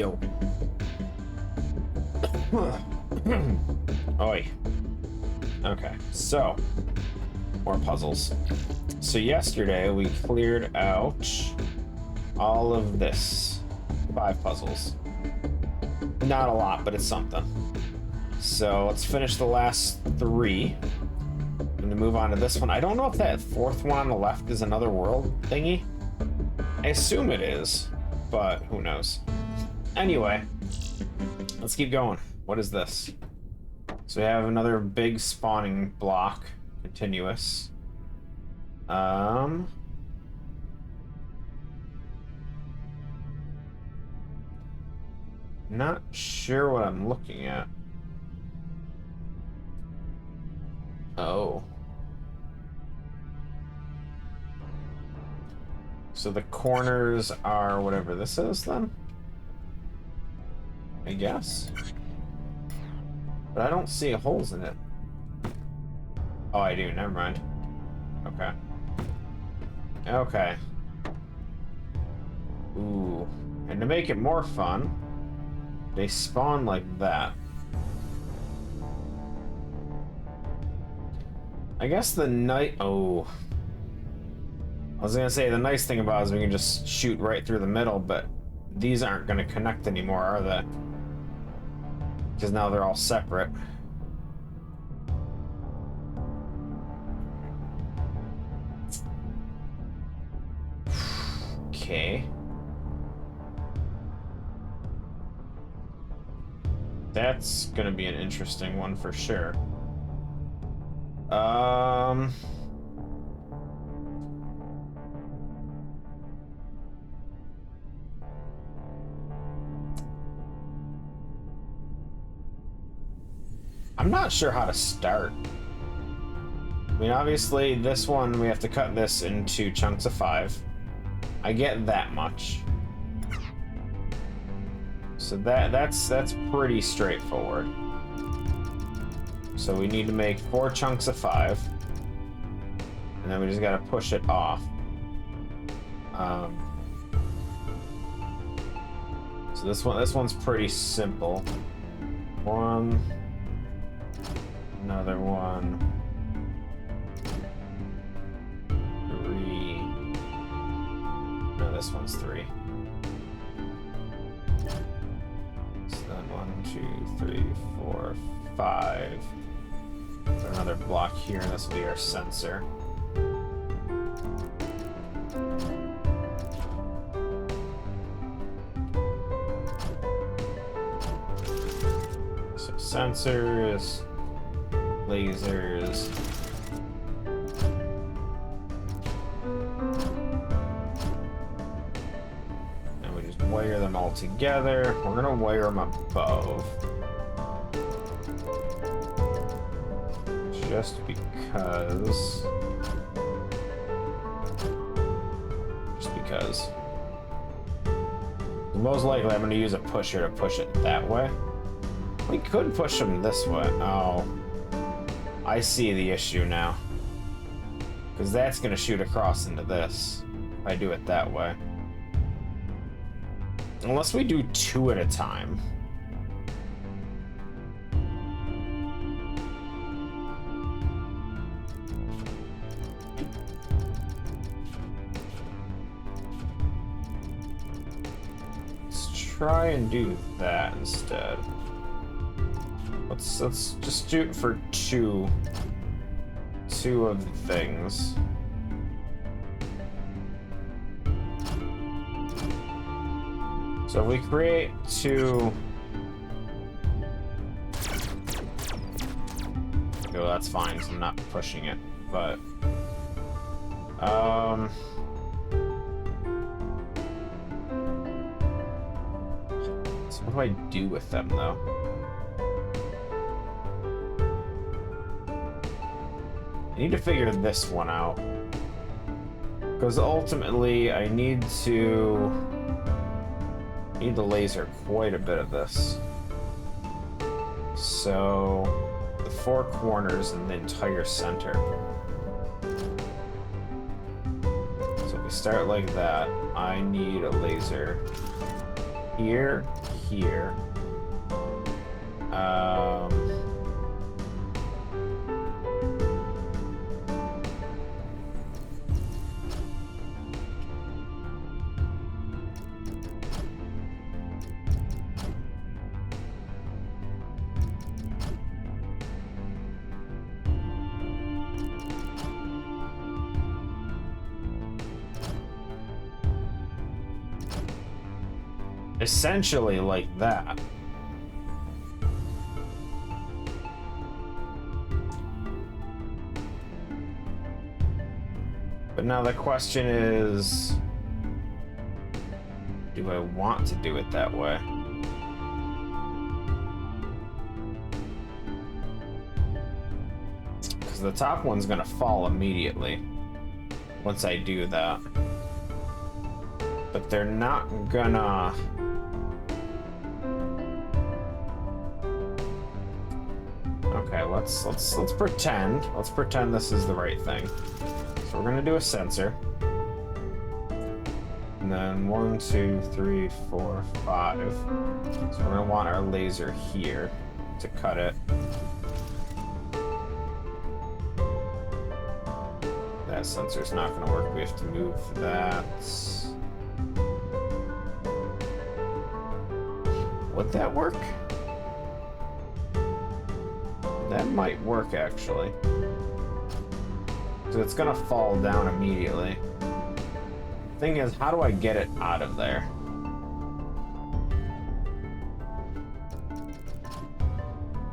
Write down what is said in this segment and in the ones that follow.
Yo. Oi. Okay, so more puzzles. So yesterday we cleared out all of this. 5 puzzles. Not a lot, but it's something. So let's finish the last 3. I'm gonna move on to this one. I don't know if that 4th one on the left is another world thingy. I assume it is, but who knows. Anyway, let's keep going. What is this? So we have another big spawning block, continuous. Not sure what I'm looking at. Oh. So the corners are whatever this is then? I guess. But I don't see holes in it. Oh, I do. Never mind. Okay. Okay. Ooh. And to make it more fun, they spawn like that. I guess the night... Oh. I was gonna say, the nice thing about it is we can just shoot right through the middle, but these aren't gonna connect anymore, are they? Because now they're all separate. Okay. That's gonna be an interesting one for sure. I'm not sure how to start. I mean, obviously, this one, we have to cut this into chunks of 5. I get that much. So that's pretty straightforward. So we need to make 4 chunks of 5. And then we just gotta push it off. So this one's pretty simple. 1... Another 1. 3. No, this one's 3. So then 1, 2, 3, 4, 5. Put another block here, and this will be our sensor. So sensors. Lasers. And we just wire them all together. We're gonna wire them above. Just because. Most likely I'm gonna use a pusher to push it that way. We could push them this way. Oh. I see the issue now. Because that's going to shoot across into this. If I do it that way. Unless we do 2 at a time. Let's try and do that instead. Let's just shoot for 2 of the things. So if we create 2... Oh, that's fine, so I'm not pushing it, but... So what do I do with them, though? I need to figure this one out. Because ultimately, I need to laser quite a bit of this. So, the 4 corners and the entire center. So if we start like that, I need a laser here, here. Essentially like that. But now the question is, do I want to do it that way? Because the top one's gonna fall immediately once I do that. But they're not gonna... Okay, let's pretend. Let's pretend this is the right thing. So we're gonna do a sensor. And then 1, 2, 3, 4, 5. So we're gonna want our laser here to cut it. That sensor's not gonna work. We have to move that. Would that work? That might work, actually. So it's gonna fall down immediately. Thing is, how do I get it out of there?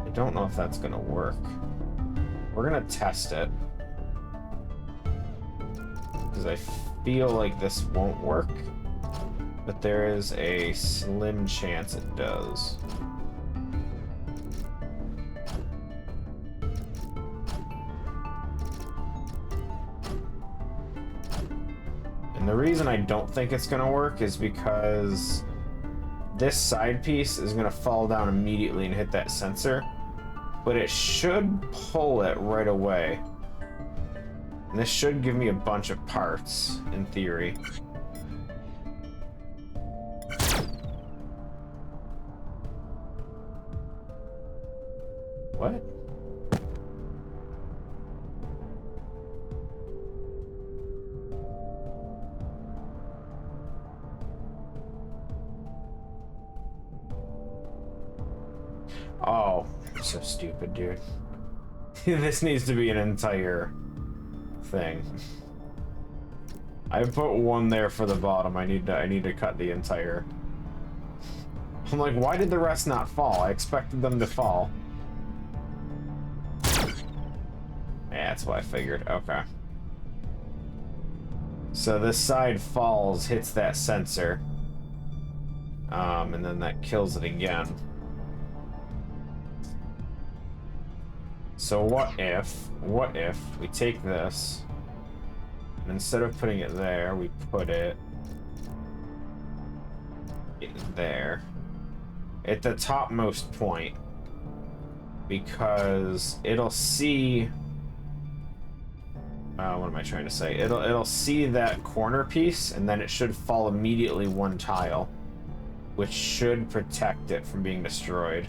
I don't know if that's gonna work. We're gonna test it. Because I feel like this won't work. But there is a slim chance it does. And the reason I don't think it's gonna work is because this side piece is gonna fall down immediately and hit that sensor, but it should pull it right away. And this should give me a bunch of parts, in theory. What? Oh, I'm so stupid, dude. This needs to be an entire thing. I put one there for the bottom. I need to cut the entire. I'm like, why did the rest not fall? I expected them to fall. Yeah, that's what I figured. Okay. So this side falls, hits that sensor. And then that kills it again. So what if we take this, and instead of putting it there, we put it there, at the topmost point, because it'll see, what am I trying to say? It'll see that corner piece, and then it should fall immediately one tile, which should protect it from being destroyed.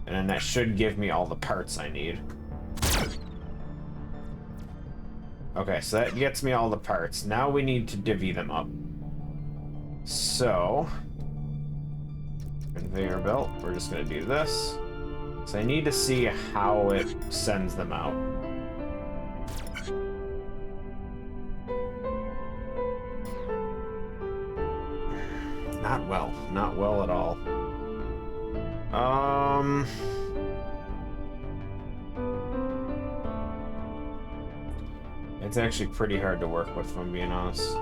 And then that should give me all the parts I need. Okay, so that gets me all the parts. Now we need to divvy them up. So, conveyor belt, we're just gonna do this. So I need to see how it sends them out. Not well at all. It's actually pretty hard to work with, if I'm being honest.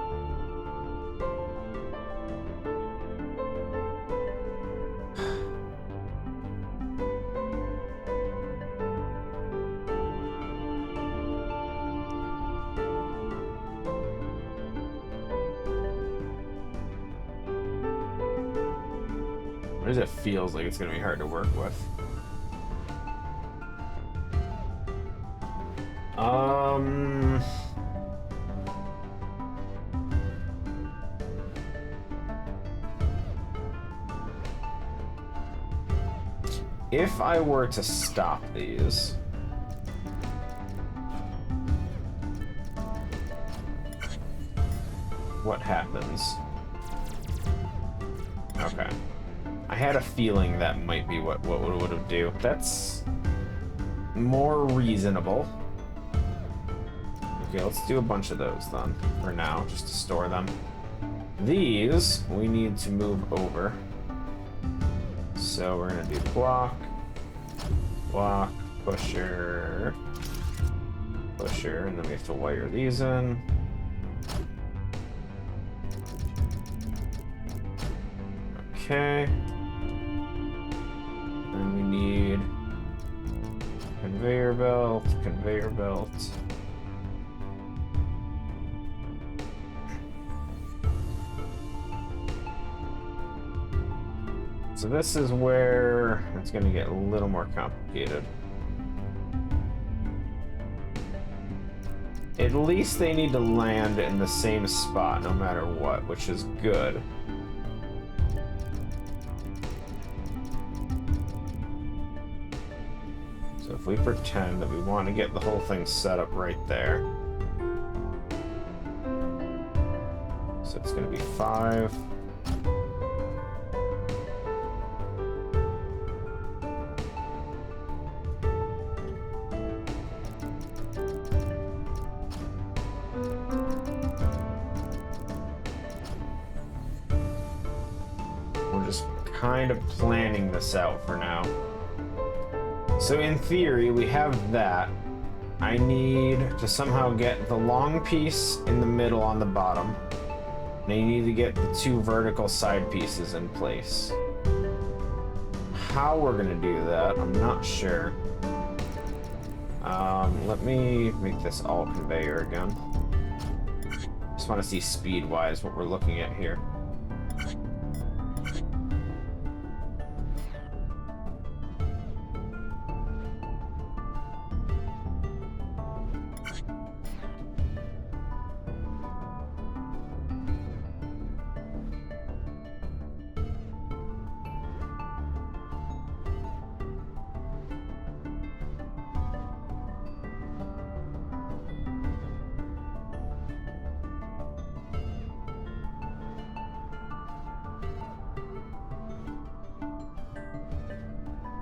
Why does it feels like it's gonna be hard to work with? If I were to stop these... what happens? Okay. I had a feeling that might be what would have do. That's more reasonable. Okay, let's do a bunch of those then, for now, just to store them. These, we need to move over. So we're gonna do block, block, pusher, pusher, and then we have to wire these in. Okay. And we need conveyor belt, conveyor belt. So this is where it's going to get a little more complicated. At least they need to land in the same spot no matter what, which is good. So if we pretend that we want to get the whole thing set up right there. So it's going to be 5. Kind of planning this out for now. So in theory, we have that. I need to somehow get the long piece in the middle on the bottom. And I need to get the 2 vertical side pieces in place. How we're gonna do that, I'm not sure. Let me make this all conveyor again. Just want to see speed-wise what we're looking at here.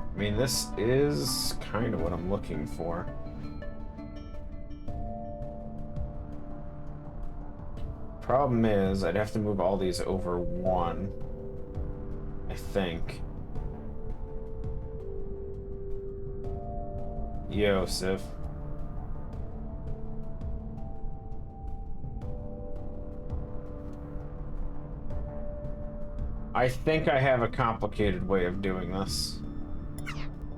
I mean, this is kind of what I'm looking for. Problem is, I'd have to move all these over 1, I think. Yosef. I think I have a complicated way of doing this.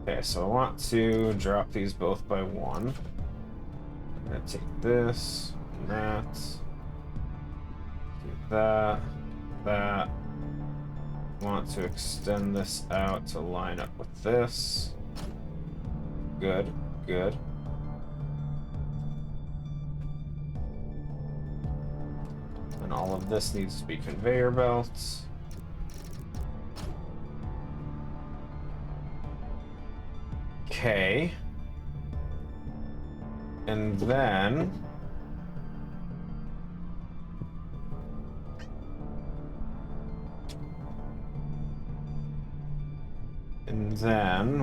Okay, so I want to drop these both by 1. I'm gonna take this, and that, do that, that. I want to extend this out to line up with this. Good, good. And all of this needs to be conveyor belts. Okay. And then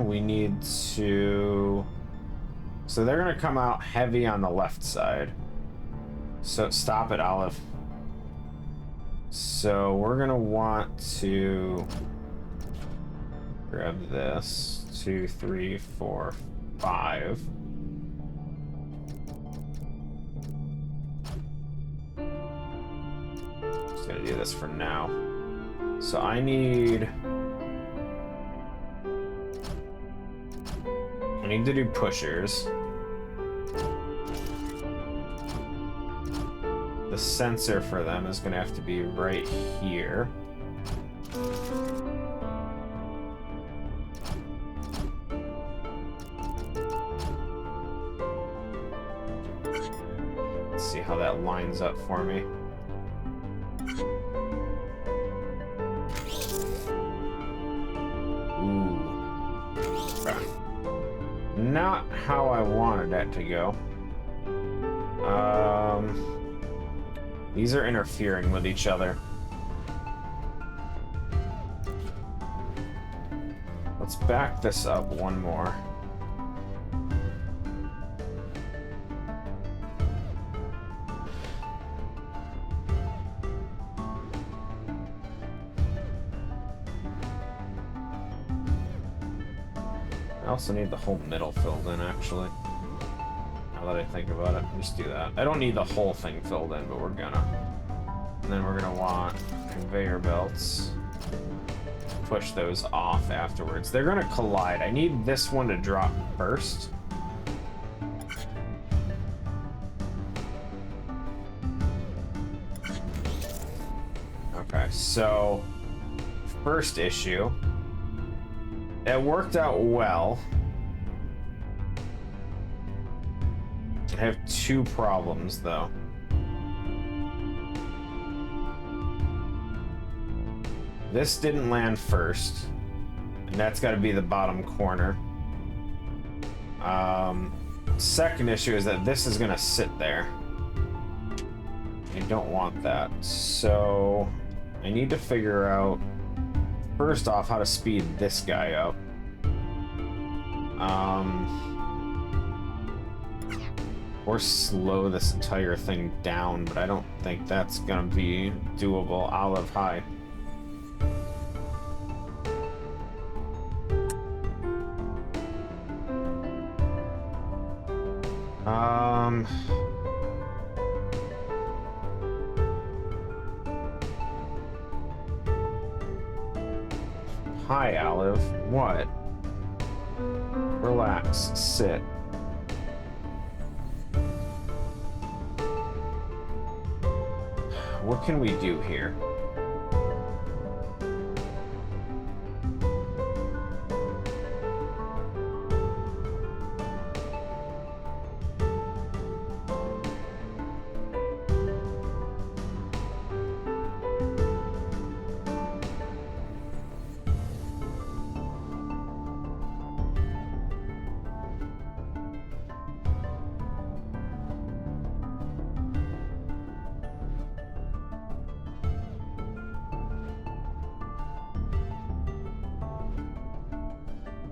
we need to, so they're gonna come out heavy on the left side. So stop it, Olive. So we're gonna want to grab this. 2, 3, 4, 5. Just gonna do this for now. So I need to do pushers. The sensor for them is gonna have to be right here. See how that lines up for me. Ooh. not how I wanted that to go. These are interfering with each other. Let's back this up one more. I also need the whole middle filled in, actually. Now that I think about it, just do that. I don't need the whole thing filled in, but we're gonna. And then we're gonna want conveyor belts. Push those off afterwards. They're gonna collide. I need this one to drop first. Okay, so first issue. It worked out well. I have two problems, though. This didn't land first, and that's got to be the bottom corner. Second issue is that this is going to sit there. I don't want that. So I need to figure out, first off, how to speed this guy up. Or slow this entire thing down, but I don't think that's gonna be doable. Olive high. Hi, Olive. What? Relax. Sit. What can we do here?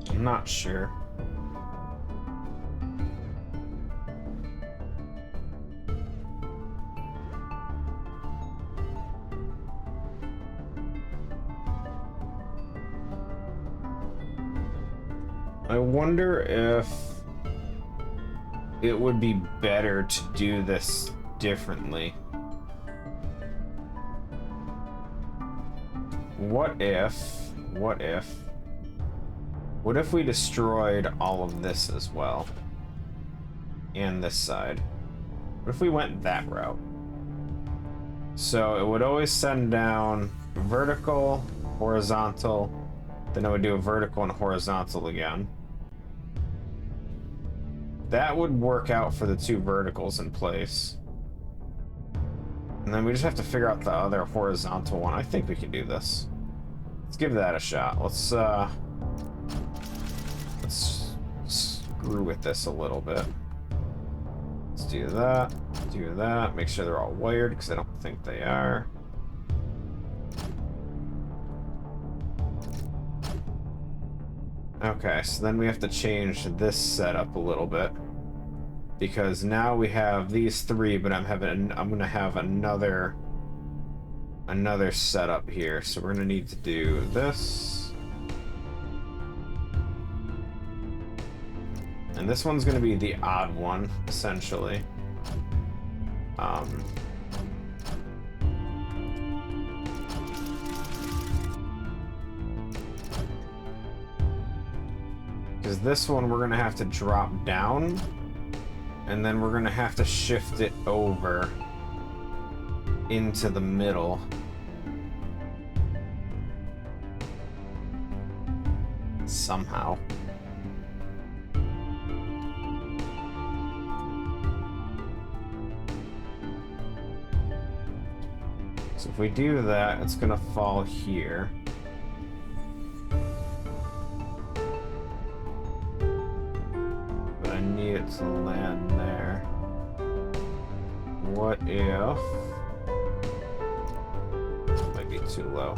I'm not sure. I wonder if it would be better to do this differently. What if we destroyed all of this as well? And this side. What if we went that route? So it would always send down vertical, horizontal, then it would do a vertical and horizontal again. That would work out for the two verticals in place. And then we just have to figure out the other horizontal one. I think we can do this. Let's give that a shot. Let's screw with this a little bit. Let's do that, make sure they're all wired, because I don't think they are. Okay, so then we have to change this setup a little bit, because now we have these three, but I'm gonna have another setup here. So we're gonna need to do this. And this one's going to be the odd one, essentially. Because this one we're going to have to drop down, and then we're going to have to shift it over into the middle. Somehow. So if we do that, it's gonna fall here. to land there. What if... Might be too low.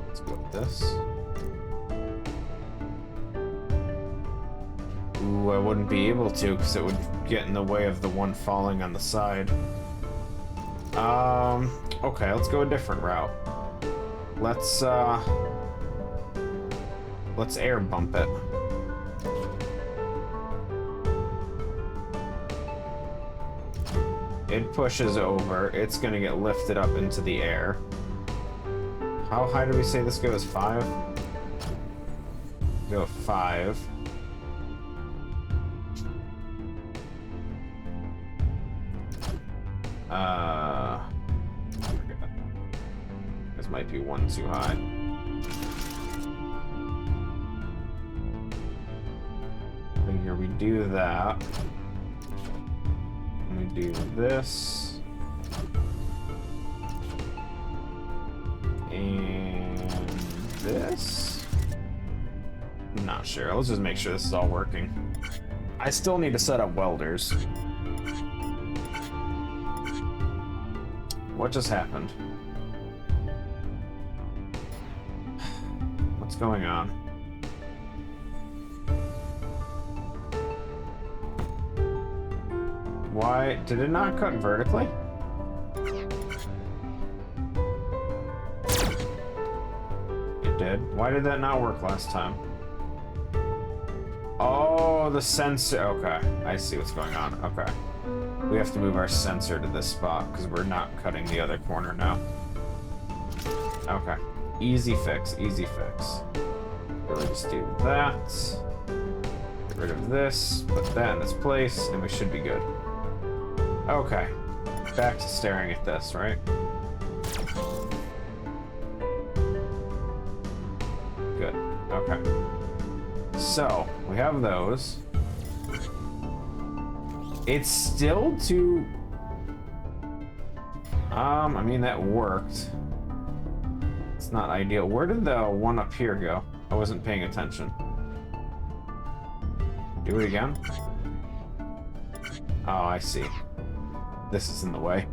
Let's go with this. Ooh, I wouldn't be able to because it would get in the way of the one falling on the side. Okay, let's go a different route. Let's air bump it. It pushes over. It's gonna get lifted up into the air. How high do we say this goes? 5? Go 5. This might be one too high. Figure we do that. We do this. And this. I'm not sure. Let's just make sure this is all working. I still need to set up welders. What just happened? What's going on? Why did it not cut vertically? It did. Why did that not work last time? Oh, the sensor. Okay, I see what's going on. Okay. We have to move our sensor to this spot because we're not cutting the other corner now. Okay. Easy fix, easy fix. Really just do that. Get rid of this, put that in its place, and we should be good. Okay. Back to staring at this, right? Good. Okay. So, we have those. It's still too... I mean, that worked. It's not ideal. Where did the one up here go? I wasn't paying attention. Do it again? Oh, I see. This is in the way.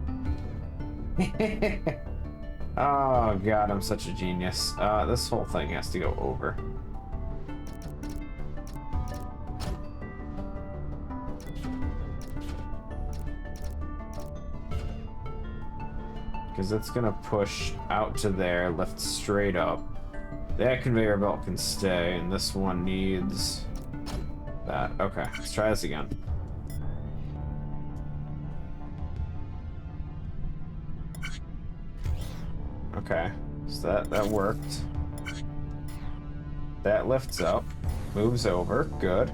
Oh, God, I'm such a genius. This whole thing has to go over. Because it's gonna push out to there, lift straight up. That conveyor belt can stay, and this one needs that. Okay, let's try this again. Okay, so that worked. That lifts up, moves over, good.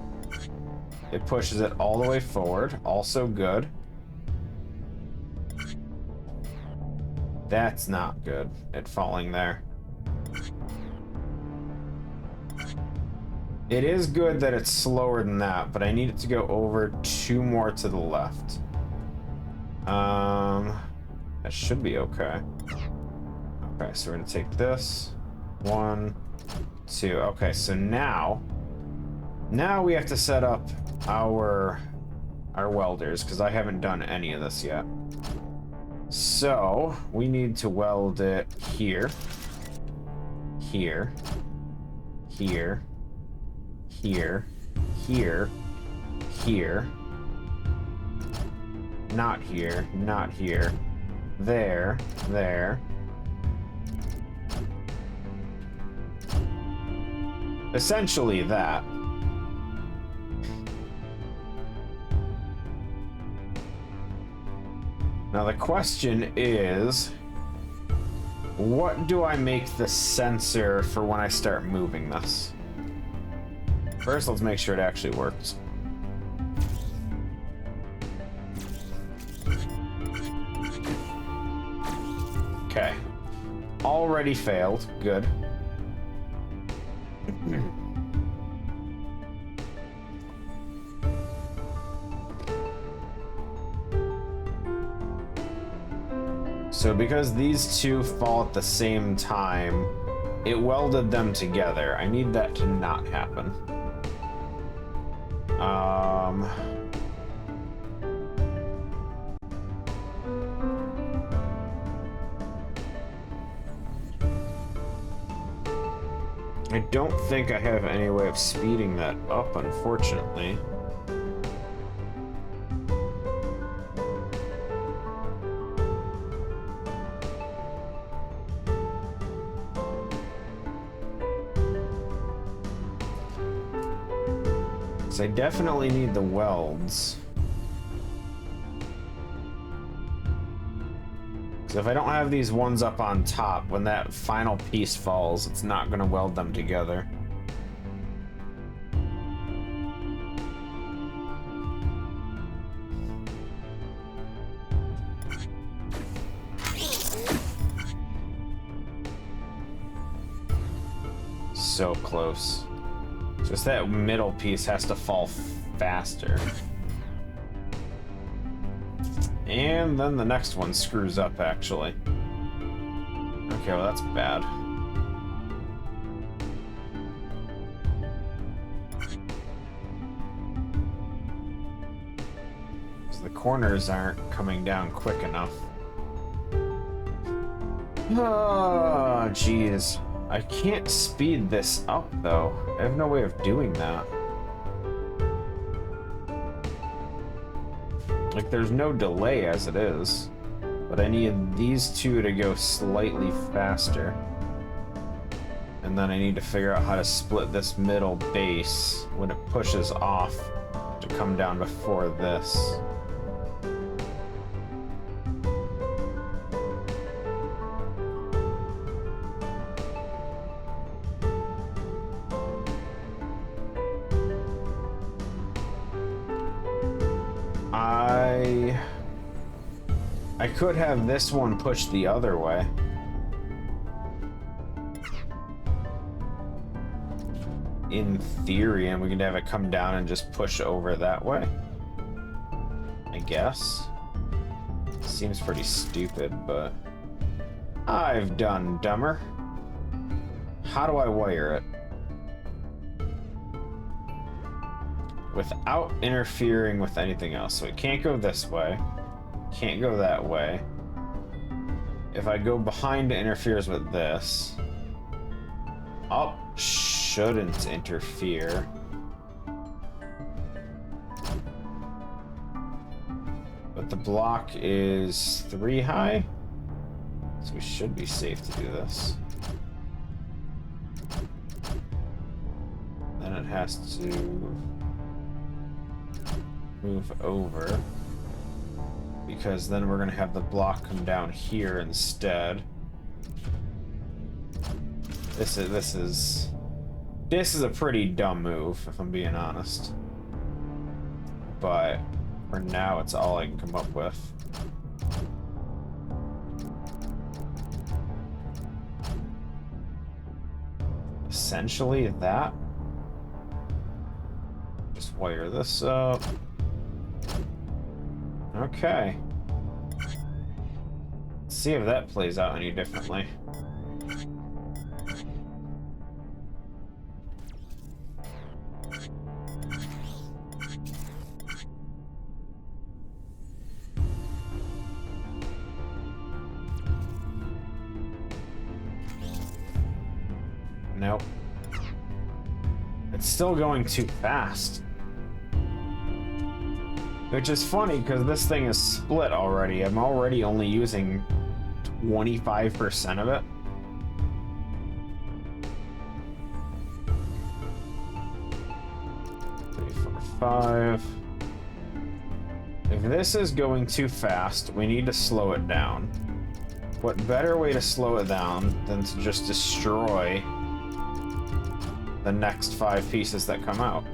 It pushes it all the way forward, also good. That's not good, it falling there. It is good that it's slower than that, but I need it to go over 2 more to the left. That should be okay. Okay, so we're gonna take this. 1, 2. Okay, so now we have to set up our welders, because I haven't done any of this yet. So, we need to weld it here, here, here, here, here, here, not here, not here, there, there. Essentially that. Now the question is, what do I make the sensor for when I start moving this? First, let's make sure it actually works. Okay. Already failed. Good. So because these two fall at the same time, it welded them together. I need that to not happen. I don't think I have any way of speeding that up, unfortunately. I definitely need the welds. Because if I don't have these ones up on top, when that final piece falls, it's not going to weld them together. So close. Just that middle piece has to fall faster. And then the next one screws up, actually. Okay, well that's bad. So the corners aren't coming down quick enough. Oh, jeez. I can't speed this up, though. I have no way of doing that. Like, there's no delay as it is. But I need these two to go slightly faster. And then I need to figure out how to split this middle base when it pushes off to come down before this. I could have this one push the other way. In theory, and we can have it come down and just push over that way. I guess. Seems pretty stupid, but I've done dumber. How do I wire it? Without interfering with anything else. So it can't go this way. Can't go that way. If I go behind, it interferes with this. Up shouldn't interfere. But the block is 3 high. So we should be safe to do this. Then it has to move over. Because then we're gonna have the block come down here instead. This is a pretty dumb move, if I'm being honest. But for now, it's all I can come up with. Essentially that. Just wire this up. Okay. Let's see if that plays out any differently. Nope. It's still going too fast. Which is funny, because this thing is split already. I'm already only using 25% of it. Five. If this is going too fast, we need to slow it down. What better way to slow it down than to just destroy the next 5 pieces that come out?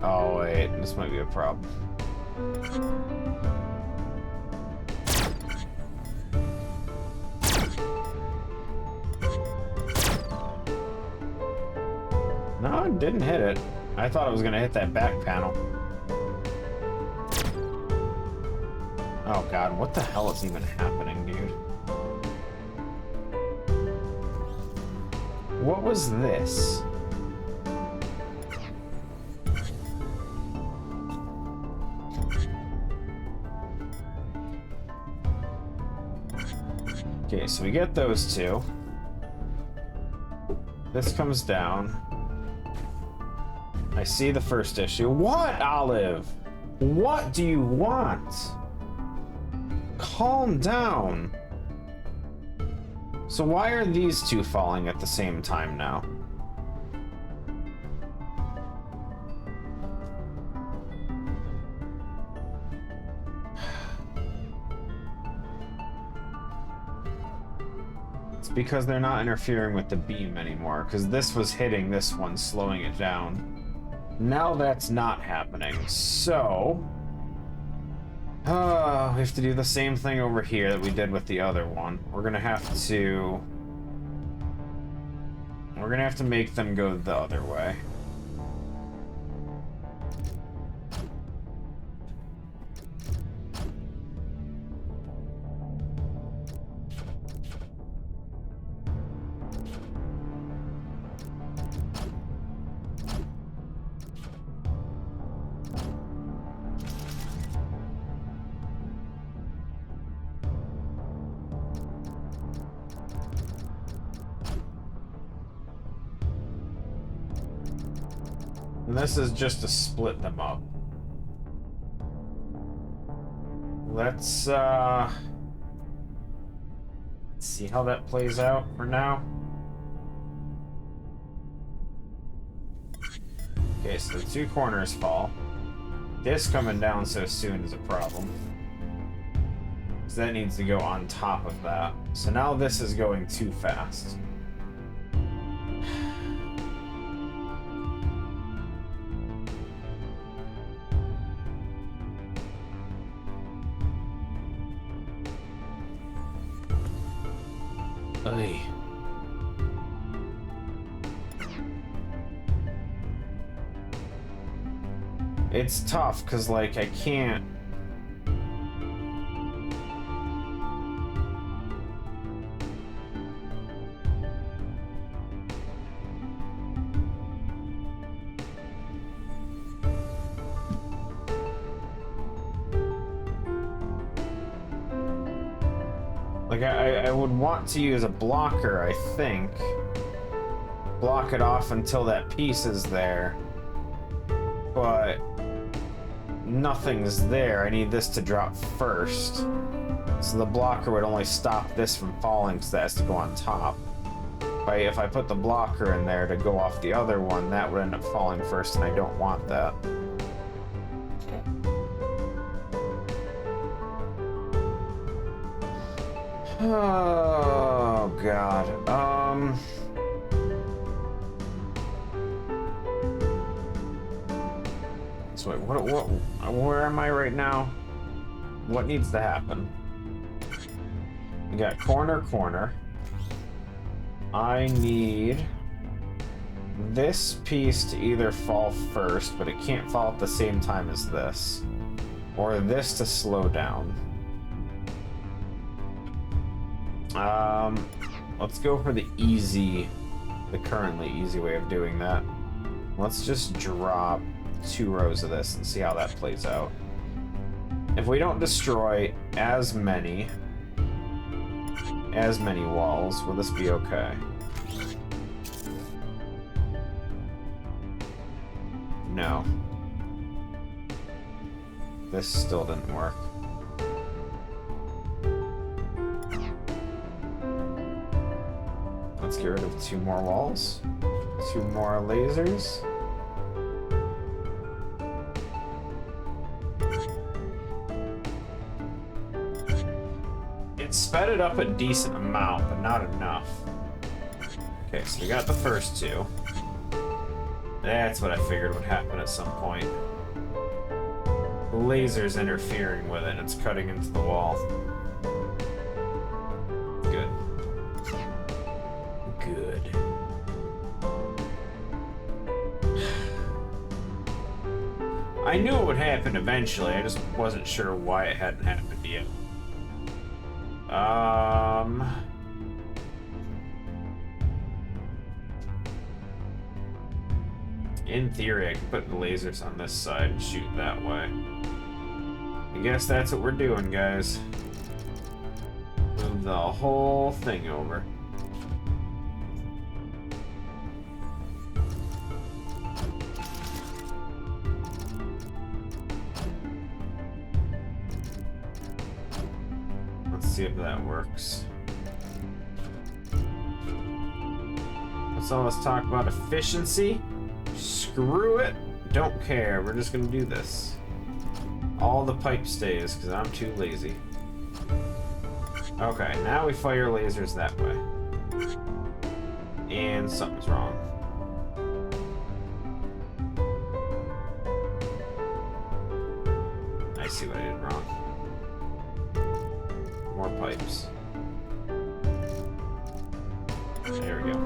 Oh wait, this might be a problem. No, it didn't hit it. I thought it was gonna hit that back panel. Oh god, what the hell is even happening, dude? What was this? Okay, so we get those two. This comes down. I see the first issue. What, Olive? What do you want? Calm down. So why are these two falling at the same time now? It's because they're not interfering with the beam anymore, because this was hitting this one, slowing it down. Now that's not happening, so... we have to do the same thing over here that we did with the other one. We're gonna have to make them go the other way. And this is just to split them up. Let's see how that plays out for now. Okay, so the two corners fall. This coming down so soon is a problem. So that needs to go on top of that. So now this is going too fast. Ay. It's tough, because, like, I can't... Like, I would want to use a blocker, I think. Block it off until that piece is there. But nothing's there. I need this to drop first. So the blocker would only stop this from falling, because that has to go on top. If I put the blocker in there to go off the other one, that would end up falling first, and I don't want that. Oh god. So wait, where am I right now? What needs to happen? We got corner. I need this piece to either fall first, but it can't fall at the same time as this. Or this to slow down. Let's go for the currently easy way of doing that. Let's just drop 2 rows of this and see how that plays out. If we don't destroy as many walls, will this be okay? No. This still didn't work. Let's get rid of 2 more walls. 2 more lasers. It sped it up a decent amount, but not enough. Okay, so we got the first 2. That's what I figured would happen at some point. The laser's interfering with it, it's cutting into the wall. Good. I knew it would happen eventually, I just wasn't sure why it hadn't happened yet. In theory, I can put the lasers on this side and shoot that way. I guess that's what we're doing, guys. Move the whole thing over. Let's see if that works. Let's all let's talk about efficiency. Screw it. Don't care. We're just gonna do this. All the pipe stays, because I'm too lazy. Okay, now we fire lasers that way. And something's wrong. I see what I did wrong. More pipes. There we go.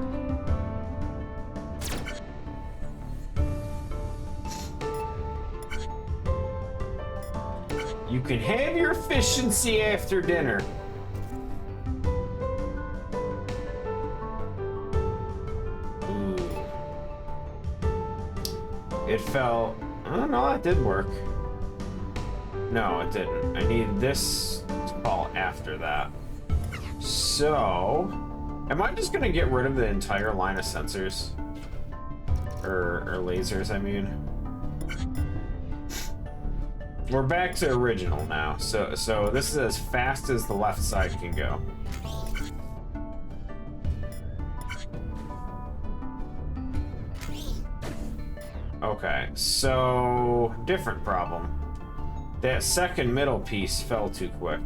You can have your efficiency after dinner. Ooh. It fell. Oh no, that did work. No, it didn't. I need this to fall after that. So, am I just gonna get rid of the entire line of sensors? Or lasers, I mean. We're back to original now, so this is as fast as the left side can go. Okay, so different problem. That second middle piece fell too quick.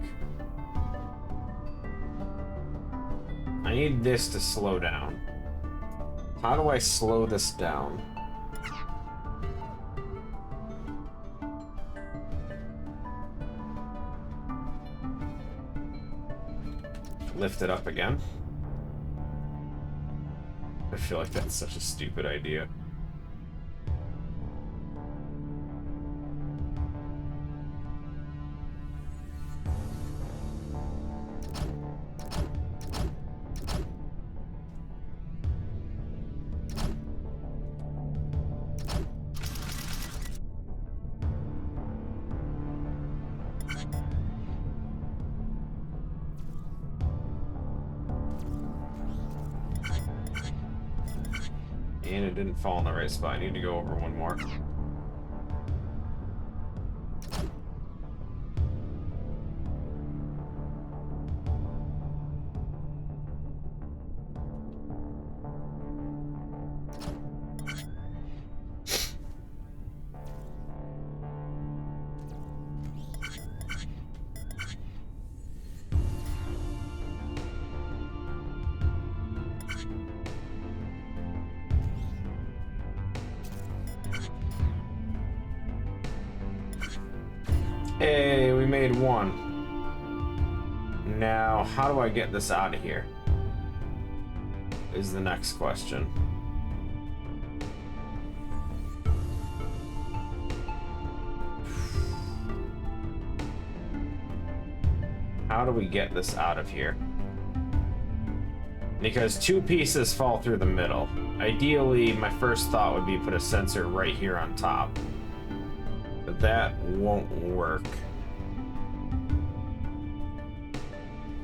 I need this to slow down. How do I slow this down? Lift it up again. I feel like that's such a stupid idea. And it didn't fall in the right spot. I need to go over one more. Hey, we made one. Now, how do I get this out of here? Is the next question. How do we get this out of here? Because two pieces fall through the middle. Ideally, my first thought would be put a sensor right here on top. But that won't work.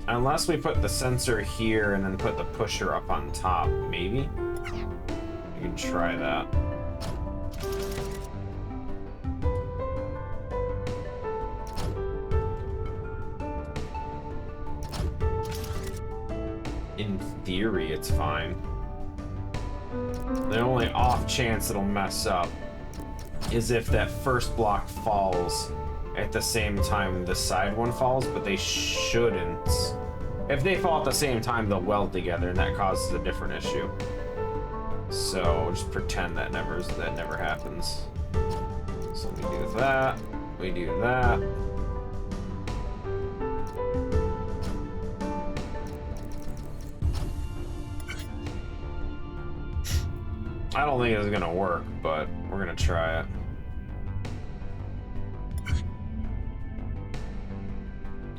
Unless we put the sensor here and then put the pusher up on top, maybe? You can try that. In theory, it's fine. The only off chance it'll mess up is if that first block falls at the same time the side one falls, but they shouldn't. If they fall at the same time, they'll weld together, and that causes a different issue. So just pretend that never happens. So we do that. We do that. I don't think it's gonna work, but we're gonna try it.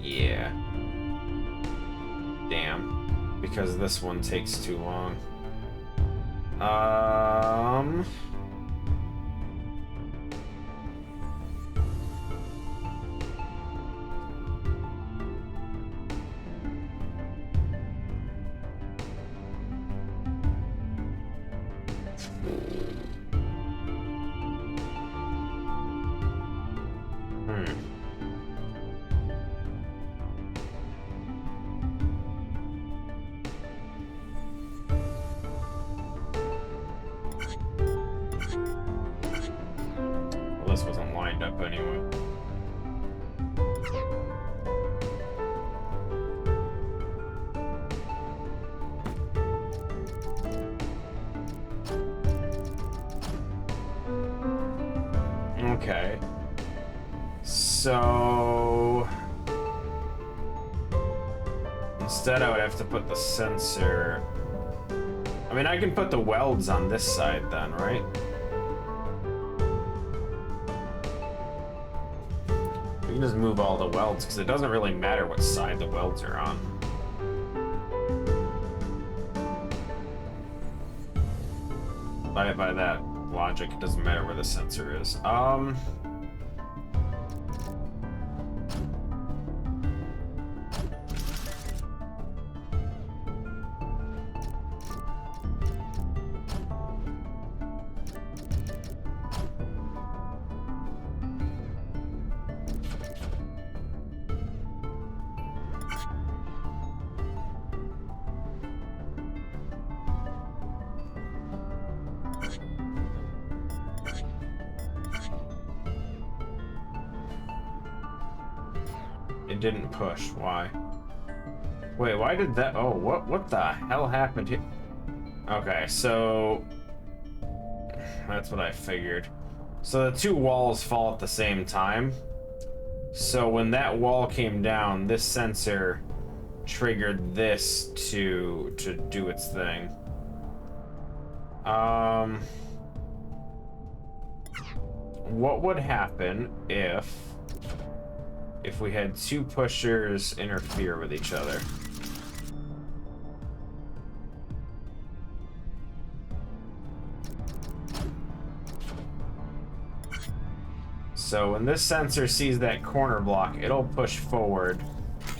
Yeah. Damn. Because this one takes too long. Well, this wasn't lined up anyway. Okay. So instead I would have to put the sensor. I mean, I can put the welds on this side then, right? We can just move all the welds because it doesn't really matter what side the welds are on. By that logic, it doesn't matter where the sensor is. It didn't push. Why? Wait, why did that? Oh, what the hell happened here? Okay, so that's what I figured. So the two walls fall at the same time. So when that wall came down, this sensor triggered this to do its thing. What would happen if we had two pushers interfere with each other? So when this sensor sees that corner block, it'll push forward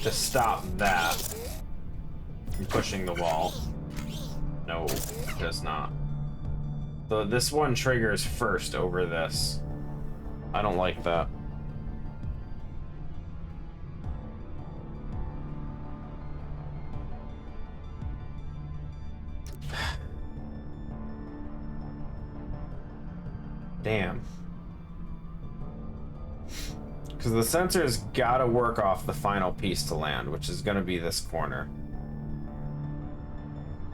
to stop that from pushing the wall. No, it does not. So this one triggers first over this. I don't like that. Damn. Because the sensor's gotta work off the final piece to land, which is gonna be this corner.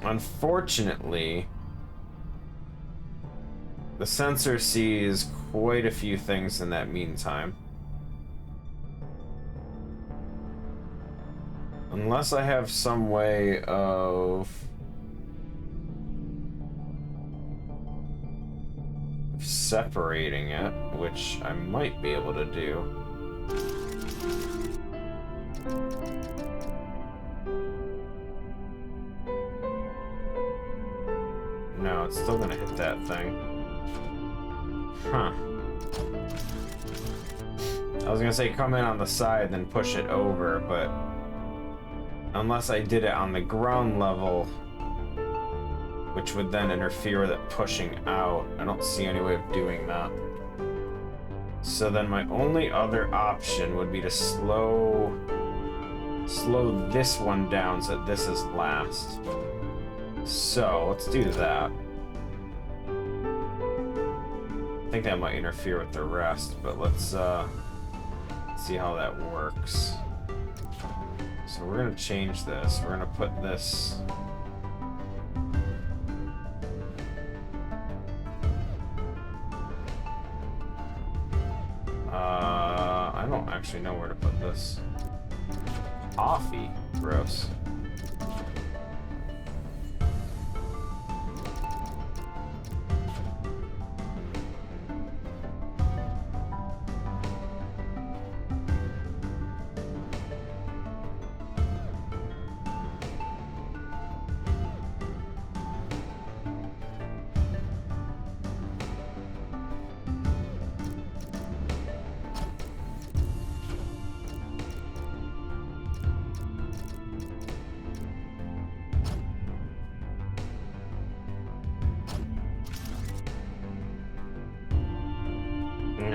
Unfortunately, the sensor sees quite a few things in that meantime. Unless I have some way of separating it, which I might be able to do. No, it's still gonna hit that thing. Huh. I was gonna say come in on the side, then push it over, but unless I did it on the ground level, which would then interfere with it pushing out, I don't see any way of doing that. So then my only other option would be to slow this one down so that this is last. So let's do that. I think that might interfere with the rest, but let's see how that works. So we're gonna change this. We're gonna put this. I don't actually know where to put this. Coffee, gross.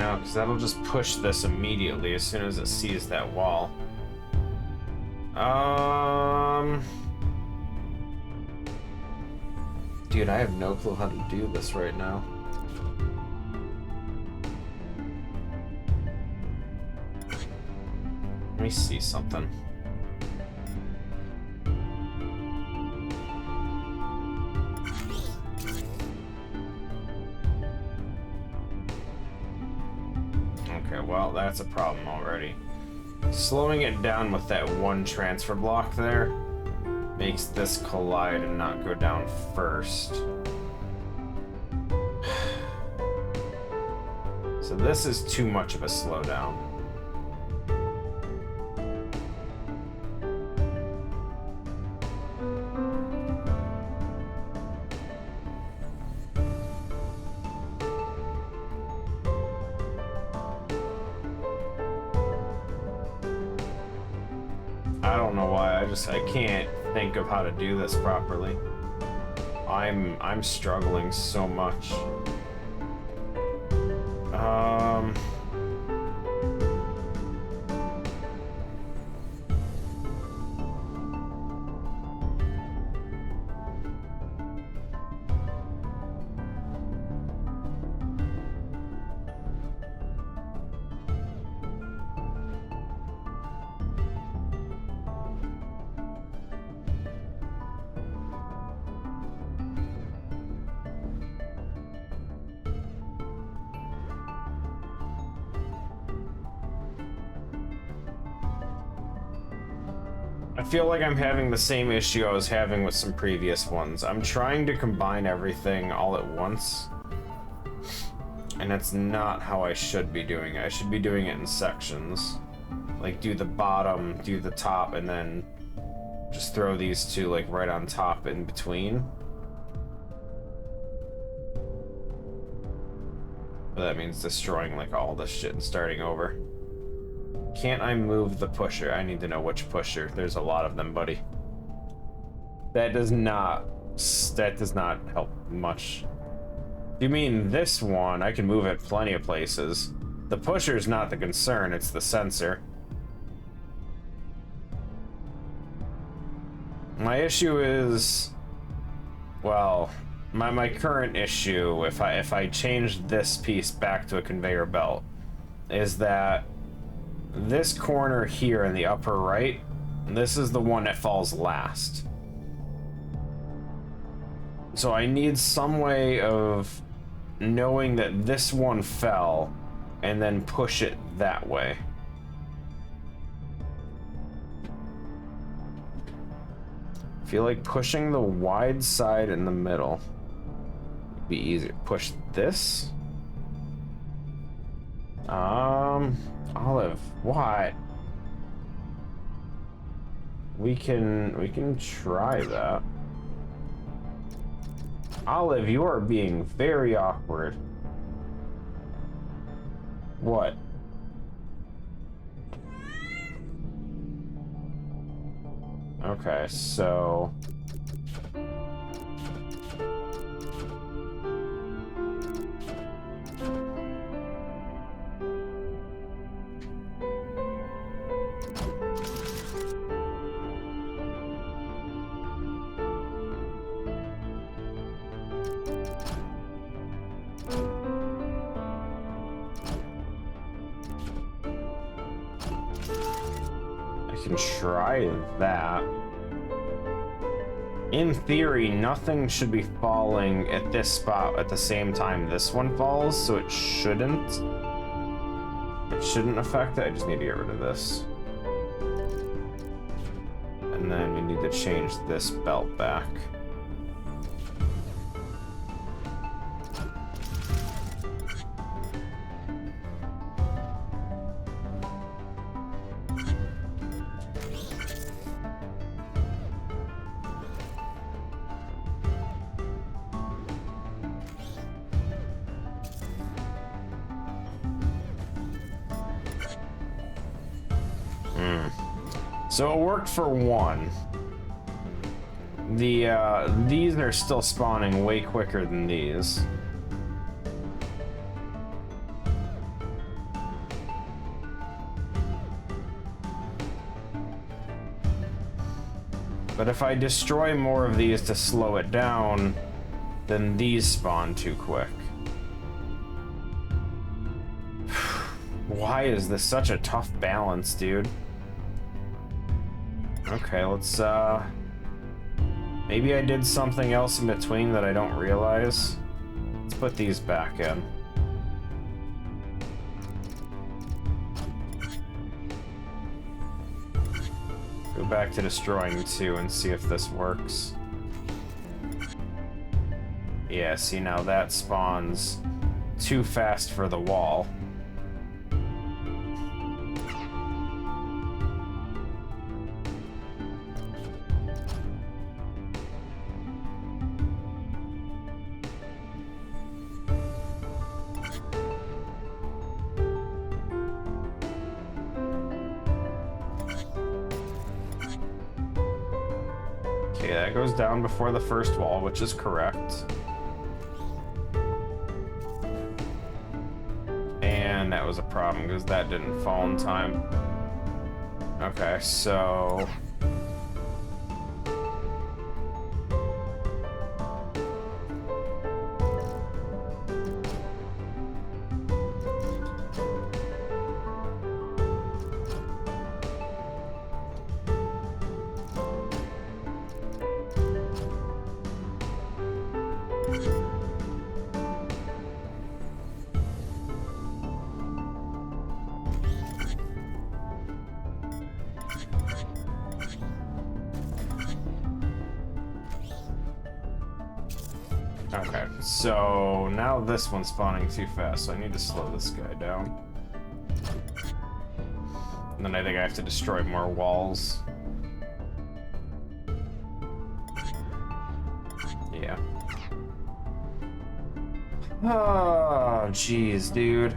know, because that'll just push this immediately as soon as it sees that wall. Dude, I have no clue how to do this right now. Let me see something. Okay, well, that's a problem already. Slowing it down with that one transfer block there makes this collide and not go down first. So this is too much of a slowdown. I don't know why, I can't think of how to do this properly. I'm struggling so much. I feel like I'm having the same issue I was having with some previous ones. I'm trying to combine everything all at once, and that's not how I should be doing it. I should be doing it in sections. Like, do the bottom, do the top, and then just throw these two, like, right on top in between. But that means destroying, like, all this shit and starting over. Can't I move the pusher? I need to know which pusher. There's a lot of them, buddy. That does not help much. You mean this one? I can move it plenty of places. The pusher is not the concern, it's the sensor. My issue is, well, my current issue, if I change this piece back to a conveyor belt, is that this corner here in the upper right, this is the one that falls last. So I need some way of knowing that this one fell and then push it that way. I feel like pushing the wide side in the middle would be easier. Push this? Olive, what? We can try that. Olive, you are being very awkward. What? Okay, so can try that. In theory, nothing should be falling at this spot at the same time this one falls, so it shouldn't affect it. I just need to get rid of this. And then we need to change this belt back. So it worked for one. These are still spawning way quicker than these. But if I destroy more of these to slow it down, then these spawn too quick. Why is this such a tough balance, dude? Okay, let's, maybe I did something else in between that I don't realize. Let's put these back in. Go back to destroying 2 and see if this works. Yeah, see, now that spawns too fast for the wall. Okay, that goes down before the first wall, which is correct. And that was a problem because that didn't fall in time. Okay, so... Okay, so now this one's spawning too fast, so I need to slow this guy down. And then I think I have to destroy more walls. Yeah. Oh, jeez, dude.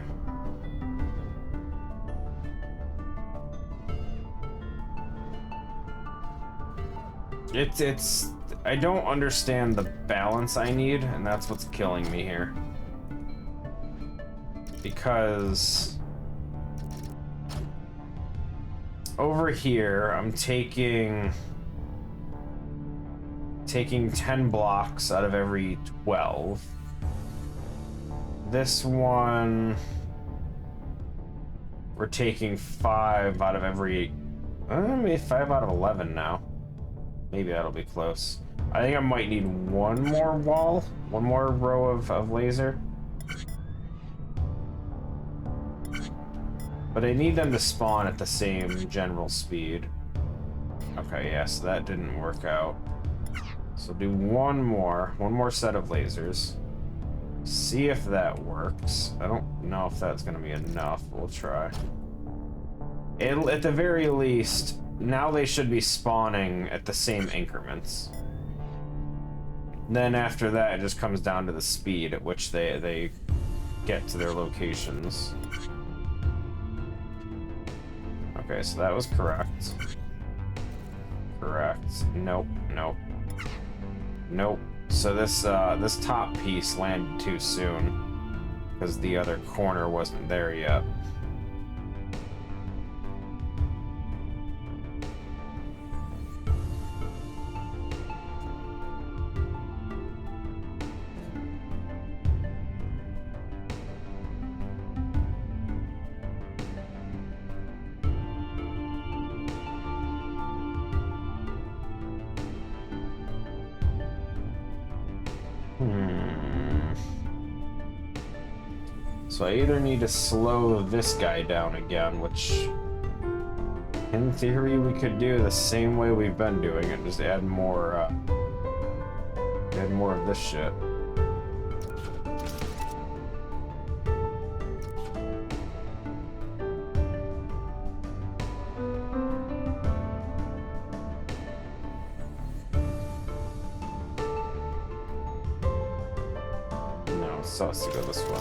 It's I don't understand the balance I need, and that's what's killing me here. Because over here, I'm taking 10 blocks out of every 12. This one, we're taking 5 out of every, maybe 5 out of 11 now. Maybe that'll be close. I think I might need one more wall, one more row of laser. But I need them to spawn at the same general speed. Okay, yeah, so that didn't work out. So do one more set of lasers. See if that works. I don't know if that's gonna be enough. We'll try. At the very least, now they should be spawning at the same increments. Then after that, it just comes down to the speed at which they get to their locations. Okay, so that was correct. Correct. Nope, nope. Nope. So this this top piece landed too soon because the other corner wasn't there yet. So I either need to slow this guy down again, which in theory we could do the same way we've been doing it, just add more of this shit. No, it's supposed to go this way.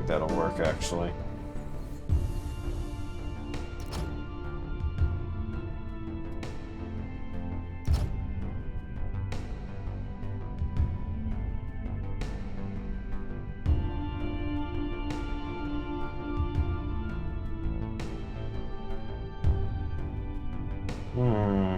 That'll work, actually. Hmm.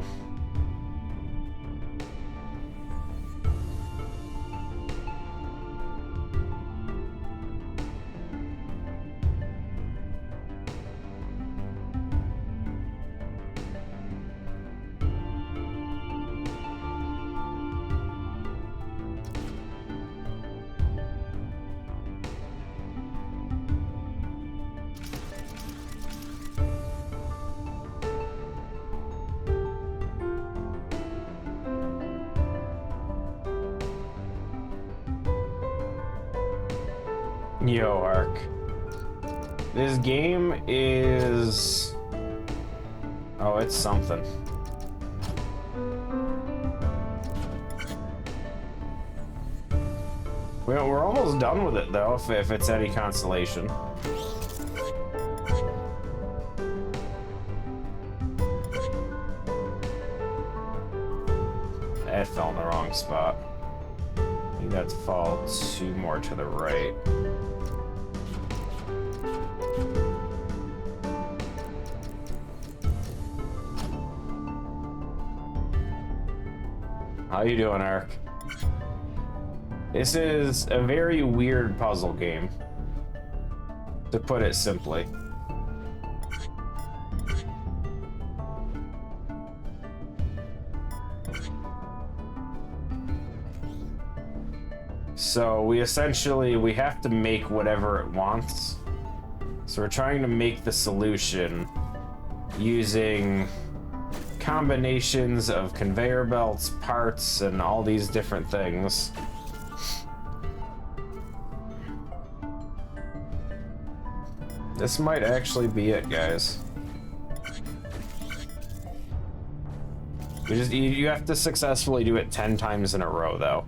Yo, Ark. This game is... Oh, it's something. We're almost done with it, though, if it's any consolation. That fell in the wrong spot. I think that's fall 2 more to the right. How you doing, Ark? This is a very weird puzzle game, to put it simply. So we have to make whatever it wants. So we're trying to make the solution using combinations of conveyor belts, parts, and all these different things. This might actually be it, guys. You have to successfully do it 10 times in a row, though.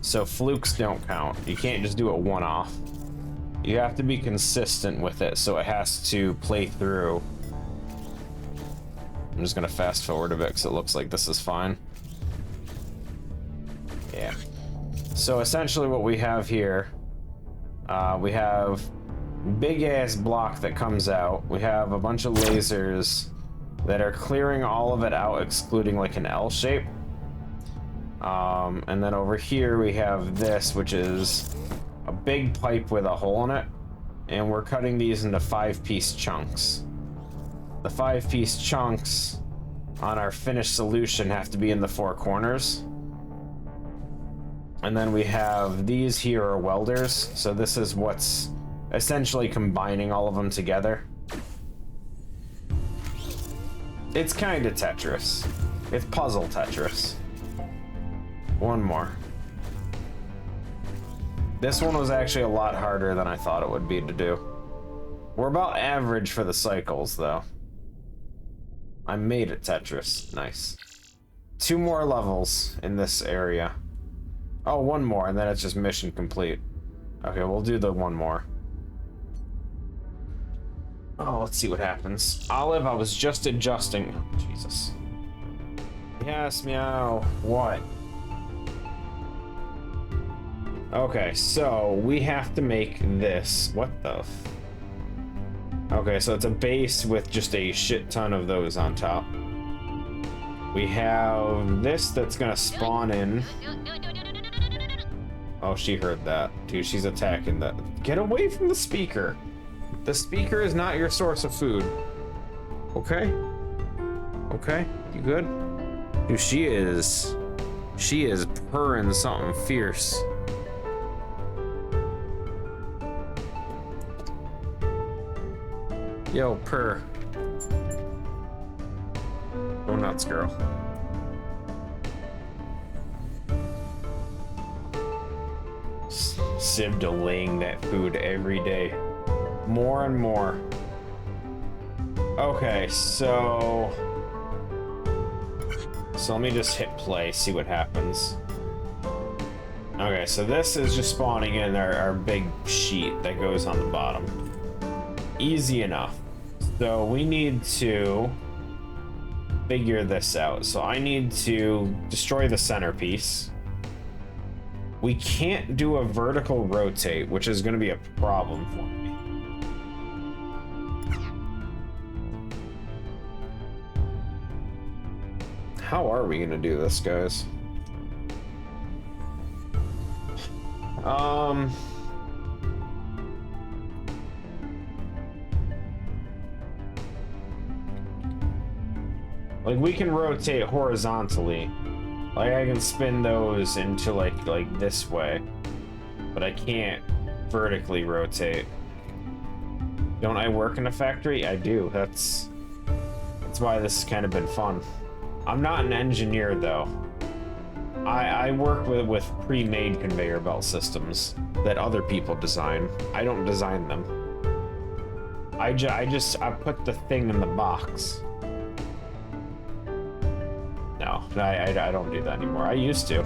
So flukes don't count. You can't just do it one-off. You have to be consistent with it, so it has to play through. I'm just gonna fast forward a bit because it looks like this is fine. Yeah. So essentially what we have here, we have big ass block that comes out. We have a bunch of lasers that are clearing all of it out, excluding like an L shape. And then over here we have this, which is a big pipe with a hole in it, and we're cutting these into 5-piece chunks. The 5-piece chunks on our finished solution have to be in the 4 corners. And then we have these here are welders, so this is what's essentially combining all of them together. It's kind of Tetris. It's puzzle Tetris. One more. This one was actually a lot harder than I thought it would be to do. We're about average for the cycles, though. I made it Tetris. Nice. 2 more levels in this area. Oh, 1 more, and then it's just mission complete. Okay, we'll do the 1 more. Oh, let's see what happens. Olive, I was just adjusting. Oh, Jesus. Yes, meow. What? Okay, so we have to make this. What the f... Okay, so it's a base with just a shit ton of those on top. We have this that's gonna spawn in. Oh, she heard that. Dude, she's attacking that. Get away from the speaker. The speaker is not your source of food. Okay? Okay? You good? Dude, she is purring something fierce. Yo, purr. Go nuts, girl. Civ delaying that food every day. More and more. Okay, so let me just hit play, see what happens. Okay, so this is just spawning in our big sheet that goes on the bottom. Easy enough. So we need to figure this out. So I need to destroy the centerpiece. We can't do a vertical rotate, which is going to be a problem for me. How are we gonna do this, guys? Like, we can rotate horizontally. Like, I can spin those into like this way, but I can't vertically rotate. Don't I work in a factory? I do. That's why this has kind of been fun. I'm not an engineer though. I work with pre-made conveyor belt systems that other people design. I don't design them. I put the thing in the box. No, I don't do that anymore. I used to.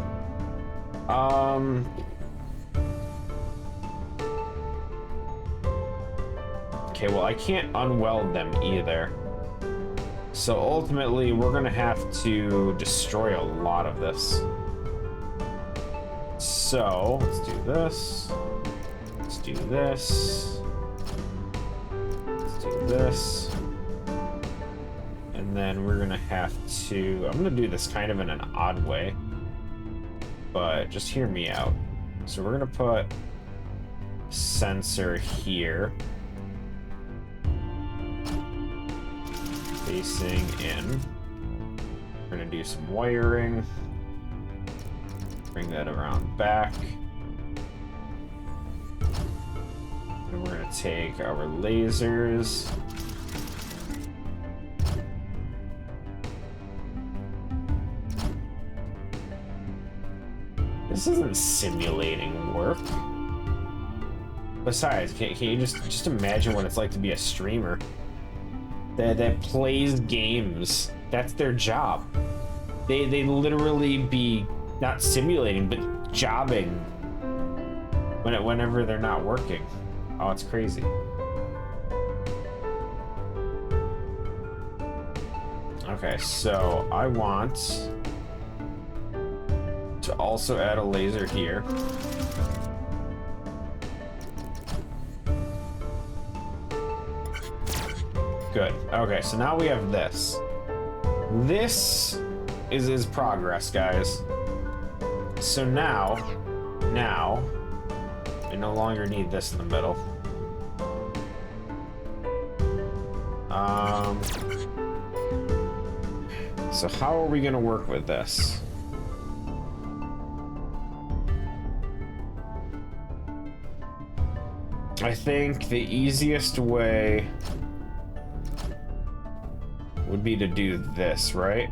Okay, well, I can't unweld them either. So ultimately, we're gonna have to destroy a lot of this. So, let's do this. Let's do this. Let's do this. And then we're gonna have to... I'm gonna do this kind of in an odd way. But just hear me out. So we're gonna put sensor here. Facing in. We're gonna do some wiring. Bring that around back. And we're gonna take our lasers. This isn't simulating work. Besides, can you just imagine what it's like to be a streamer that plays games? That's their job. They literally be not simulating, but jobbing whenever they're not working. Oh, it's crazy. Okay, so I want to also add a laser here. Good. Okay, so now we have this. This is progress, guys. So now, I no longer need this in the middle. So how are we gonna work with this? I think the easiest way would be to do this, right?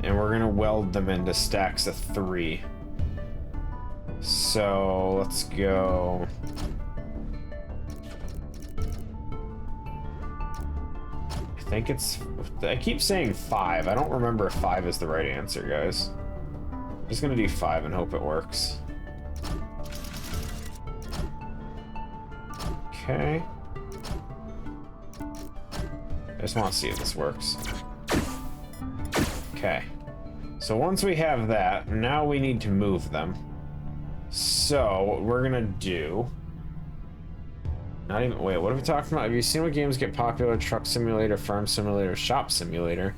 And we're gonna weld them into stacks of 3. So let's go. I keep saying 5. I don't remember if 5 is the right answer, guys. I'm just gonna do 5 and hope it works. Okay. I just want to see if this works. Okay. So once we have that, now we need to move them. So what we're gonna do... Wait, what are we talking about? Have you seen what games get popular? Truck Simulator, Farm Simulator, Shop Simulator,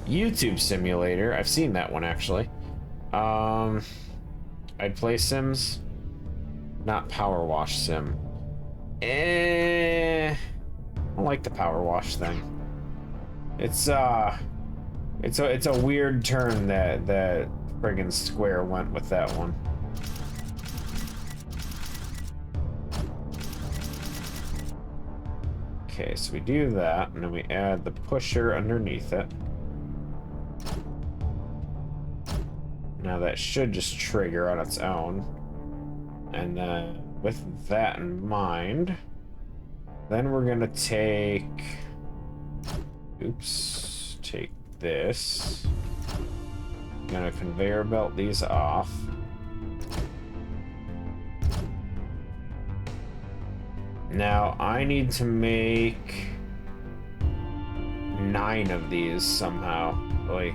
YouTube Simulator. I've seen that one, actually. I'd play Sims. Not Power Wash Sim. I don't like the Power Wash thing. It's a weird turn that friggin' Square went with that one. Okay, so we do that, and then we add the pusher underneath it. Now that should just trigger on its own. And then with that in mind, then we're gonna take this. I'm gonna conveyor belt these off. Now I need to make 9 of these somehow. Like,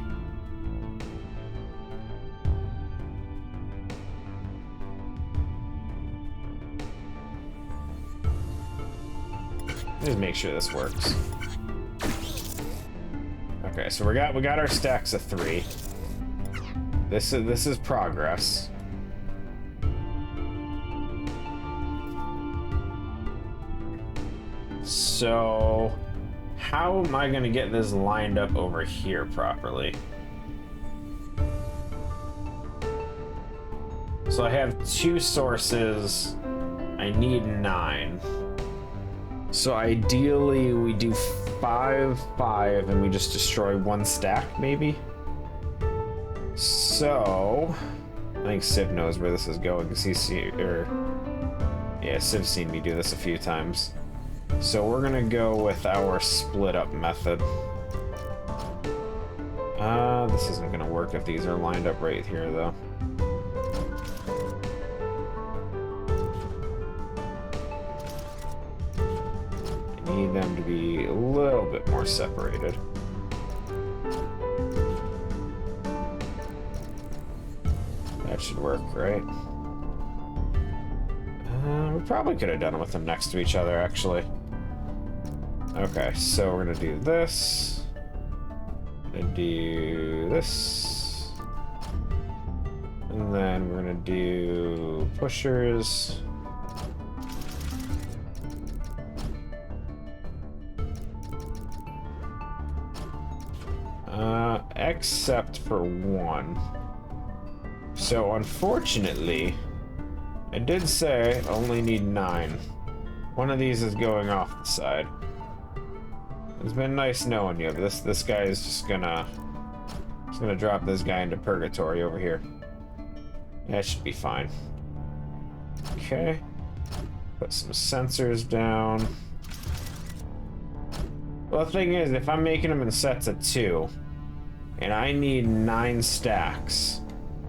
just make sure this works. Okay, so we got our stacks of 3. This is progress. So, how am I gonna get this lined up over here properly? So I have 2 sources. I need 9. So ideally we do 5, 5, and we just destroy 1 stack, maybe? So, I think Civ knows where this is going, because yeah, Civ's seen me do this a few times. So we're gonna go with our split up method. This isn't gonna work if these are lined up right here, though. I need them to be a little bit more separated. That should work, right? We probably could have done it with them next to each other, actually. Okay, so we're gonna do this. Gonna do this. And then we're gonna do pushers. Except for 1. So unfortunately, I did say I only need 9. One of these is going off the side. It's been nice knowing you. This guy is just gonna drop this guy into purgatory over here. That should be fine. Okay. Put some sensors down. Well, the thing is, if I'm making them in sets of 2, and I need 9 stacks,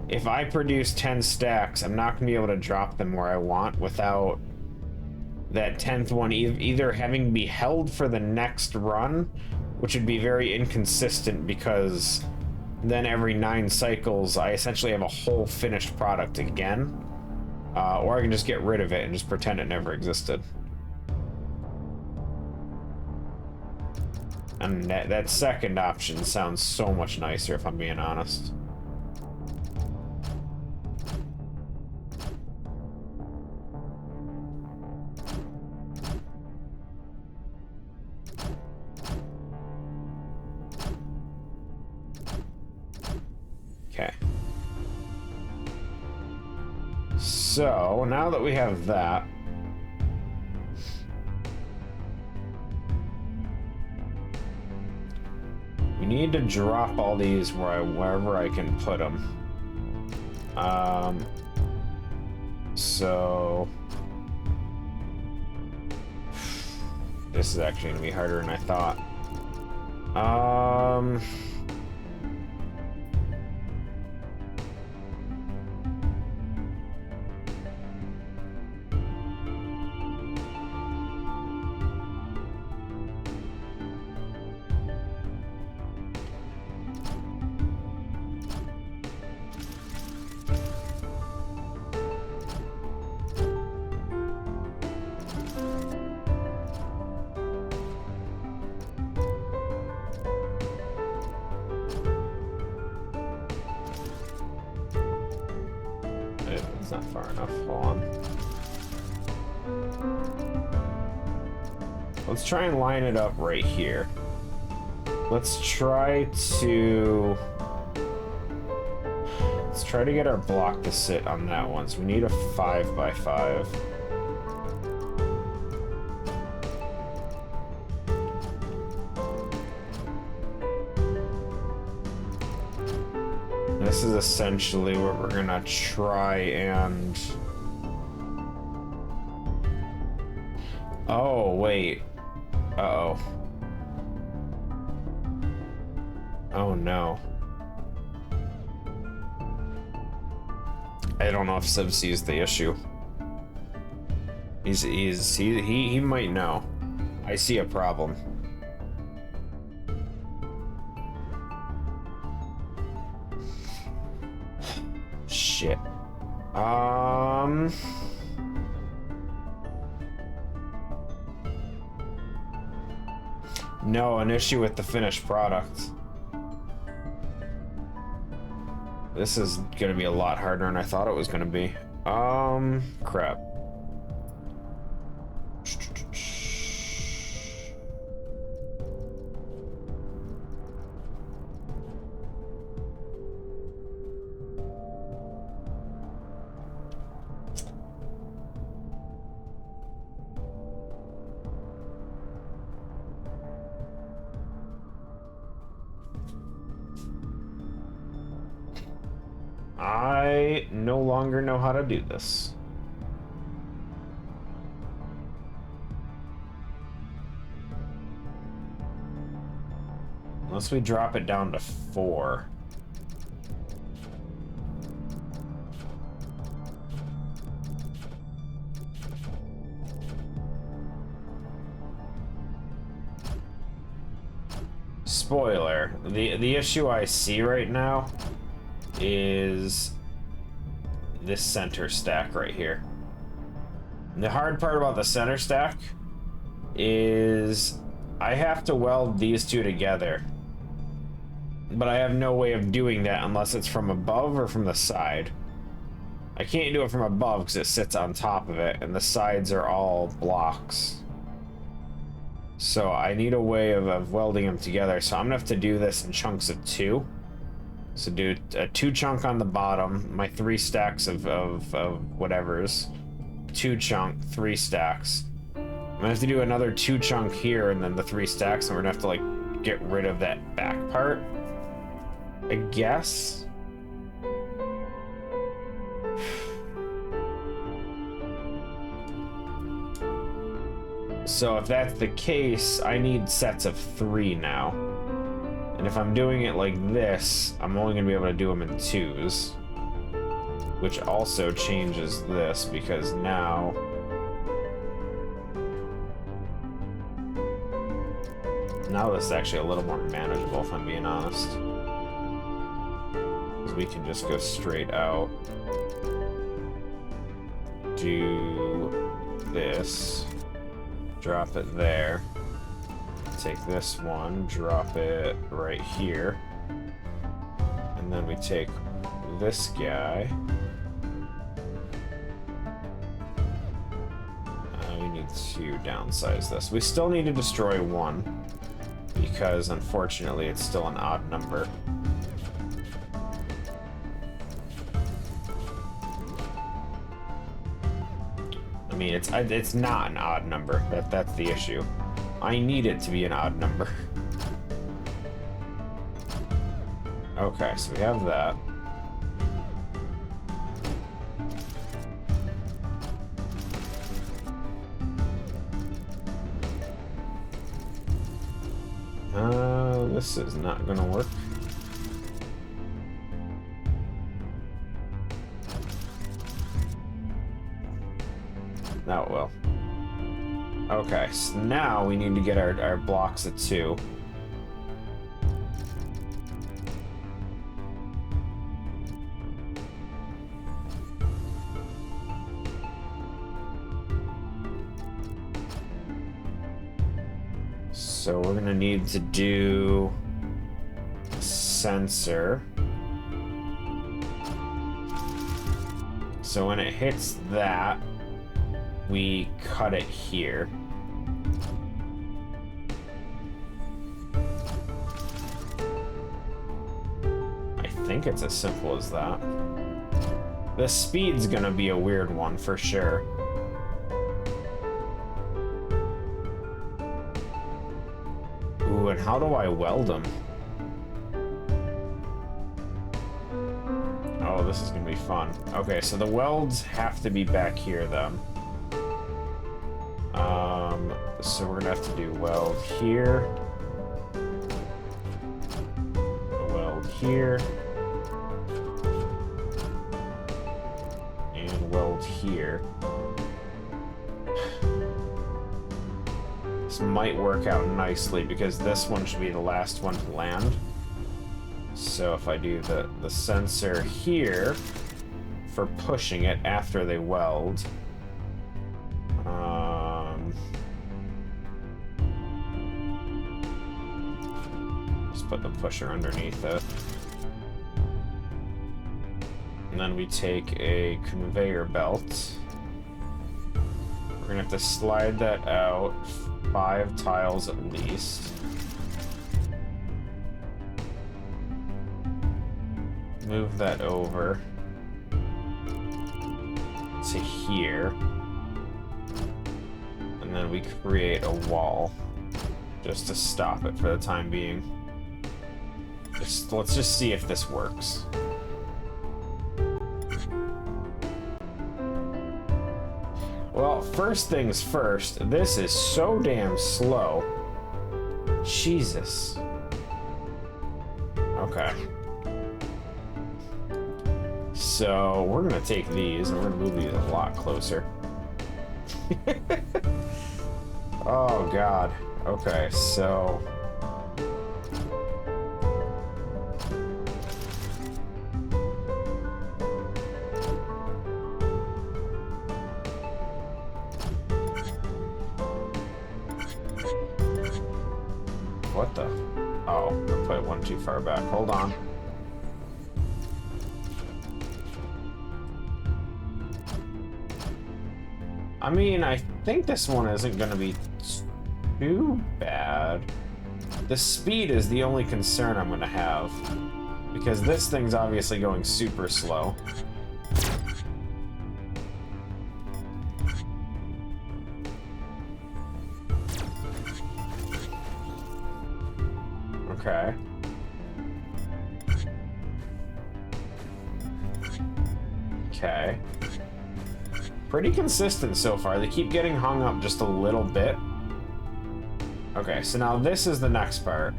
if I produce 10 stacks, I'm not gonna be able to drop them where I want without that 10th one either having to be held for the next run, which would be very inconsistent because then every 9 cycles I essentially have a whole finished product again, or I can just get rid of it and just pretend it never existed. And that second option sounds so much nicer, if I'm being honest. Okay. So, now that we have that, we need to drop all these wherever I can put them. So this is actually gonna be harder than I thought. It's not far enough. Hold on. Let's try and line it up right here. Let's try to get our block to sit on that one. So we need a 5x5. This is essentially what we're gonna try and... Oh, wait. Uh-oh. Oh, no. I don't know if Civ sees the issue. He might know. I see a problem. Shit. No, an issue with the finished product. This is gonna be a lot harder than I thought it was gonna be. Crap. I no longer know how to do this. Unless we drop it down to 4. Spoiler, the issue I see right now is this center stack right here. And the hard part about the center stack is I have to weld these two together, but I have no way of doing that unless it's from above or from the side. I can't do it from above because it sits on top of it and the sides are all blocks. So I need a way of welding them together. So I'm gonna have to do this in chunks of 2. So do a 2 chunk on the bottom, my 3 stacks of whatever's, 2 chunk, 3 stacks. I'm gonna have to do another 2 chunk here and then the 3 stacks, and we're gonna have to like get rid of that back part, I guess. So if that's the case, I need sets of 3 now. And if I'm doing it like this, I'm only gonna be able to do them in 2s. Which also changes this, because now... Now this is actually a little more manageable, if I'm being honest. Because we can just go straight out. Do this. Drop it there. Take this one, drop it right here, and then we take this guy. We need to downsize this. We still need to destroy 1 because unfortunately it's still an odd number. I mean, it's not an odd number. That's the issue. I need it to be an odd number. Okay, so we have that. This is not gonna work. Now it will. Okay, so now we need to get our blocks at 2. So we're gonna need to do a sensor. So when it hits that, we cut it here. I think it's as simple as that. The speed's gonna be a weird one for sure. Ooh, and how do I weld them? Oh, this is gonna be fun. Okay, so the welds have to be back here then. So we're gonna have to do weld here, a weld here, and weld here. This might work out nicely because this one should be the last one to land. So if I do the sensor here for pushing it after they weld, just put the pusher underneath it. And then we take a conveyor belt. We're gonna have to slide that out 5 tiles at least. Move that over to here. And then we create a wall just to stop it for the time being. Let's just see if this works. Well, first things first, this is so damn slow. Jesus. Okay. So, we're gonna take these and we're gonna move these a lot closer. Oh, God. Okay, so... What the? Oh, I put one too far back. Hold on. I mean, I think this one isn't going to be too bad. The speed is the only concern I'm going to have, because this thing's obviously going super slow. Okay. Okay. Pretty consistent so far. They keep getting hung up just a little bit. Okay, so now this is the next part.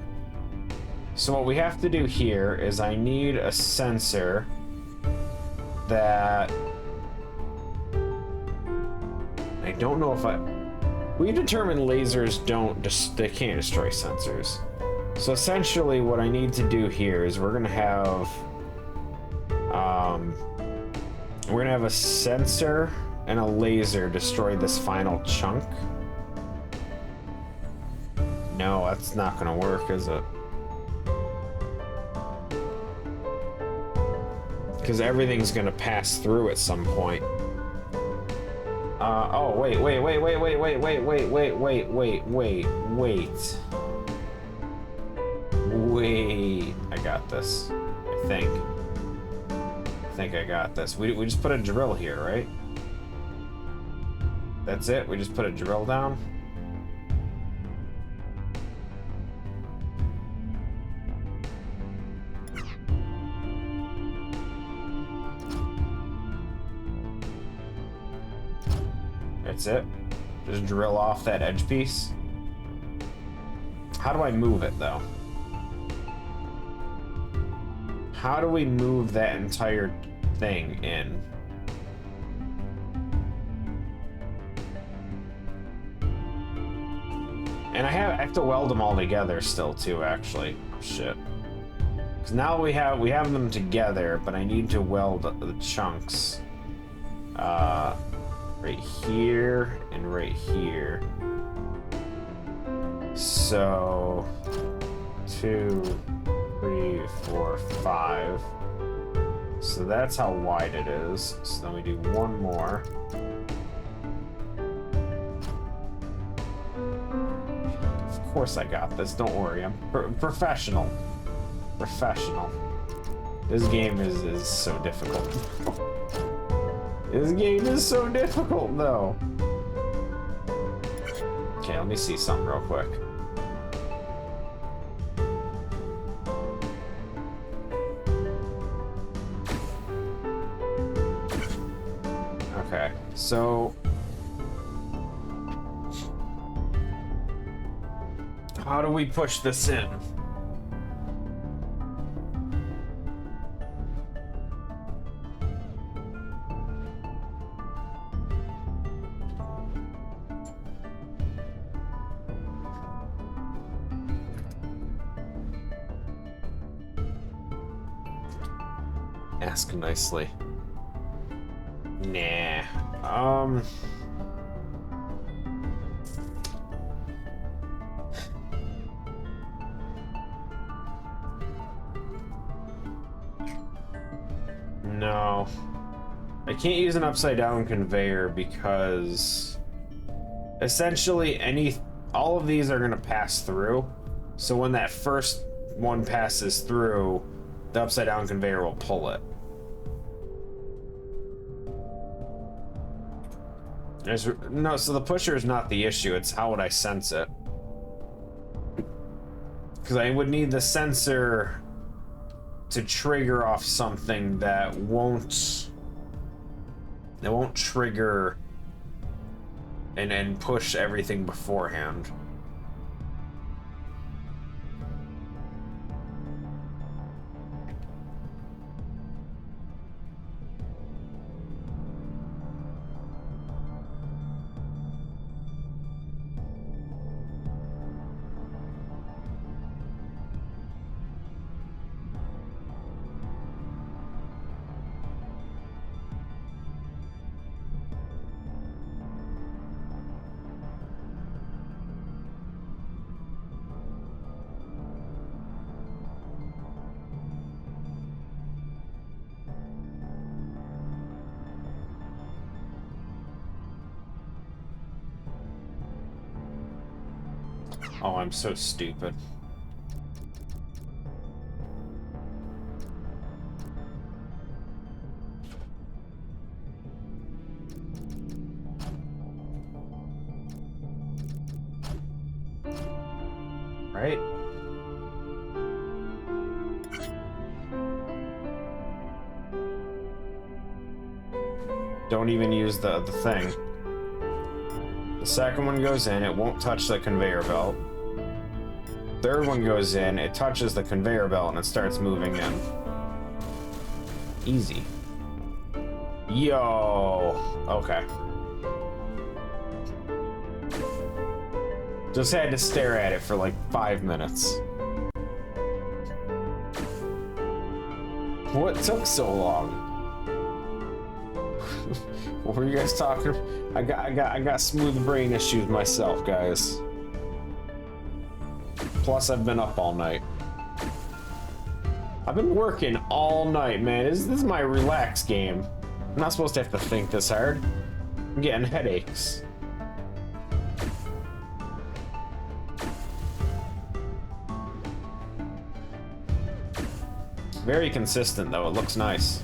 So what we have to do here is I need a sensor that... I don't know if we determined lasers they can't destroy sensors. So essentially what I need to do here is we're gonna have a sensor and a laser destroy this final chunk. No, that's not gonna work, is it? Because everything's gonna pass through at some point. Oh, wait. Wait, I got this. I think I got this. We just put a drill here, right? That's it? We just put a drill down? That's it? Just drill off that edge piece? How do I move it, though? How do we move that entire thing in? And I have to weld them all together still too, actually. Oh, shit. Because now we have them together, but I need to weld the chunks. Right here and right here. So 2, 3, 4, 5. So that's how wide it is. So then we do one more. Of course I got this. Don't worry. I'm professional. Professional. This game is so difficult. This game is so difficult, though. Okay, let me see something real quick. Okay, so... how do we push this in? Ask nicely. Nah. No. I can't use an upside down conveyor because essentially all of these are going to pass through. So when that first one passes through, the upside down conveyor will pull it. So the pusher is not the issue, it's how would I sense it. Because I would need the sensor to trigger off something that won't trigger and push everything beforehand. Oh, I'm so stupid. Right? Don't even use the thing. The second one goes in, it won't touch the conveyor belt. Third one goes in, it touches the conveyor belt and it starts moving in. Easy. Yo. Okay. Just had to stare at it for like 5 minutes. What took so long? What were you guys talking? I got smooth brain issues myself, guys. Plus, I've been up all night. I've been working all night, man. This is my relax game. I'm not supposed to have to think this hard. I'm getting headaches. Very consistent, though. It looks nice.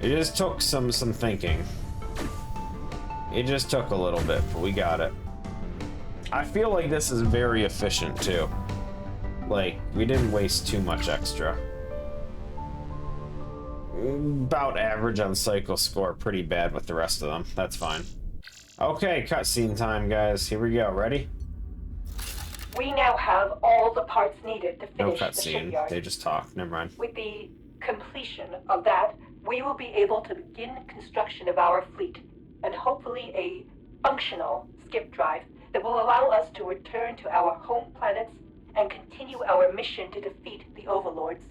It just took some thinking. It just took a little bit, but we got it. I feel like this is very efficient, too. Like, we didn't waste too much extra. About average on cycle score, pretty bad with the rest of them. That's fine. Okay, cutscene time, guys. Here we go. Ready? We now have all the parts needed to finish No the cutscene. shipyard. They just talk. Never mind. With the completion of that, we will be able to begin construction of our fleet, and hopefully a functional skip drive that will allow us to return to our home planets and continue our mission to defeat the overlords.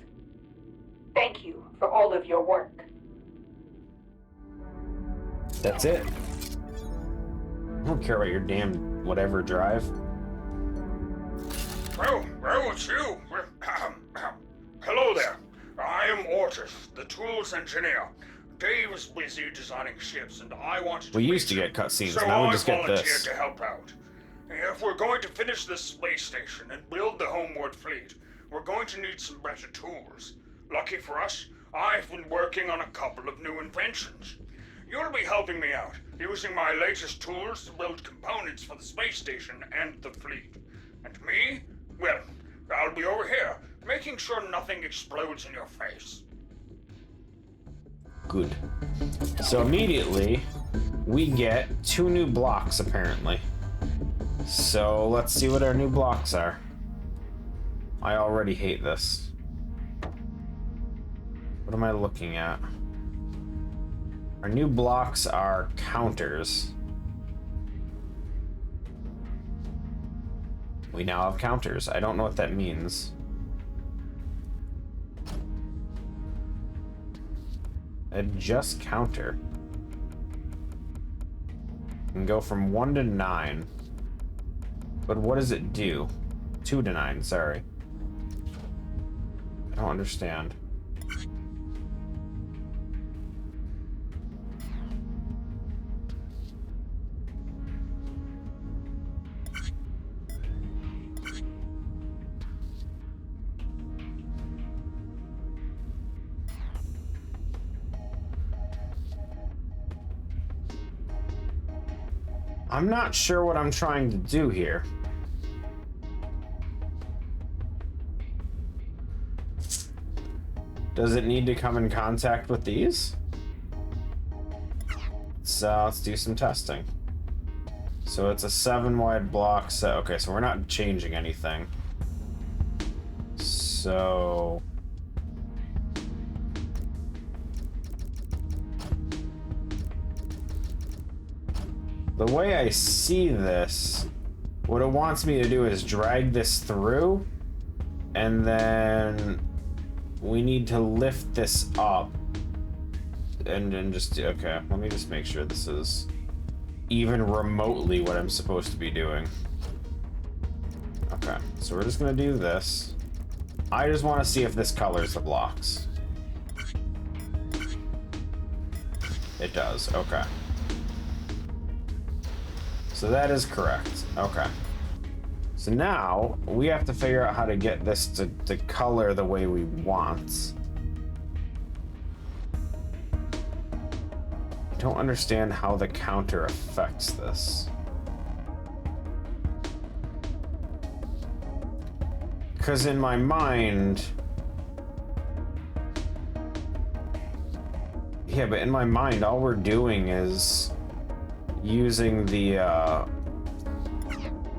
Thank you for all of your work. That's it. I don't care about your damn whatever drive. Oh, it's you. Hello there. I am Ortis, the tools engineer. Dave is busy designing ships, and I wanted to... We used to get cutscenes, so now we just get I volunteered this. to help out. If we're going to finish this space station and build the homeward fleet, we're going to need some better tools. Lucky for us, I've been working on a couple of new inventions. You'll be helping me out, using my latest tools to build components for the space station and the fleet. And me? Well, I'll be over here, making sure nothing explodes in your face. Good. So immediately, we get 2 new blocks, apparently. So let's see what our new blocks are. I already hate this. What am I looking at? Our new blocks are counters. We now have counters. I don't know what that means. Adjust counter. Can go from 1 to 9. But what does it do? 2 to 9, sorry. I don't understand. I'm not sure what I'm trying to do here. Does it need to come in contact with these? So let's do some testing. So it's a 7 wide block set. Okay, so we're not changing anything. So the way I see this, what it wants me to do is drag this through, and then we need to lift this up and then just, okay, let me just make sure this is even remotely what I'm supposed to be doing. Okay, so we're just gonna do this. I just want to see if this colors the blocks. It does, okay. So that is correct, okay. So now, we have to figure out how to get this to color the way we want. I don't understand how the counter affects this. Because in my mind... Yeah, but in my mind, all we're doing is using the,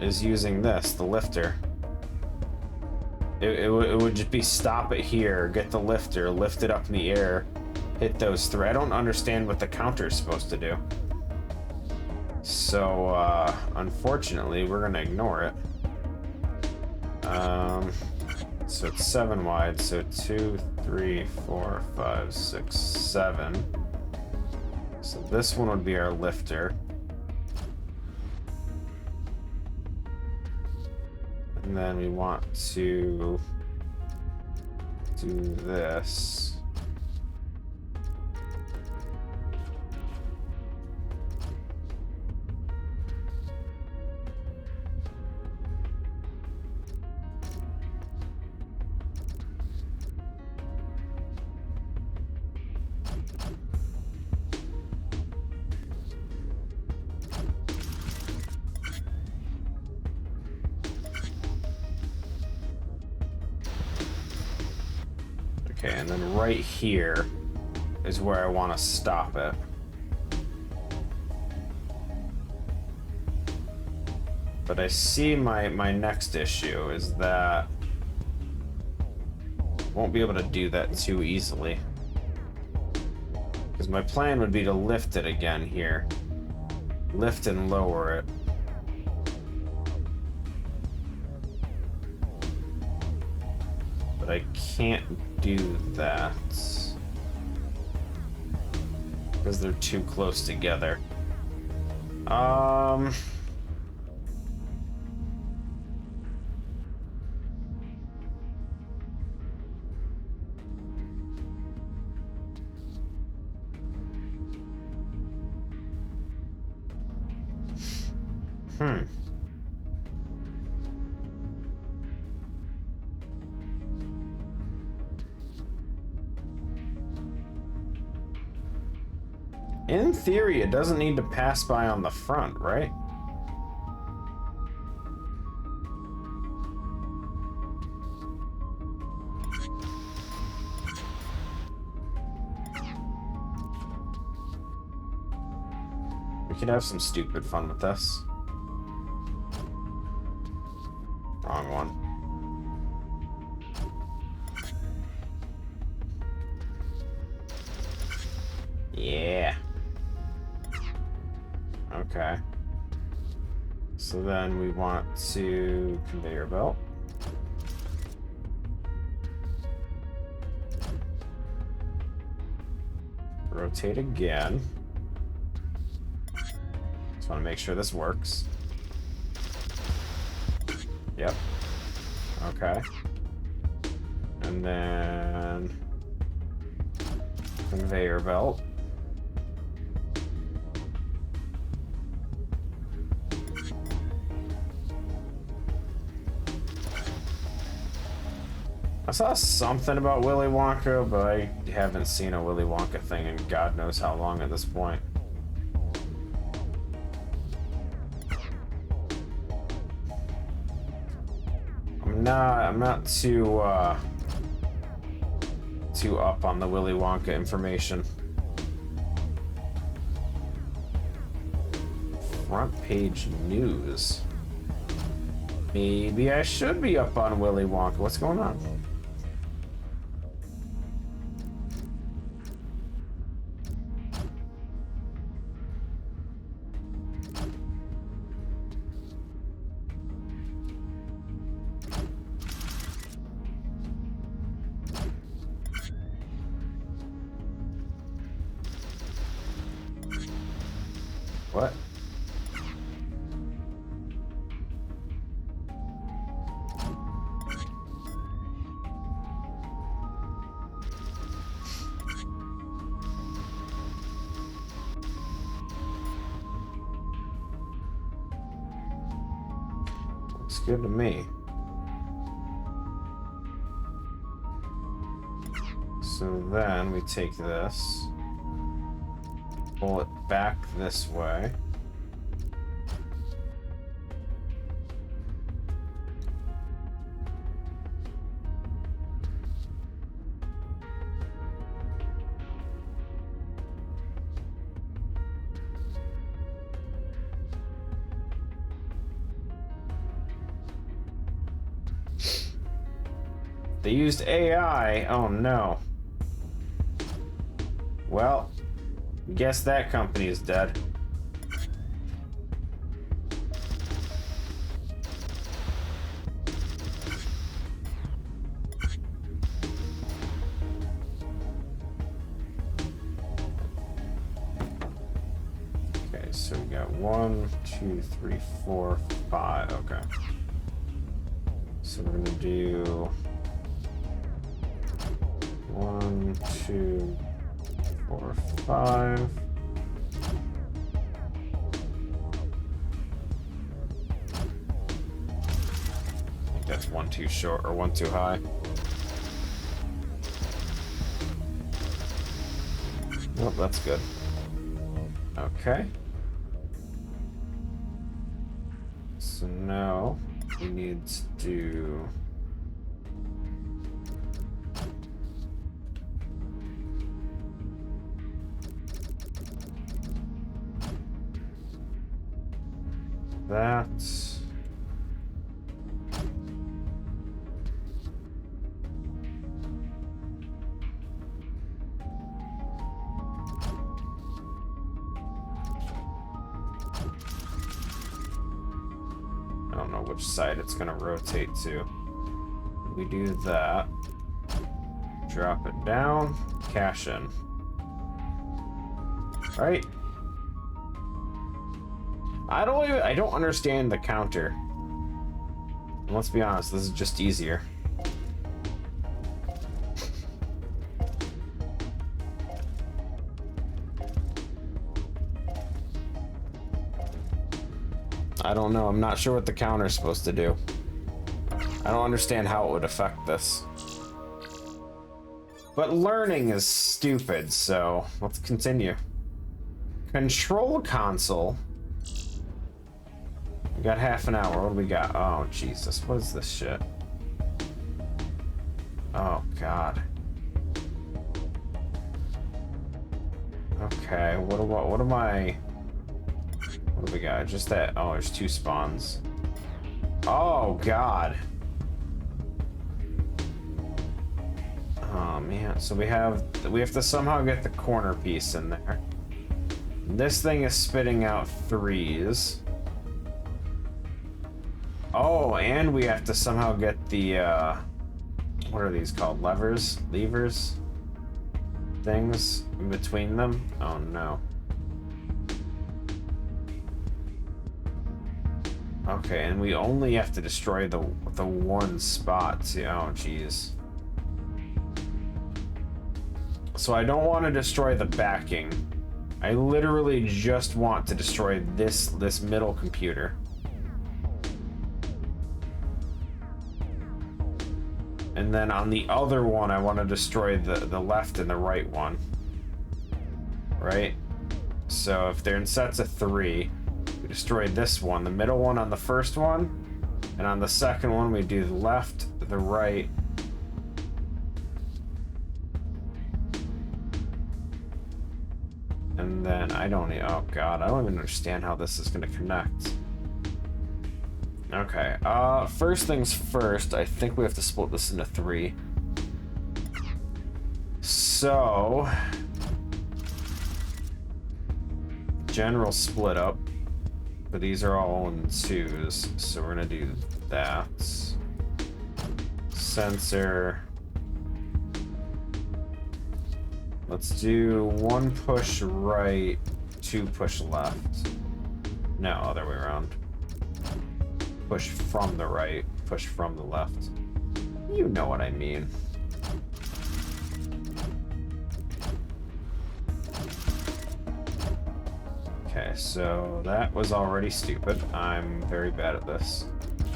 using this, the lifter. It would just be stop it here, get the lifter, lift it up in the air, hit those three. I don't understand what the counter is supposed to do. So, unfortunately, we're gonna ignore it. So it's 7 wide, so 2, 3, 4, 5, 6, 7. So this one would be our lifter. And then we want to do this. Okay, and then right here is where I want to stop it. But I see my next issue is that I won't be able to do that too easily. Because my plan would be to lift it again here. Lift and lower it. But I can't do that because they're too close together. In theory, it doesn't need to pass by on the front, right? We could have some stupid fun with this. Wrong one. Yeah. Okay. So then we want to conveyor belt. Rotate again. Just want to make sure this works. Yep. Okay. And then conveyor belt. I saw something about Willy Wonka, but I haven't seen a Willy Wonka thing in God knows how long at this point. I'm not too up on the Willy Wonka information. Front page news. Maybe I should be up on Willy Wonka. What's going on? What? Looks good to me. So then we take this, pull it back this way. They used AI. Oh no. Well, guess that company is dead. Okay, so we got 1, 2, 3, 4, 5. Okay. So we're gonna do 1, 2, 4, 5. I think that's 1 too short or 1 too high. Nope, that's good. Okay. So now we need to do that. I don't know which side it's gonna rotate to. We do that. Drop it down. Cash in. Right? I don't understand the counter. And let's be honest, this is just easier. I don't know. I'm not sure what the counter's supposed to do. I don't understand how it would affect this. But learning is stupid, so let's continue. Control console. We got half an hour. What do we got? Oh, Jesus. What is this shit? Oh, God. Okay, what do we got? Just that. Oh, there's 2 spawns. Oh, God. Oh, man. So we have to somehow get the corner piece in there. This thing is spitting out 3s. Oh, and we have to somehow get the, what are these called? Levers? Things in between them? Oh, no. Okay, and we only have to destroy the one spot. See, oh, jeez. So I don't want to destroy the backing. I literally just want to destroy this middle computer. And then on the other one, I want to destroy the left and the right one. Right? So if they're in sets of 3, we destroy this one. The middle one on the first one, And on the second one, we do the left, the right. And then oh god, I don't even understand how this is gonna connect. Okay, first things first, I think we have to split this into 3. So, general split up, but these are all in 2s, so we're gonna do that. Sensor. Let's do 1 push right, 2 push left. No, other way around. Push from the right, push from the left. You know what I mean. Okay, so that was already stupid. I'm very bad at this.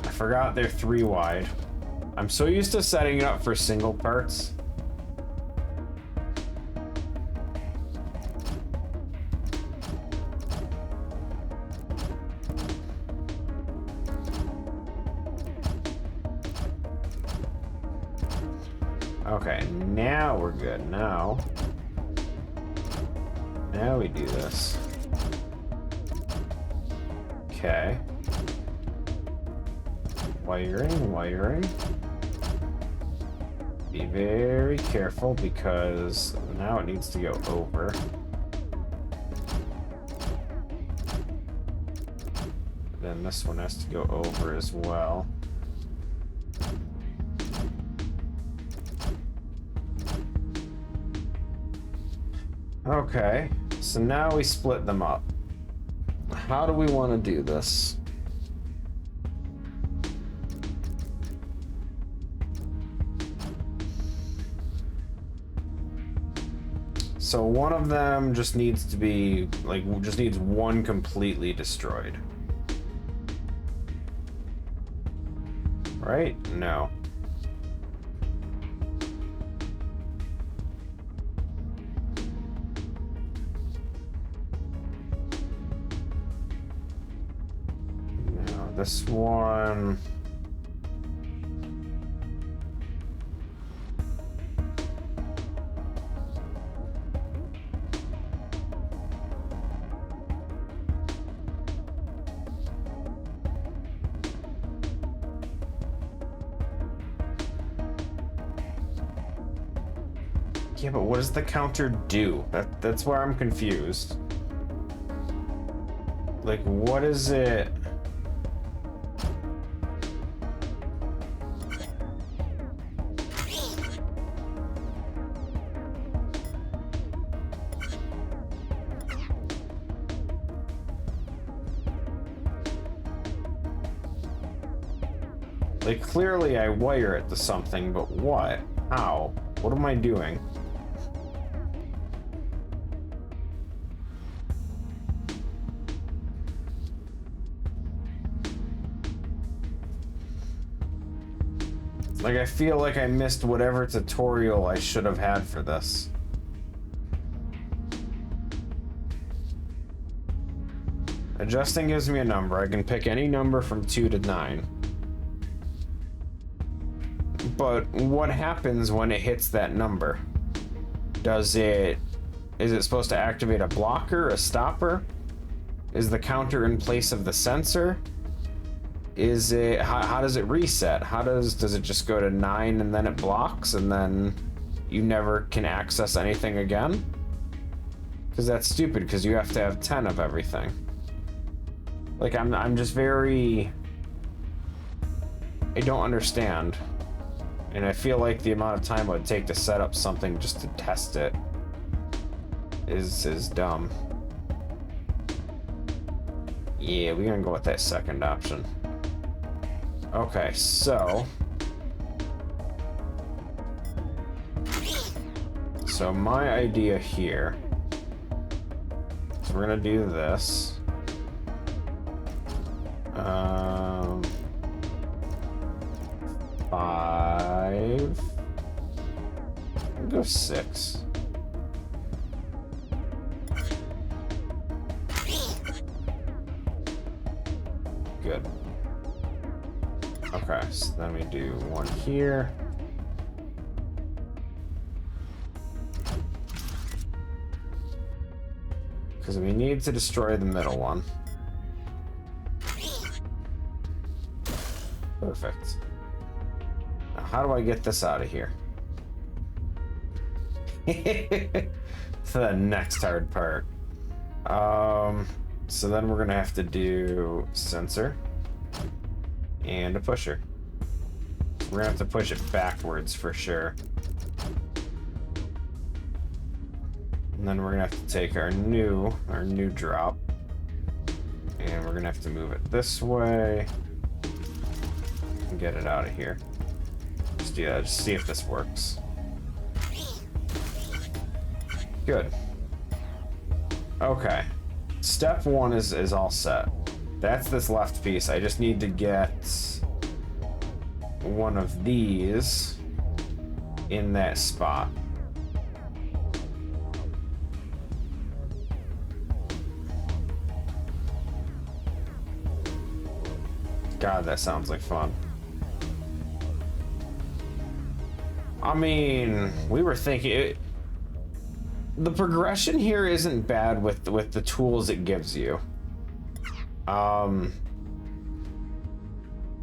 I forgot they're 3 wide. I'm so used to setting it up for single parts. Okay, now we're good. Now we do this. Okay. Wiring. Be very careful because now it needs to go over. Then this one has to go over as well. Okay, so now we split them up. How do we want to do this? So one of them just needs to be, just needs one completely destroyed. Right? No. This one. Yeah, but what does the counter do? That's where I'm confused. Like, what is it? Like, clearly I wire it to something, but what? How? What am I doing? Like, I feel like I missed whatever tutorial I should have had for this. Adjusting gives me a number. I can pick any number from 2 to 9. But what happens when it hits that number? Is it supposed to activate a blocker, a stopper? Is the counter in place of the sensor? How does it reset? Does it just go to 9 and then it blocks and then you never can access anything again? Because that's stupid, because you have to have 10 of everything. Like, I'm just very... I don't understand. And I feel like the amount of time it would take to set up something just to test it is dumb. Yeah, we're gonna go with that second option. Okay, so my idea here is we're gonna do this. 5. We'll go 6. Good. Then we do one here. Because we need to destroy the middle one. Perfect. Now, how do I get this out of here? To the next hard part. So then we're gonna have to do sensor and a pusher. We're gonna have to push it backwards for sure. And then we're gonna have to take our new drop, and we're gonna have to move it this way and get it out of here. Just do that, just see if this works. Good. Okay. Step one is all set. That's this left piece. I just need to get one of these in that spot. God, that sounds like fun. I mean, we were thinking the progression here isn't bad with the tools it gives you.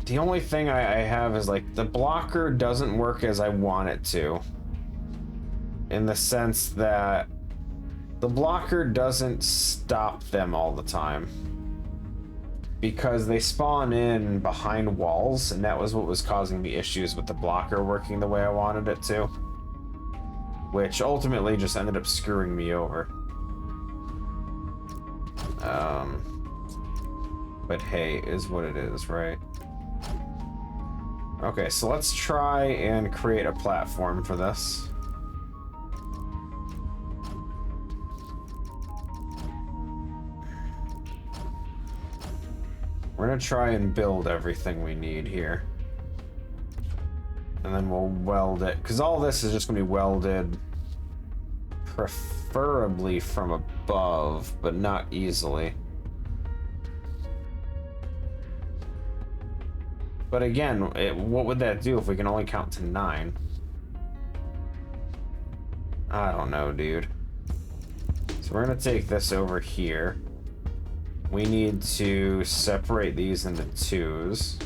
The only thing I have is like the blocker doesn't work as I want it to. In the sense that the blocker doesn't stop them all the time. Because they spawn in behind walls, and that was what was causing the issues with the blocker working the way I wanted it to. Which ultimately just ended up screwing me over. But hey, is what it is, right? Okay, so let's try and create a platform for this. We're gonna try and build everything we need here. And then we'll weld it, because all this is just gonna be welded preferably from above, but not easily. But again, what would that do if we can only count to 9? I don't know, dude. So we're gonna take this over here. We need to separate these into 2s.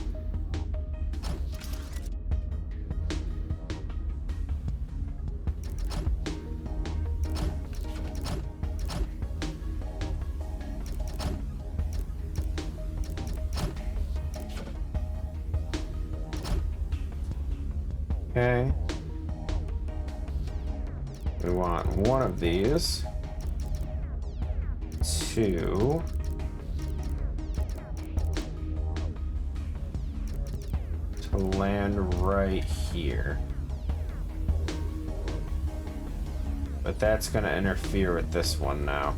Okay. We want one of these. 2. To land right here. But that's going to interfere with this one now.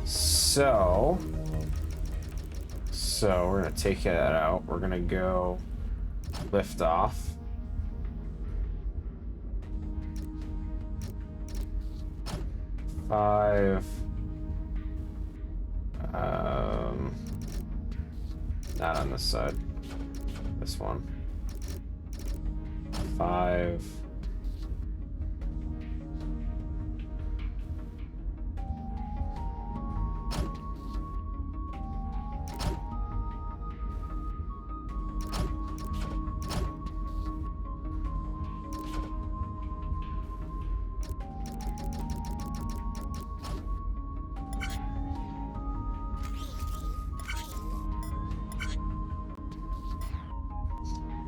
So we're going to take that out. We're going to go lift off. Five. Not on this side. This one. 5.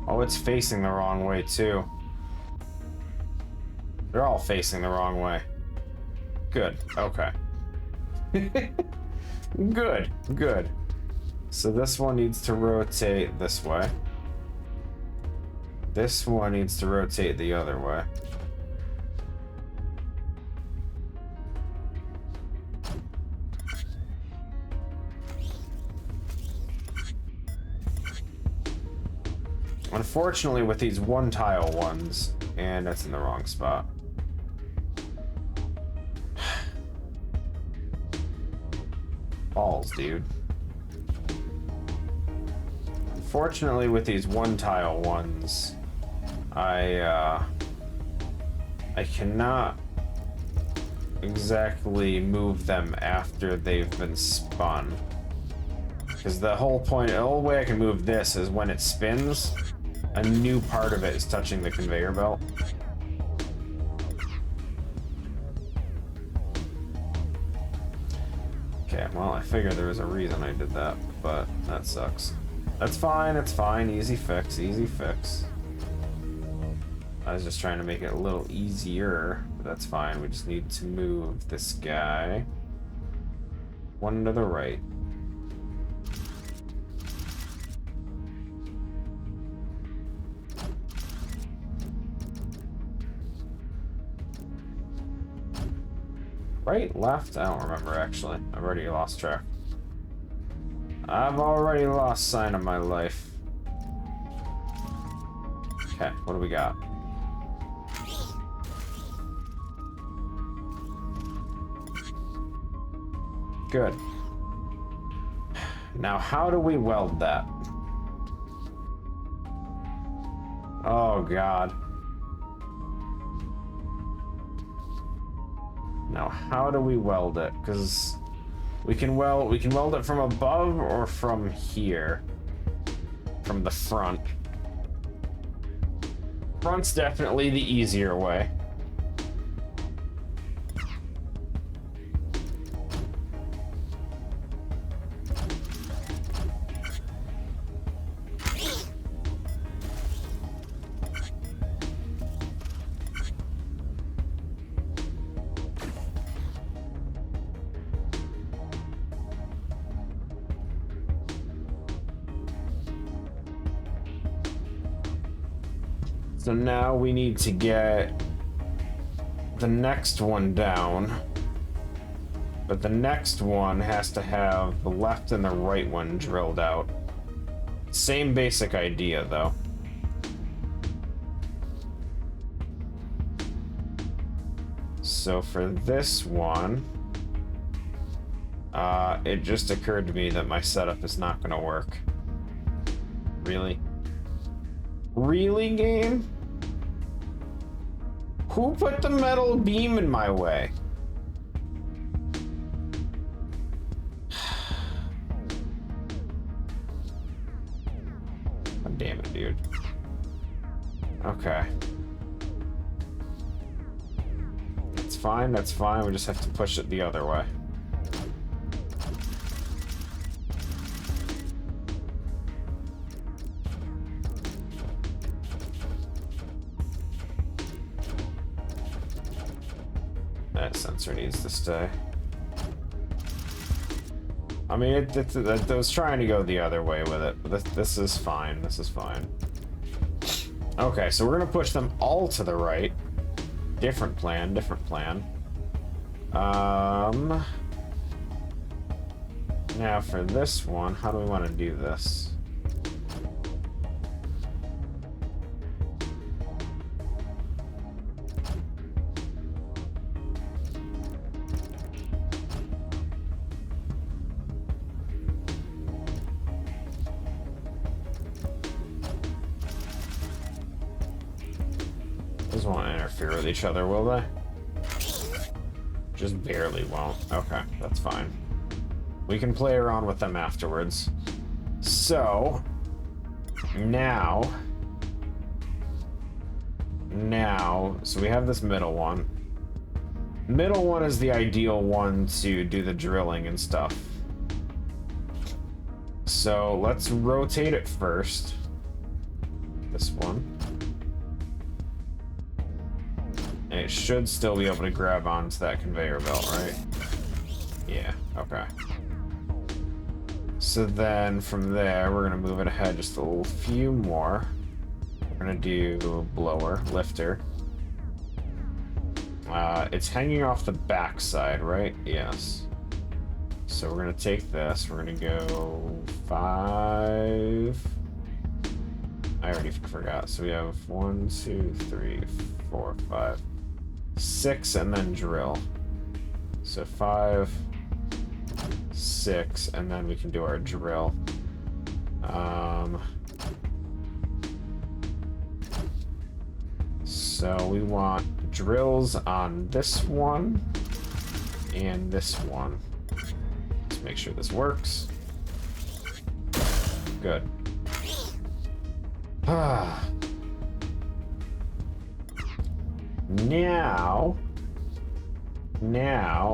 Oh, it's facing the wrong way, too. They're all facing the wrong way. Good. Okay. Good. Good. So this one needs to rotate this way. This one needs to rotate the other way. Unfortunately, with these one tile ones, and that's in the wrong spot. Balls, dude. Unfortunately, with these one-tile ones, I cannot exactly move them after they've been spun. Because the whole way I can move this is when it spins, a new part of it is touching the conveyor belt. Okay, well, I figured there was a reason I did that, but that sucks. That's fine, it's fine. Easy fix, easy fix. I was just trying to make it a little easier, but that's fine. We just need to move this guy one to the right. Right, left? I don't remember, actually. I've already lost track. I've already lost sign of my life. Okay, what do we got? Good. Now, how do we weld that? Oh, God. Now, how do we weld it? Because we can weld it from above or from here. From the front. Front's definitely the easier way. So now we need to get the next one down, but the next one has to have the left and the right one drilled out. Same basic idea, though. So for this one, it just occurred to me that my setup is not going to work. Really? Really, game? Who put the metal beam in my way? God damn it, dude. Okay. That's fine, that's fine. We just have to push it the other way. That sensor needs to stay. I mean, it was trying to go the other way with it, but this is fine. This is fine. Okay, so we're gonna push them all to the right. Different plan, different plan. Now for this one, how do we want to do this? These won't interfere with each other, will they? Just barely won't. Okay, that's fine. We can play around with them afterwards. So, now, so we have this middle one. Middle one is the ideal one to do the drilling and stuff. So let's rotate it first. This one. And it should still be able to grab onto that conveyor belt, right? Yeah, okay. So then from there, we're gonna move it ahead just a few more. We're gonna do blower, lifter. It's hanging off the back side, right? Yes. So we're gonna take this, we're gonna go 5. I already forgot. So we have 1, 2, 3, 4, 5, 6, and then drill. So 5, 6, and then we can do our drill. So we want drills on this one and this one. Let's make sure this works. Good. Now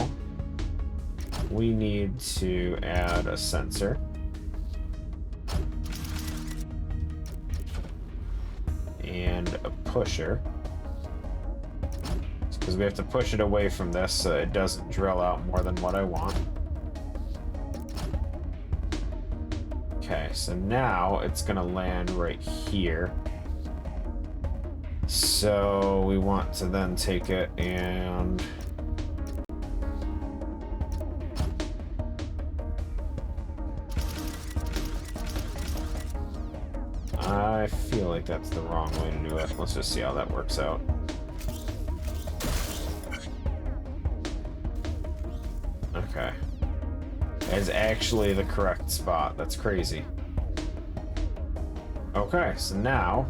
we need to add a sensor. And a pusher. Because we have to push it away from this so it doesn't drill out more than what I want. Okay, so now it's gonna land right here. So we want to then take it and I feel like that's the wrong way to do it. Let's just see how that works out. Okay. That is actually the correct spot. That's crazy. Okay, so now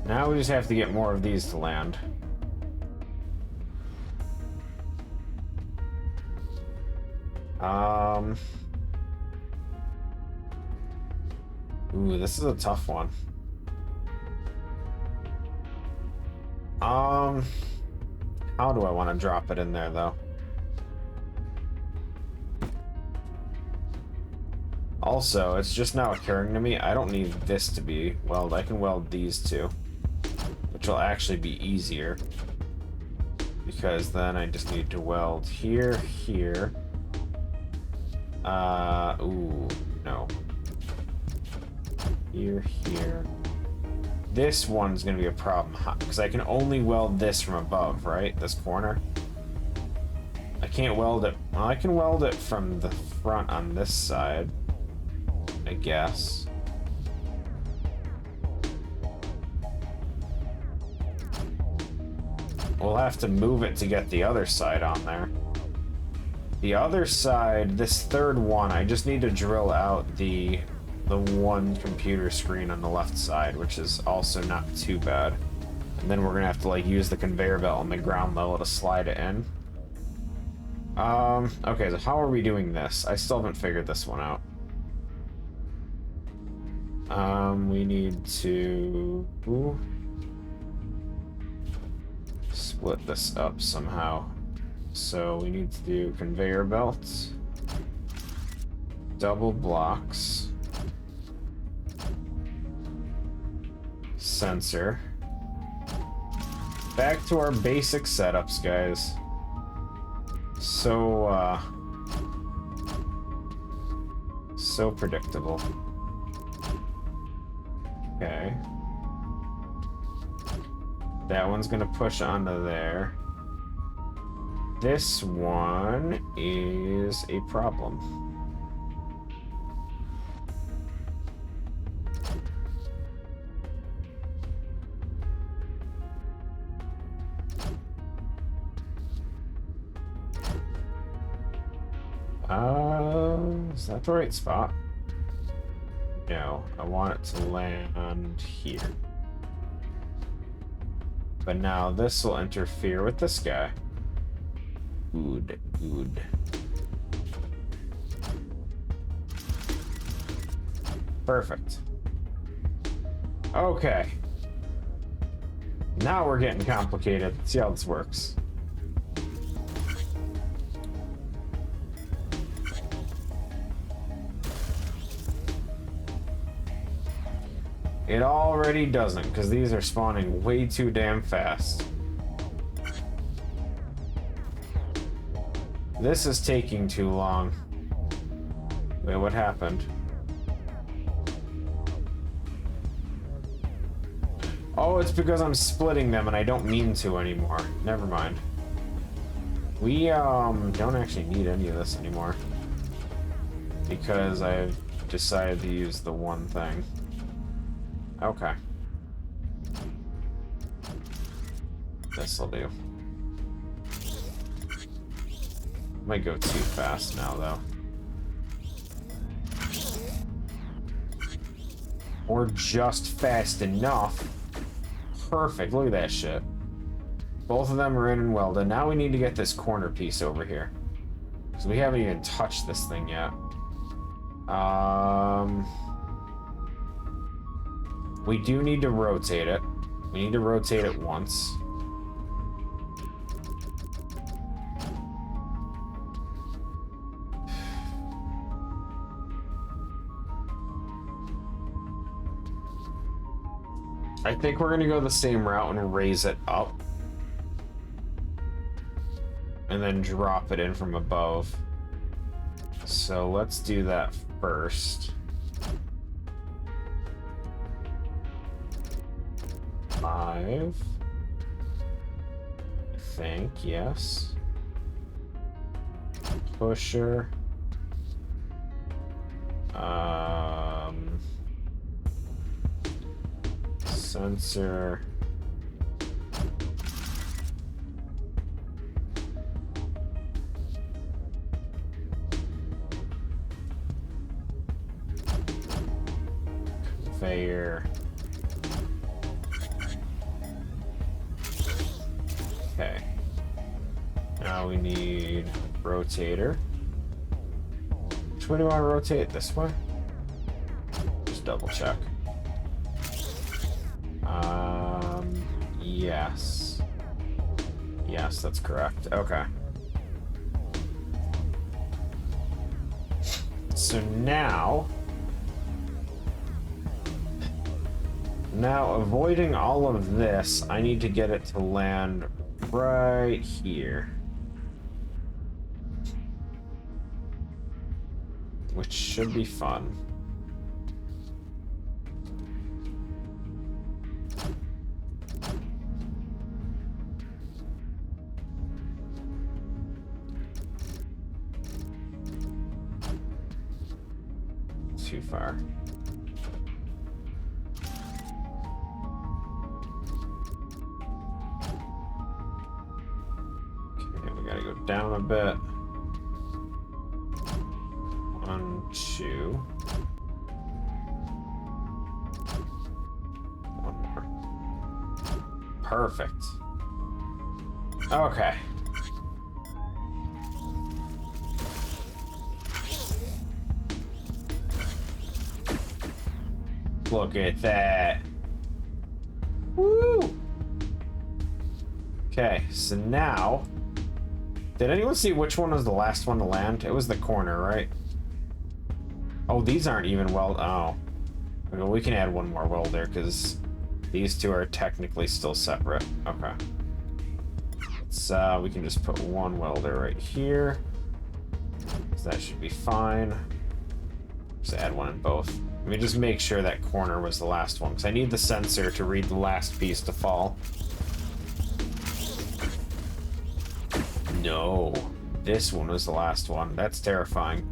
we just have to get more of these to land. Ooh, this is a tough one. How do I want to drop it in there, though? Also, it's just now occurring to me, I don't need this to be welded. I can weld these two, which will actually be easier. Because then I just need to weld here, here. Ooh, no. Here, here. This one's gonna be a problem, because I can only weld this from above, right? This corner. I can't weld it. Well, I can weld it from the front on this side, I guess. We'll have to move it to get the other side on there. The other side, this third one, I just need to drill out the one computer screen on the left side, which is also not too bad. And then we're gonna have to like use the conveyor belt on the ground level to slide it in. Okay, so how are we doing this? I still haven't figured this one out. We need to split this up somehow. So we need to do conveyor belts, double blocks, sensor. Back to our basic setups, guys. So predictable. Okay. That one's gonna push onto there. This one is a problem. Is that the right spot? No, I want it to land here. But now this will interfere with this guy. Good. Perfect. Okay. Now we're getting complicated. Let's see how this works. It already doesn't, because these are spawning way too damn fast. This is taking too long. Wait, what happened? Oh, it's because I'm splitting them and I don't mean to anymore. Never mind. We don't actually need any of this anymore, because I've decided to use the one thing. Okay. This'll do. Might go too fast now, though. Or just fast enough. Perfect. Look at that shit. Both of them are in and welded. Now we need to get this corner piece over here. Because we haven't even touched this thing yet. We do need to rotate it. We need to rotate it once. I think we're going to go the same route and raise it up. And then drop it in from above. So let's do that first. 5. I think, yes. Pusher. Sensor. Conveyor. Okay. Now we need rotator. Which way do I rotate? This way? Just double check. Yes. Yes, that's correct. Okay. So now, avoiding all of this, I need to get it to land right here. Which should be fun. Too far. Okay, we gotta go down a bit. 1, 2. 1 more. Perfect. Okay. Look at that. Woo! Okay, so now... Did anyone see which one was the last one to land? It was the corner, right? Oh, these aren't even weld... Oh. Well, we can add one more welder, because these two are technically still separate. Okay. So, we can just put one welder right here. So that should be fine. Just add one in both. Let me just make sure that corner was the last one, because I need the sensor to read the last piece to fall. No, this one was the last one. That's terrifying.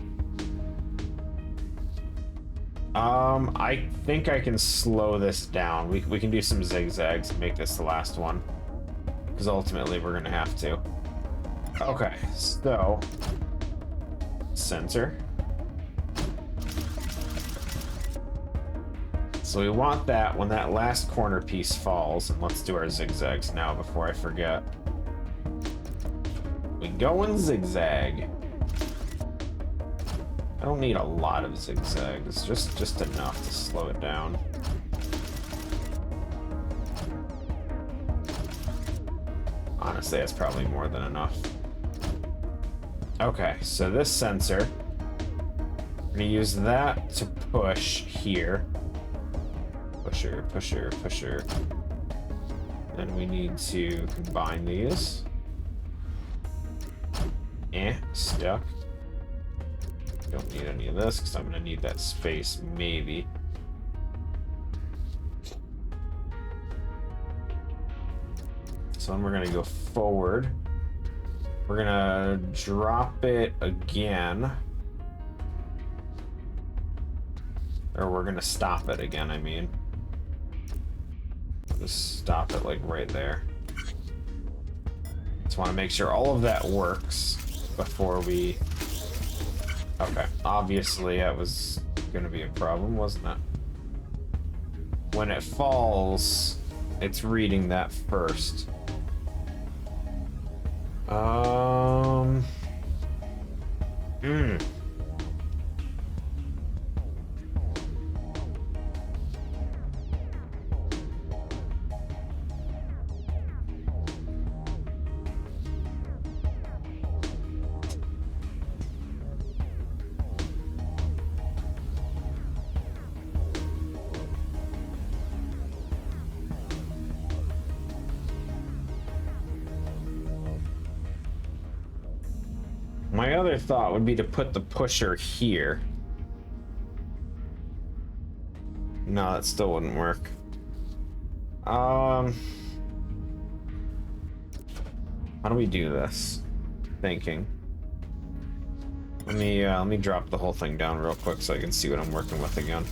I think I can slow this down. We can do some zigzags and make this the last one, because ultimately we're gonna have to. Okay, so sensor. So we want that when that last corner piece falls, and let's do our zigzags now before I forget. We go in zigzag. I don't need a lot of zigzags, just enough to slow it down. Honestly, that's probably more than enough. Okay, so this sensor, I'm gonna use that to push here. Pusher, pusher, pusher. Then we need to combine these. Stuck. Don't need any of this because I'm gonna need that space, maybe. So then we're gonna go forward. We're gonna drop it again. Or we're gonna stop it again, I mean. Just stop it like right there. Just want to make sure all of that works before we... Okay, obviously that was gonna be a problem, wasn't it? When it falls, it's reading that first. My other thought would be to put the pusher here. No, that still wouldn't work. How do we do this? Thinking. Let me drop the whole thing down real quick so I can see what I'm working with again.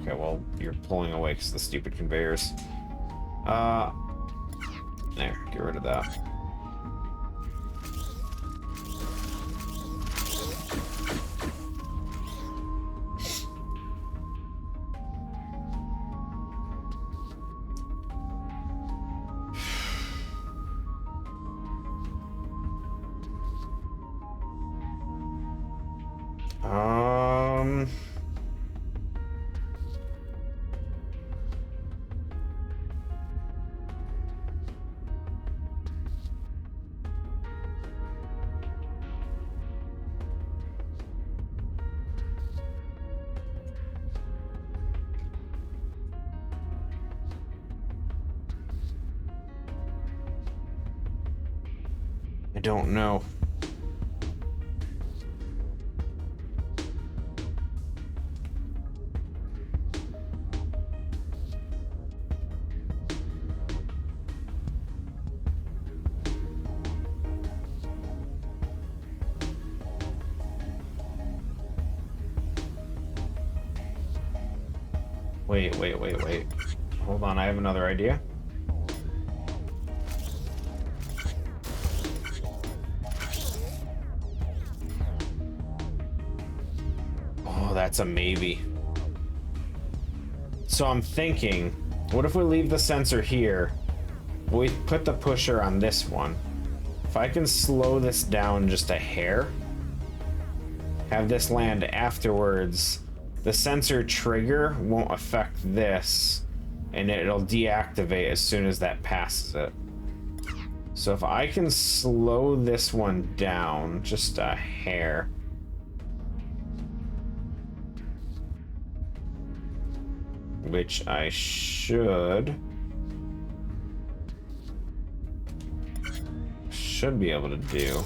Okay, well, you're pulling away because of the stupid conveyors. There, get rid of that. I don't know. Wait. Hold on, I have another idea. Oh, that's a maybe. So I'm thinking, what if we leave the sensor here? We put the pusher on this one. If I can slow this down just a hair, have this land afterwards, the sensor trigger won't affect this, and it'll deactivate as soon as that passes it. So if I can slow this one down just a hair, which I should be able to do.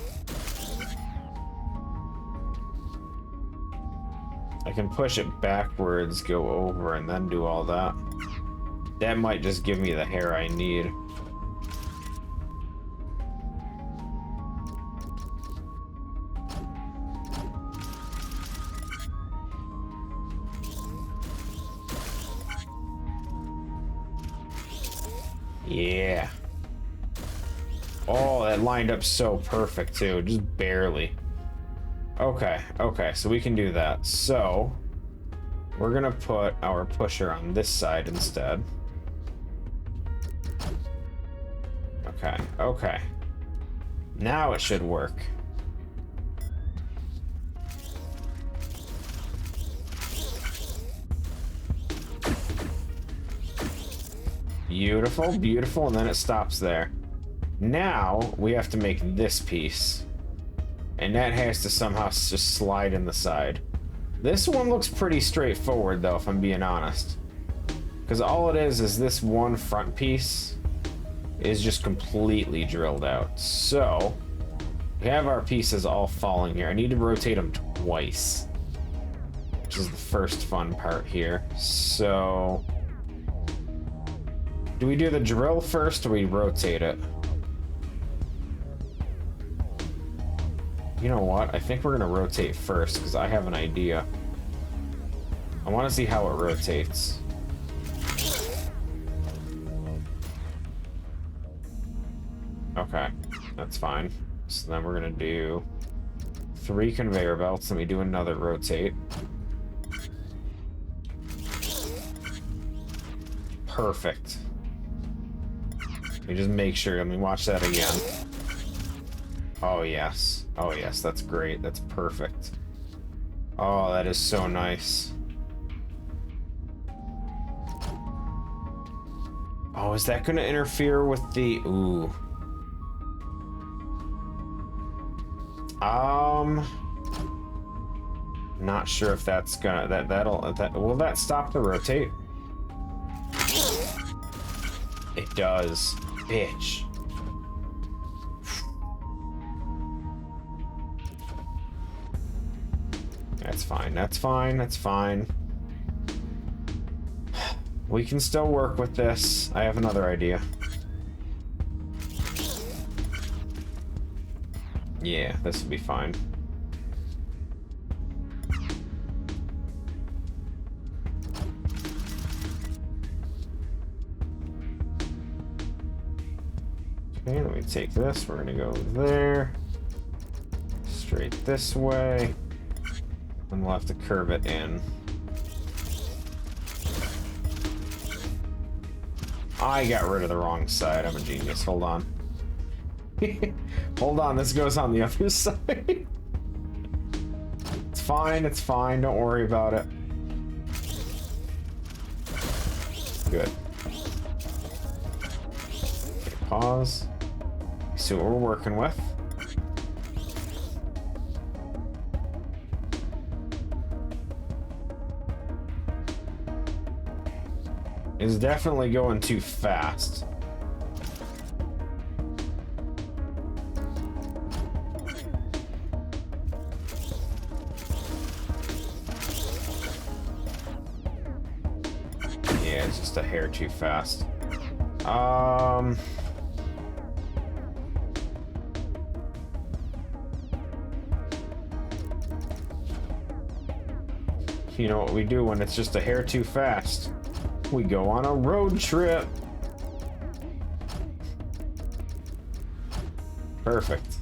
I can push it backwards, go over, and then do all that. That might just give me the hair I need. Yeah. Oh, that lined up so perfect too, just barely. Okay, so we can do that. So, we're gonna put our pusher on this side instead. Okay. Now it should work. Beautiful, and then it stops there. Now, we have to make this piece. And that has to somehow just slide in the side. This one looks pretty straightforward, though, if I'm being honest. Because all it is this one front piece is just completely drilled out. So, we have our pieces all falling here. I need to rotate them twice, which is the first fun part here. So, do we do the drill first, or we rotate it? You know what? I think we're gonna rotate first, because I have an idea. I want to see how it rotates. Okay, that's fine. So then we're gonna do 3 conveyor belts, and we do another rotate. Perfect. Let me just make sure. Let me watch that again. Oh, yes. Oh, yes. That's great. That's perfect. Oh, that is so nice. Oh, is that going to interfere with the... Ooh. Not sure if that's gonna... Will that stop the rotate? It does. Bitch. That's fine. That's fine. That's fine. We can still work with this. I have another idea. Yeah, this will be fine. Okay, let me take this. We're gonna go there. Straight this way. And we'll have to curve it in. I got rid of the wrong side. I'm a genius. Hold on. Hold on, this goes on the other side. It's fine, it's fine. Don't worry about it. Good. Okay, pause. See what we're working with. It's definitely going too fast. Yeah, it's just a hair too fast. You know what we do when it's just a hair too fast? We go on a road trip. Perfect.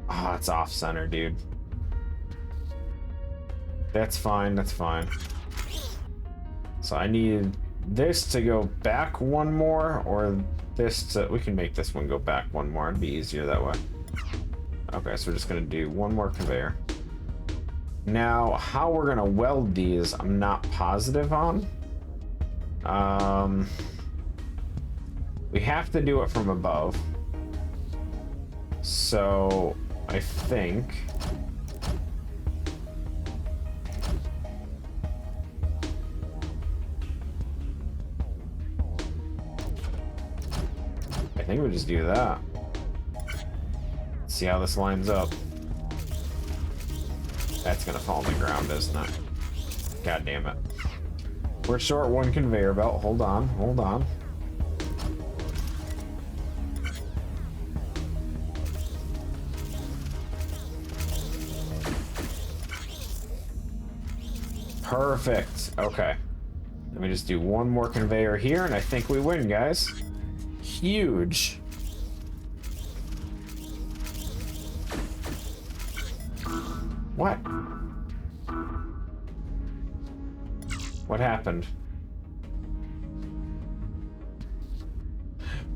Ah, it's off center, dude. That's fine, that's fine. So I need this to go back one more, or this to... We can make this one go back one more. It'd be easier that way. Okay, so we're just gonna do one more conveyor. Now, how we're gonna weld these, I'm not positive on. We have to do it from above. So, I think... I think we just do that. See how this lines up. That's gonna fall on the ground, isn't it? God damn it. We're short one conveyor belt. Hold on, hold on. Perfect. Okay. Let me just do one more conveyor here, and I think we win, guys. Huge. What? What happened?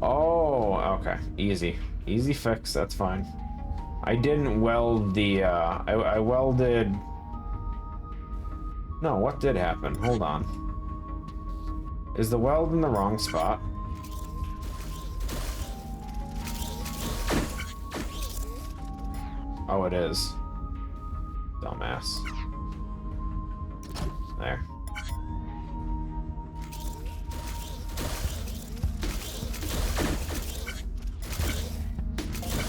Oh, okay. Easy. Easy fix, that's fine. I didn't weld the, I welded... No, what did happen? Hold on. Is the weld in the wrong spot? Oh, it is. Dumbass. There.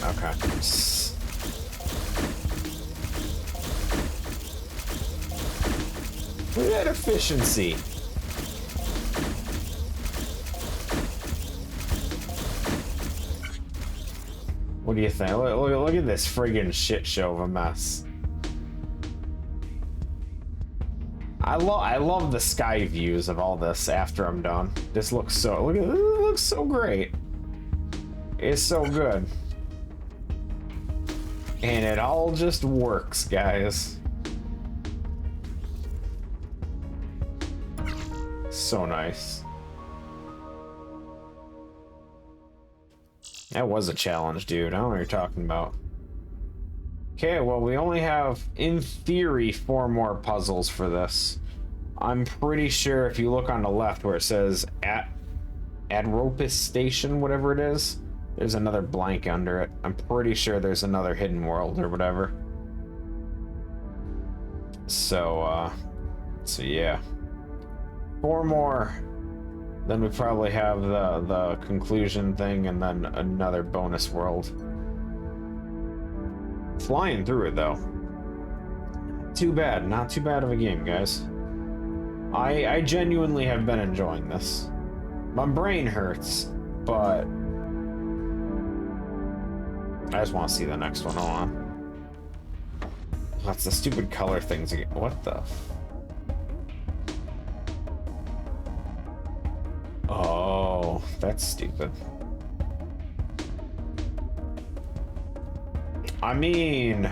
Okay. Look at that efficiency. What do you think? Look at this friggin' shit show of a mess. I love the sky views of all this after I'm done. This looks so... Look at it. It looks so great. It's so good. And it all just works, guys. So nice. That was a challenge, dude. I don't know what you're talking about. Okay, well, we only have, in theory, 4 more puzzles for this. I'm pretty sure if you look on the left where it says Adropis Station, whatever it is, there's another blank under it. I'm pretty sure there's another hidden world or whatever. So yeah. 4 more. Then we probably have the conclusion thing and then another bonus world. Flying through it, though. Too bad. Not too bad of a game, guys. I genuinely have been enjoying this. My brain hurts, but I just want to see the next one. Hold on. That's the stupid color things again. What the? Oh, that's stupid. I mean,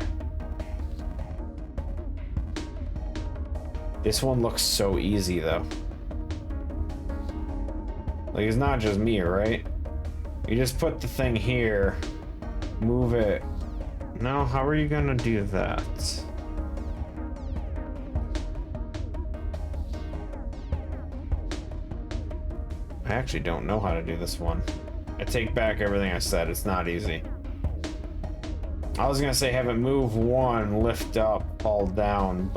this one looks so easy, though. Like, it's not just me, right? You just put the thing here, move it. No, how are you gonna do that? I actually don't know how to do this one. I take back everything I said. It's not easy. I was gonna say have it move 1, lift up, fall down,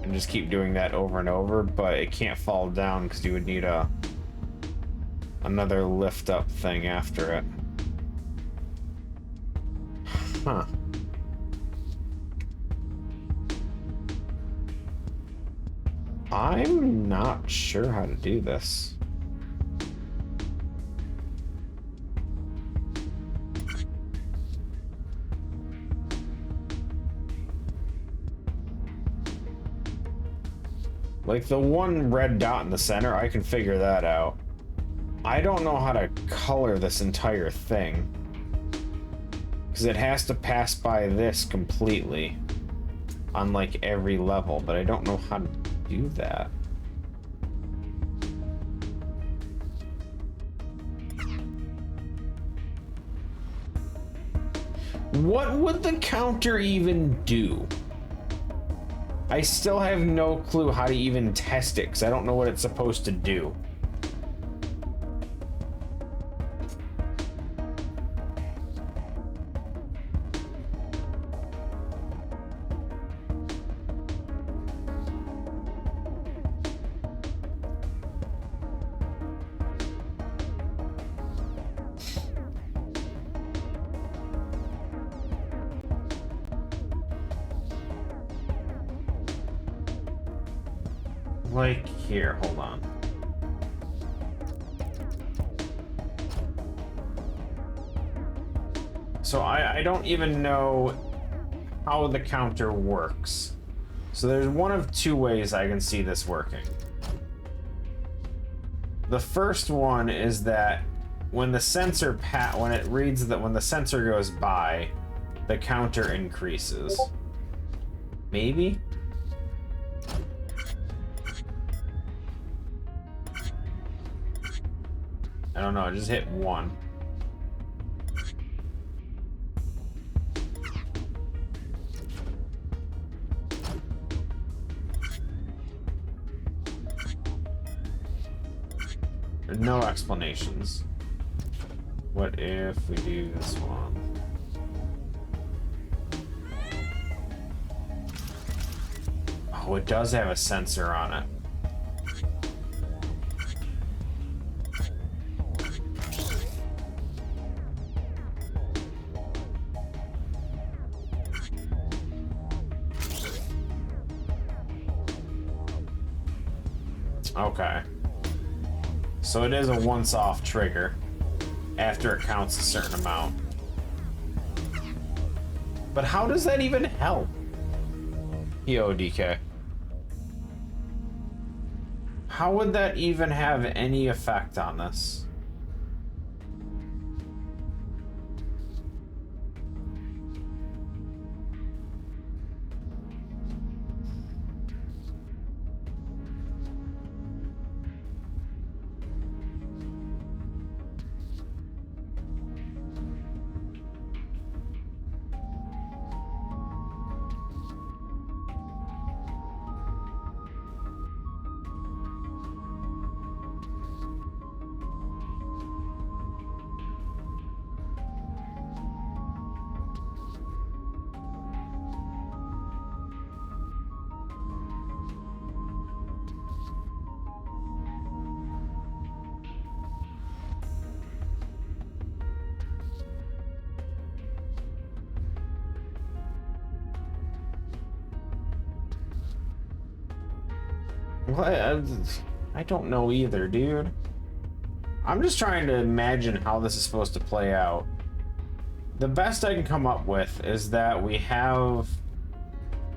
and just keep doing that over and over, but it can't fall down because you would need another lift up thing after it. Huh. I'm not sure how to do this. Like the one red dot in the center, I can figure that out. I don't know how to color this entire thing. Because it has to pass by this completely. On like every level, but I don't know how to do that. What would the counter even do? I still have no clue how to even test it, because I don't know what it's supposed to do. Like, here, hold on. So I don't even know how the counter works. So there's one of 2 ways I can see this working. The first one is that when the sensor when it reads that when the sensor goes by, the counter increases. Maybe? I don't know, I just hit 1. There's no explanations. What if we do this one? Oh, it does have a sensor on it. Okay. So it is a once-off trigger after it counts a certain amount. But how does that even help? EODK. How would that even have any effect on this? What? I don't know either, dude. I'm just trying to imagine how this is supposed to play out. The best I can come up with is that we have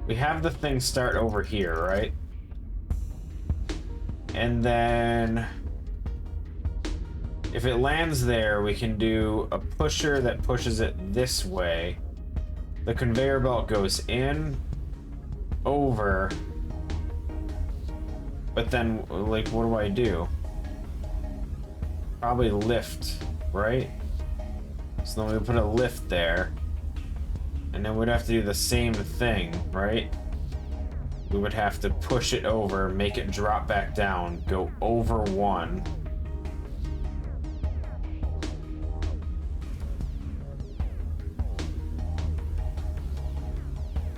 the thing start over here, right? And then if it lands there, we can do a pusher that pushes it this way. The conveyor belt goes in, over, but then, like, what do I do? Probably lift, right? So then we put a lift there, and then we'd have to do the same thing, right? We would have to push it over, make it drop back down, go over one.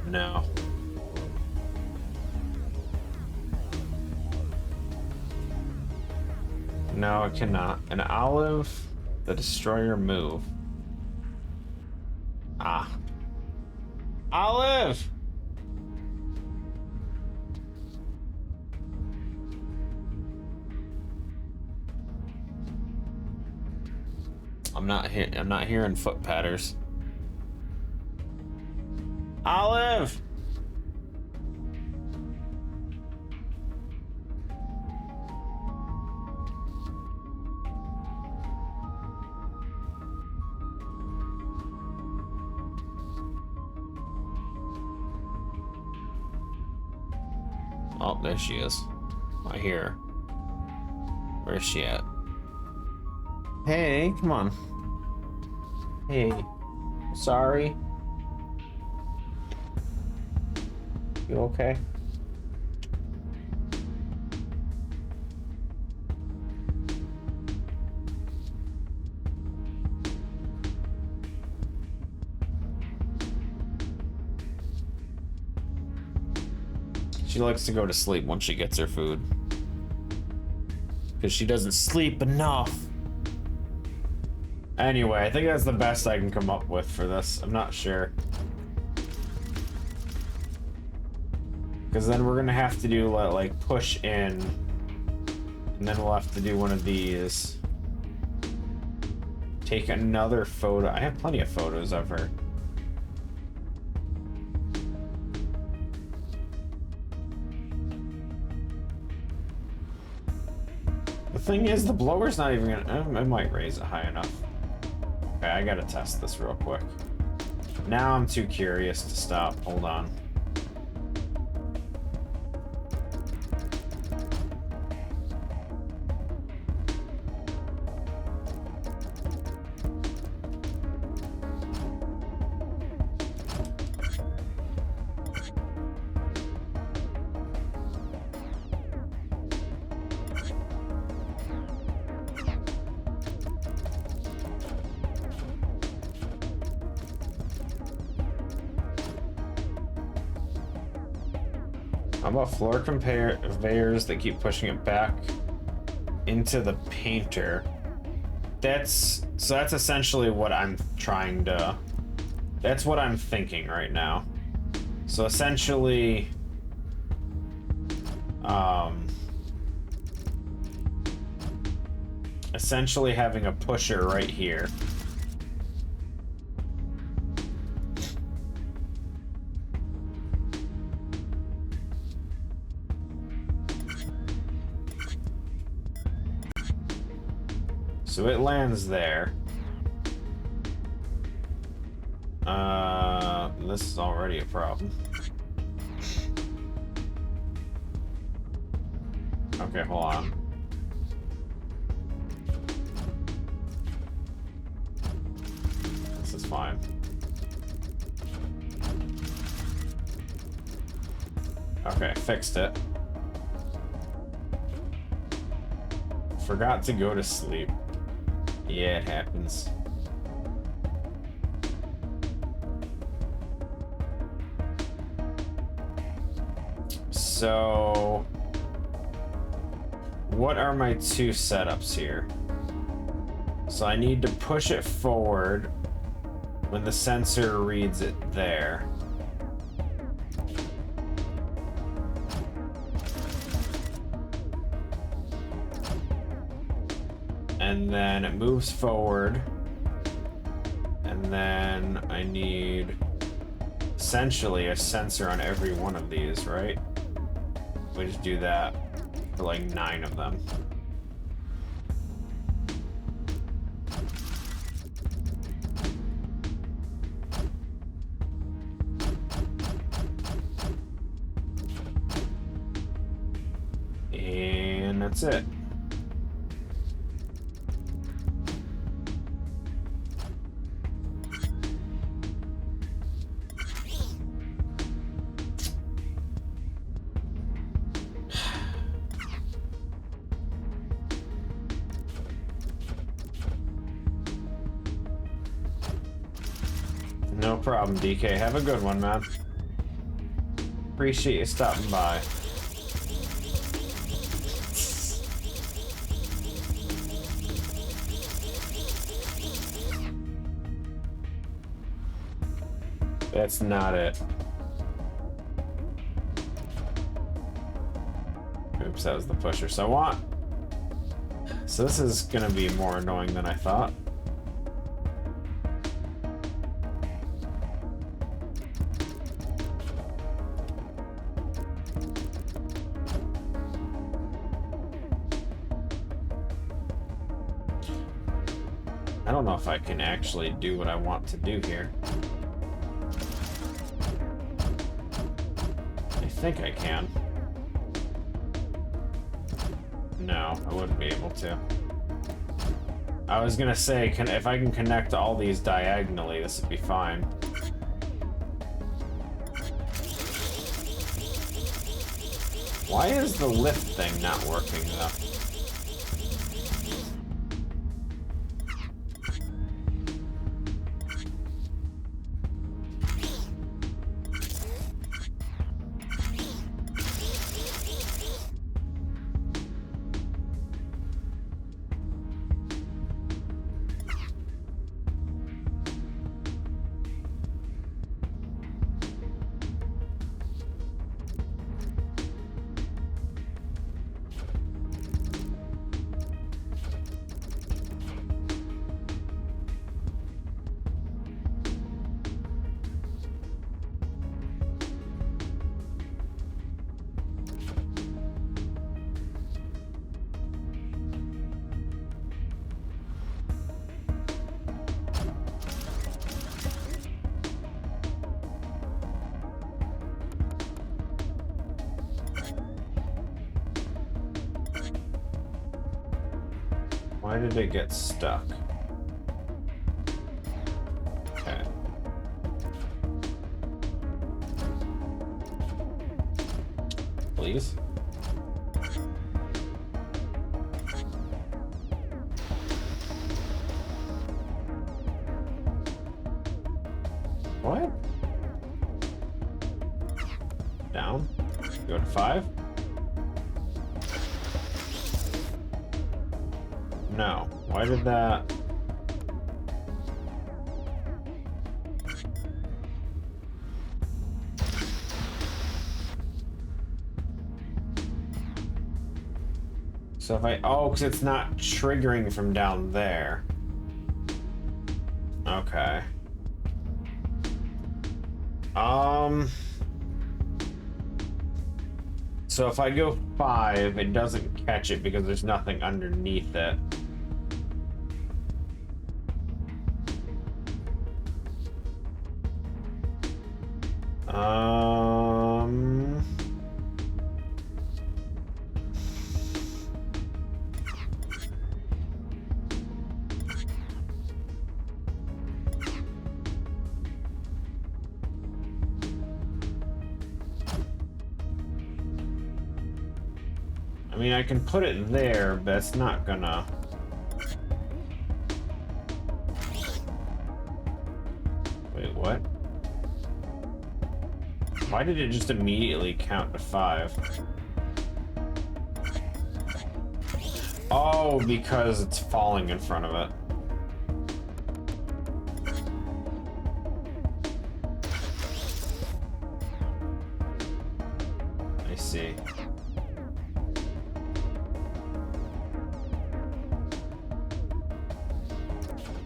No. No, it cannot. An olive, the destroyer move. Ah. Olive! I'm not hearing foot patters. Olive! Oh, there she is. I hear her. Where's she at? Hey, come on. Hey. Sorry. You okay? She likes to go to sleep once she gets her food. Because she doesn't sleep enough. Anyway, I think that's the best I can come up with for this. I'm not sure. Because then we're gonna have to do like push in. And then we'll have to do one of these. Take another photo. I have plenty of photos of her. The thing is, the blower's not even gonna... it might raise it high enough. Okay, I gotta test this real quick. Now I'm too curious to stop. Hold on. How about floor conveyors that keep pushing it back into the painter? That's essentially what I'm trying to... That's what I'm thinking right now. So essentially... essentially having a pusher right here. So it lands there. This is already a problem. Okay, hold on. This is fine. Okay, fixed it. Forgot to go to sleep. Yeah, it happens. So, what are my two setups here? So I need to push it forward when the sensor reads it there. And then it moves forward. And then I need essentially a sensor on every one of these, right? We just do that for like 9 of them. And that's it. No problem, DK. Have a good one, man. Appreciate you stopping by. That's not it. Oops, that was the pusher. So I want... So this is gonna be more annoying than I thought. I don't know if I can actually do what I want to do here. I think I can. No, I wouldn't be able to. I was gonna say, if I can connect all these diagonally, this would be fine. Why is the lift thing not working though? Why did it get stuck? Okay. Please? What? Down? Go to 5? No. Why did that... So if I... Oh, because it's not triggering from down there. Okay. So if I go 5, it doesn't catch it because there's nothing underneath it. I mean, I can put it there, but it's not gonna... Wait, what? Why did it just immediately count to 5? Oh, because it's falling in front of it. I see.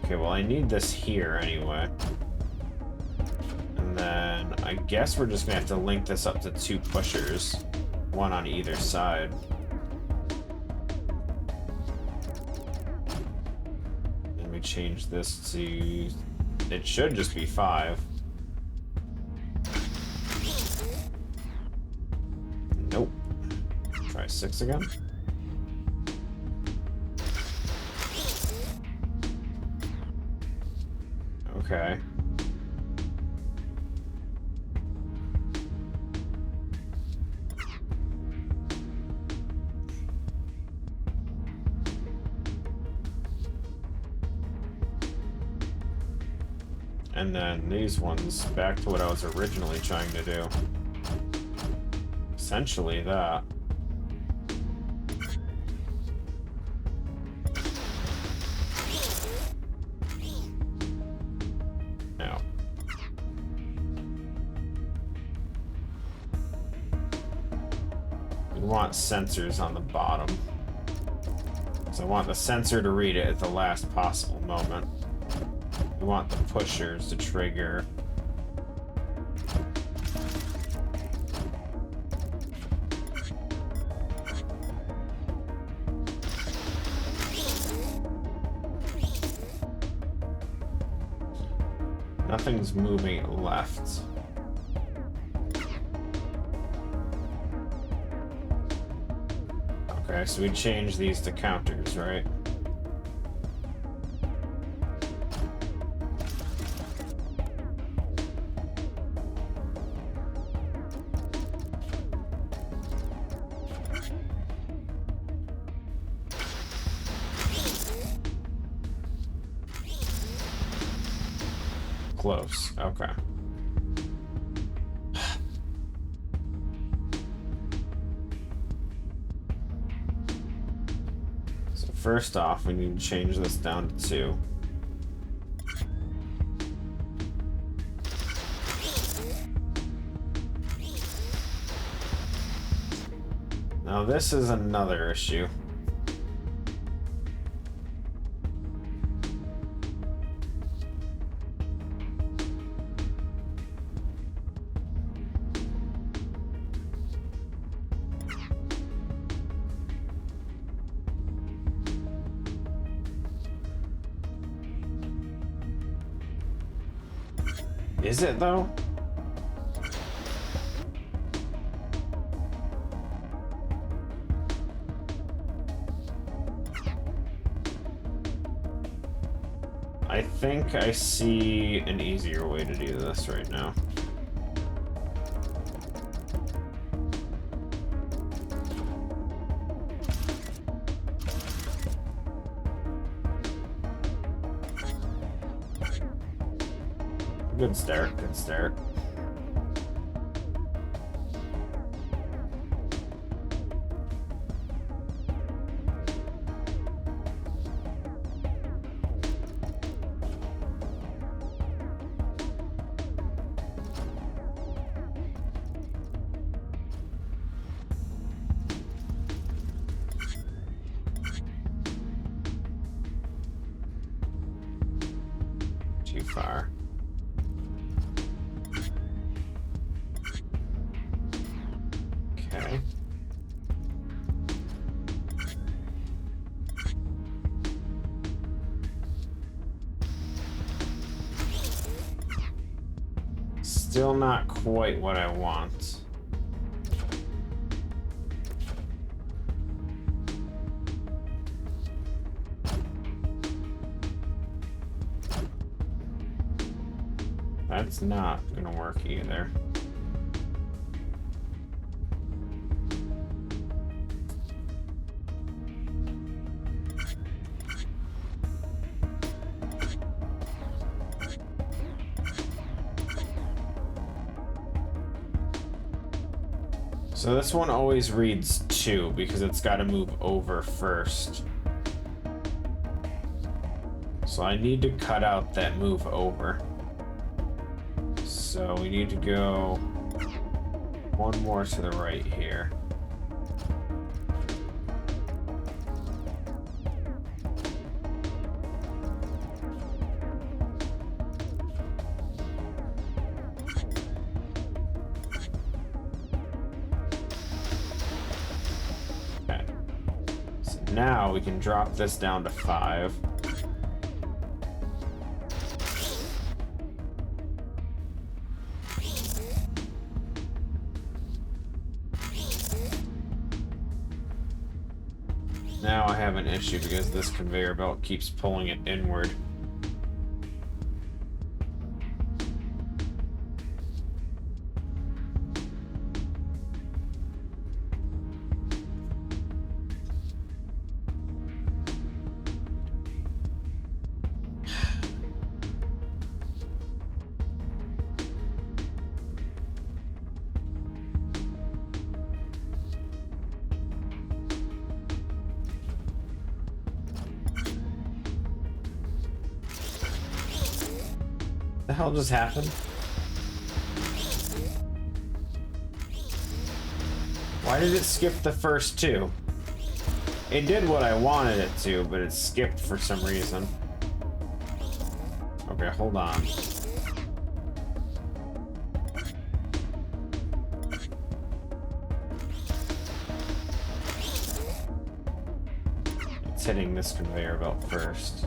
Okay, well, I need this here anyway. And then I guess we're just gonna have to link this up to 2 pushers, one on either side. And we change this to... It should just be 5. Nope. Try 6 again. Okay. And then these ones, back to what I was originally trying to do. Essentially that. No. We want sensors on the bottom. So I want the sensor to read it at the last possible moment. We want the pushers to trigger. Nothing's moving left. Okay, so we change these to counters, right? Close. Okay. So first off, we need to change this down to 2. Now this is another issue. Is it though? I think I see an easier way to do this right now. Good start, good start. Too far. Okay. Still not quite what I want. That's not gonna work either. So this one always reads 2 because it's got to move over first. So I need to cut out that move over. So we need to go one more to the right here. Now we can drop this down to 5. Now I have an issue because this conveyor belt keeps pulling it inward. The hell just happened? Why did it skip the first 2? It did what I wanted it to, but it skipped for some reason. Okay, hold on. It's hitting this conveyor belt first.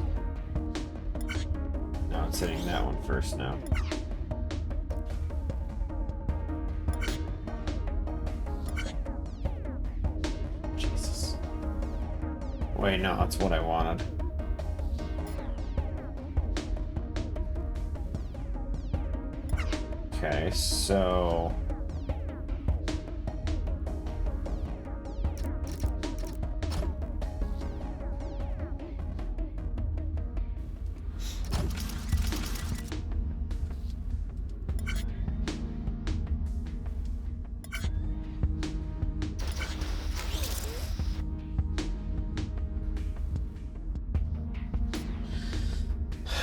No, it's hitting that one first now. Jesus. Wait, no, that's what I wanted. Okay, so...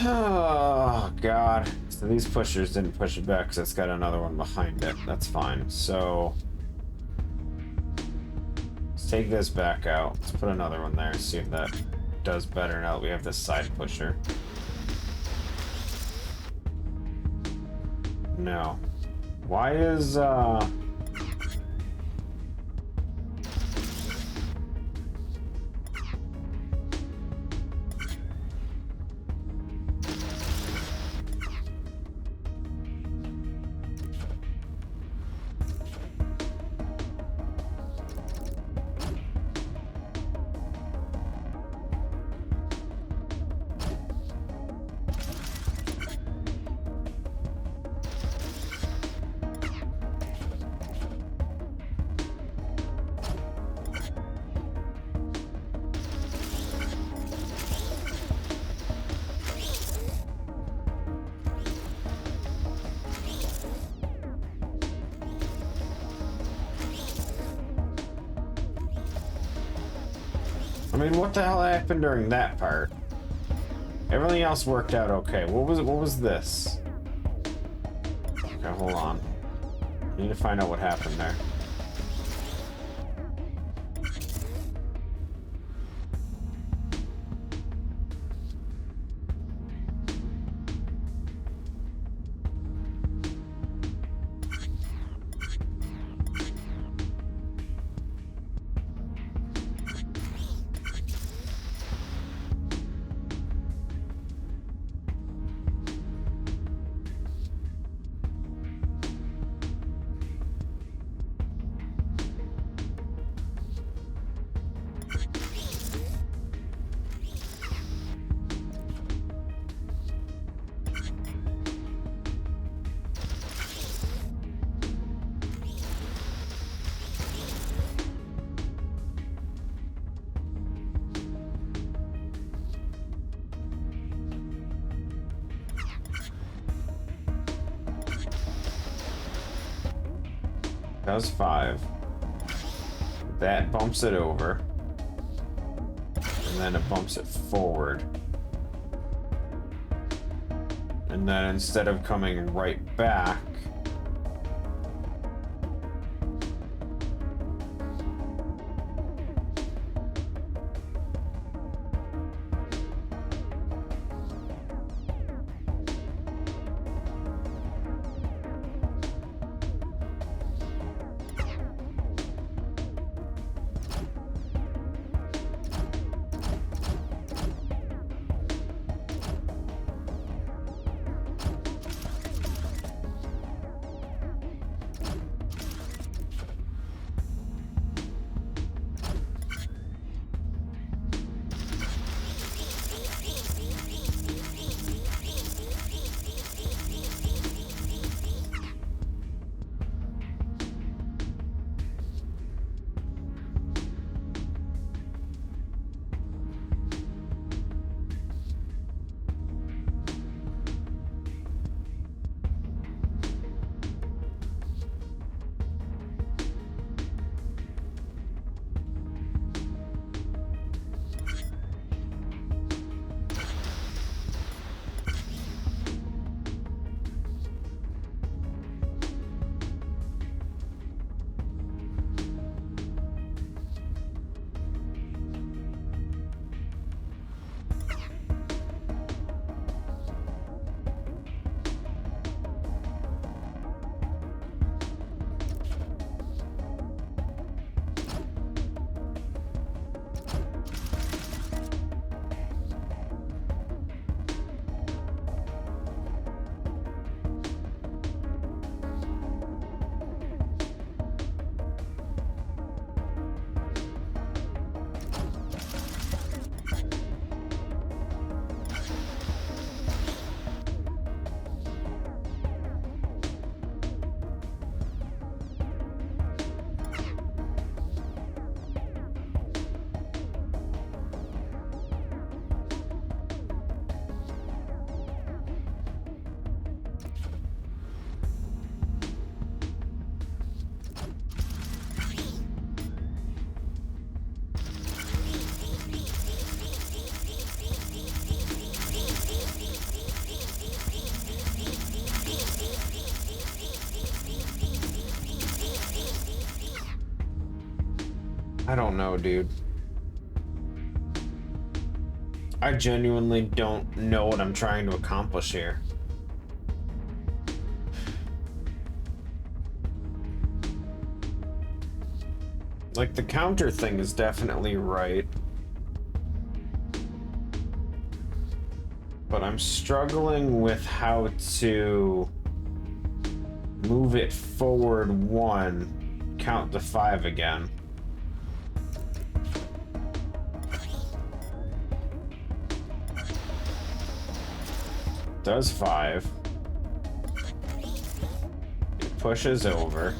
Oh, God. So these pushers didn't push it back because it's got another one behind it. That's fine. So... let's take this back out. Let's put another one there. See if that does better now that we have this side pusher. No. Why is, I mean, what the hell happened during that part? Everything else worked out okay. What was this? Okay, hold on. I need to find out what happened there. Does 5. That bumps it over. And then it bumps it forward. And then instead of coming right back, I don't know, dude. I genuinely don't know what I'm trying to accomplish here. Like, the counter thing is definitely right. But I'm struggling with how to move it forward 1, count to 5 again. Does 5. It pushes over.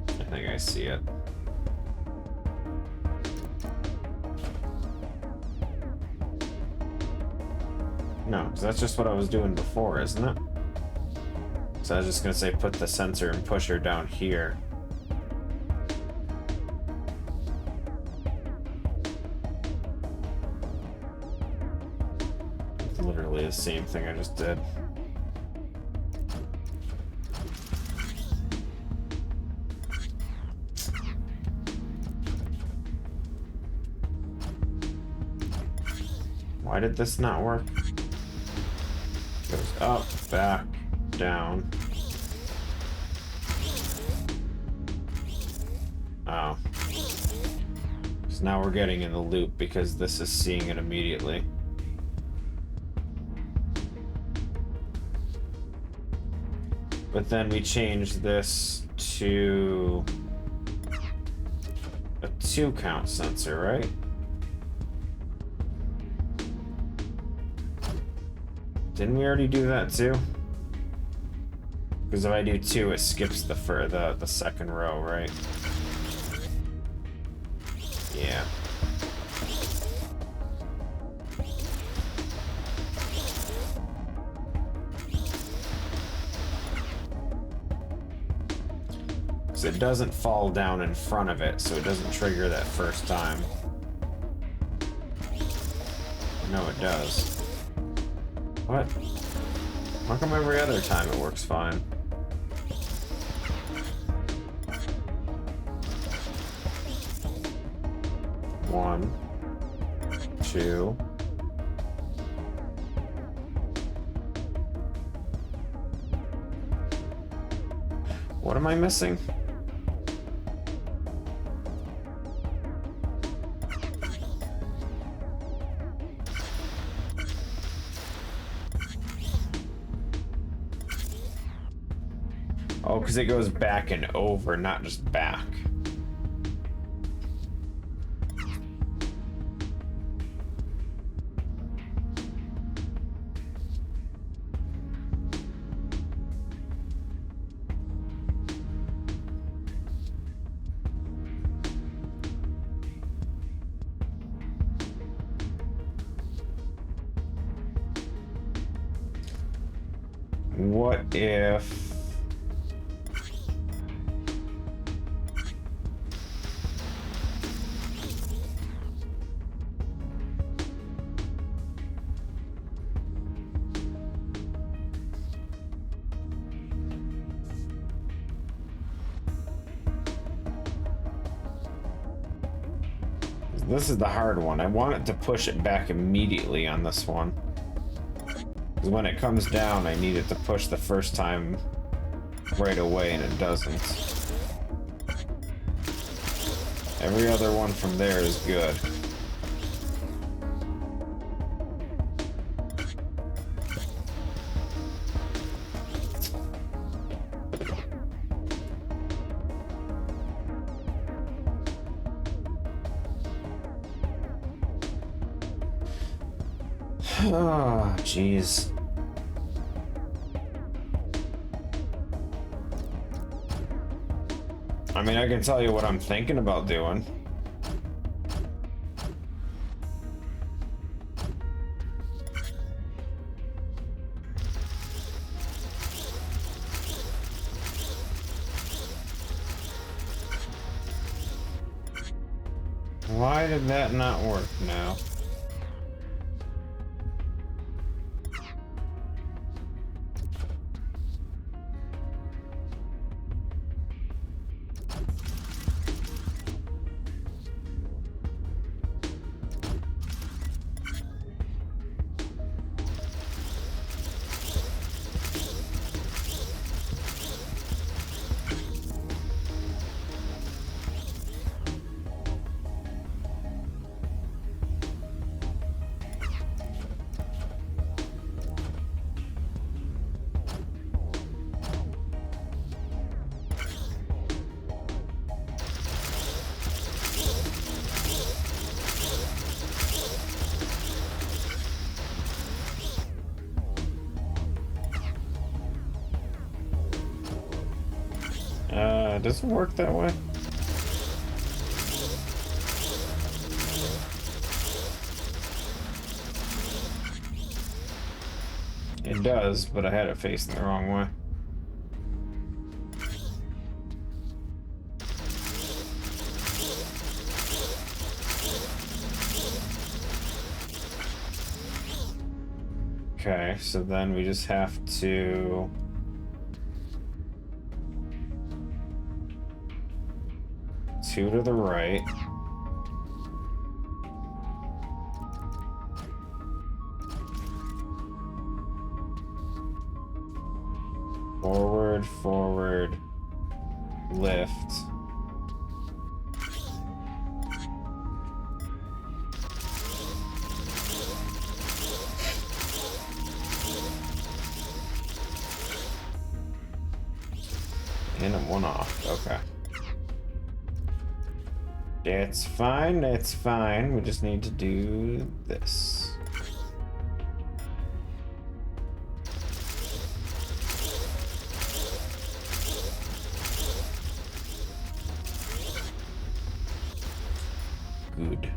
I think I see it. No, because that's just what I was doing before, isn't it? So I was just gonna say put the sensor and pusher down here. It's literally the same thing I just did. Why did this not work? Goes up, back, down. Oh. So now we're getting in the loop because this is seeing it immediately. But then we changed this to a 2 count sensor, right? Didn't we already do that too? Because if I do 2, it skips the second row, right? Yeah. So it doesn't fall down in front of it, so it doesn't trigger that first time. No, it does. What? How come every other time it works fine? One, 2. What am I missing? Oh, because it goes back and over, not just back. What if... This is the hard one. I want it to push it back immediately on this one. Because when it comes down, I need it to push the first time right away, and it doesn't. Every other one from there is good. Oh, jeez. I mean, I can tell you what I'm thinking about doing. Why did that not work now? Does it work that way? It does, but I had it facing the wrong way. Okay, so then we just have to... two to the right. Forward, forward, lift. And it went off. Okay. That's fine, that's fine. We just need to do this. Good.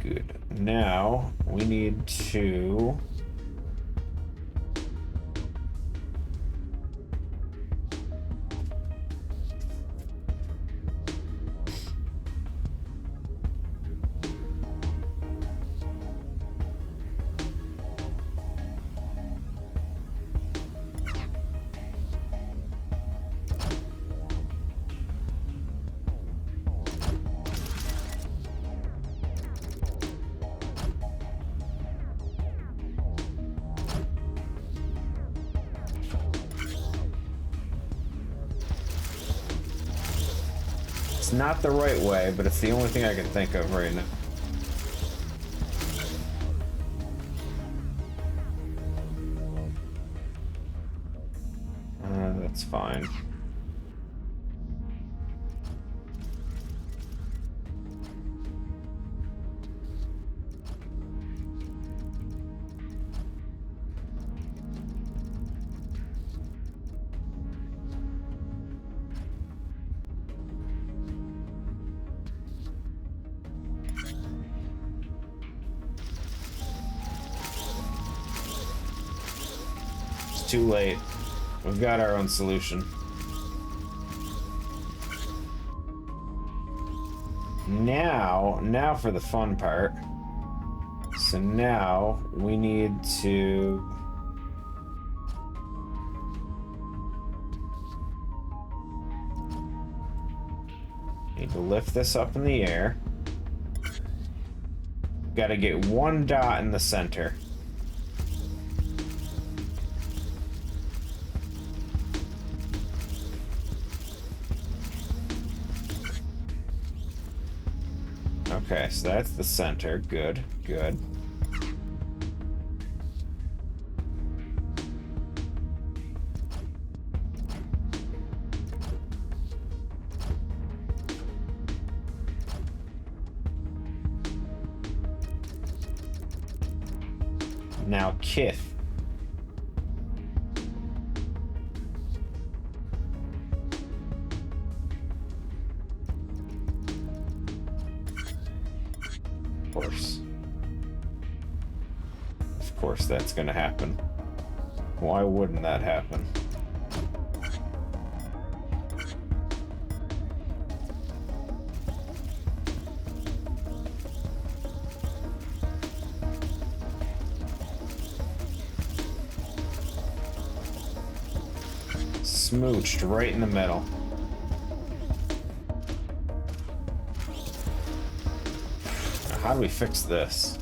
Good. Now, we need to... It's not the right way, but it's the only thing I can think of right now. That's fine. Too late. We've got our own solution. Now for the fun part. So now we need to lift this up in the air. Got to get one dot in the center. Okay, so that's the center. Good, good. Now, Kith. Of course that's gonna happen. Why wouldn't that happen? Smooched right in the middle. Now, how do we fix this?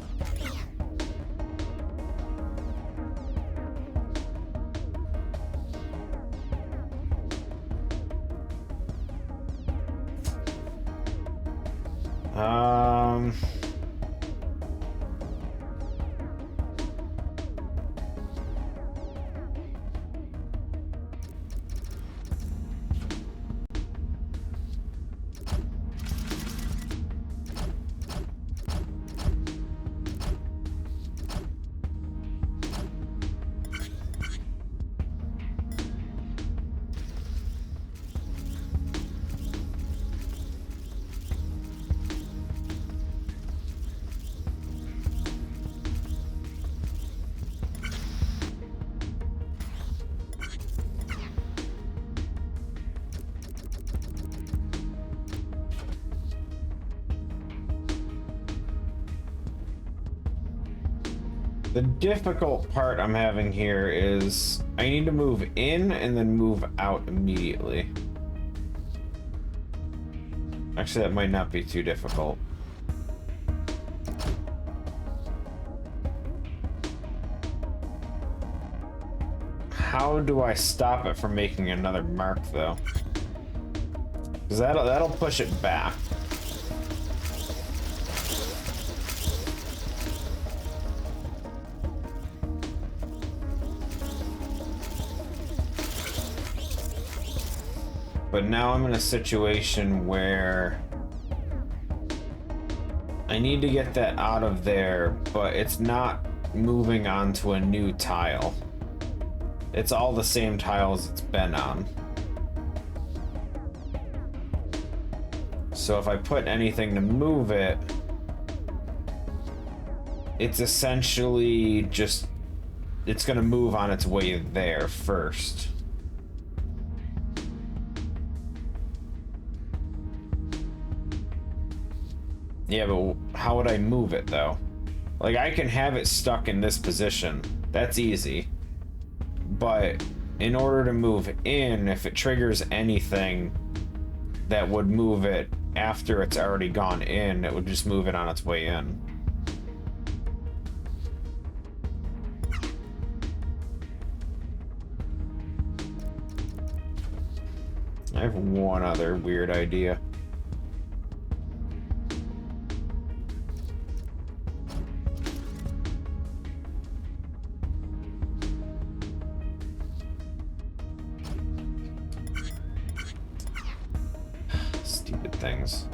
The difficult part I'm having here is I need to move in and then move out immediately. Actually, that might not be too difficult. How do I stop it from making another mark, though? Because that'll push it back. But now I'm in a situation where I need to get that out of there, but it's not moving onto a new tile. It's all the same tiles it's been on. So if I put anything to move it, it's essentially just, it's gonna move on its way there first. Yeah, but how would I move it, though? Like, I can have it stuck in this position. That's easy. But in order to move in, if it triggers anything that would move it after it's already gone in, it would just move it on its way in. I have one other weird idea. Stupid things.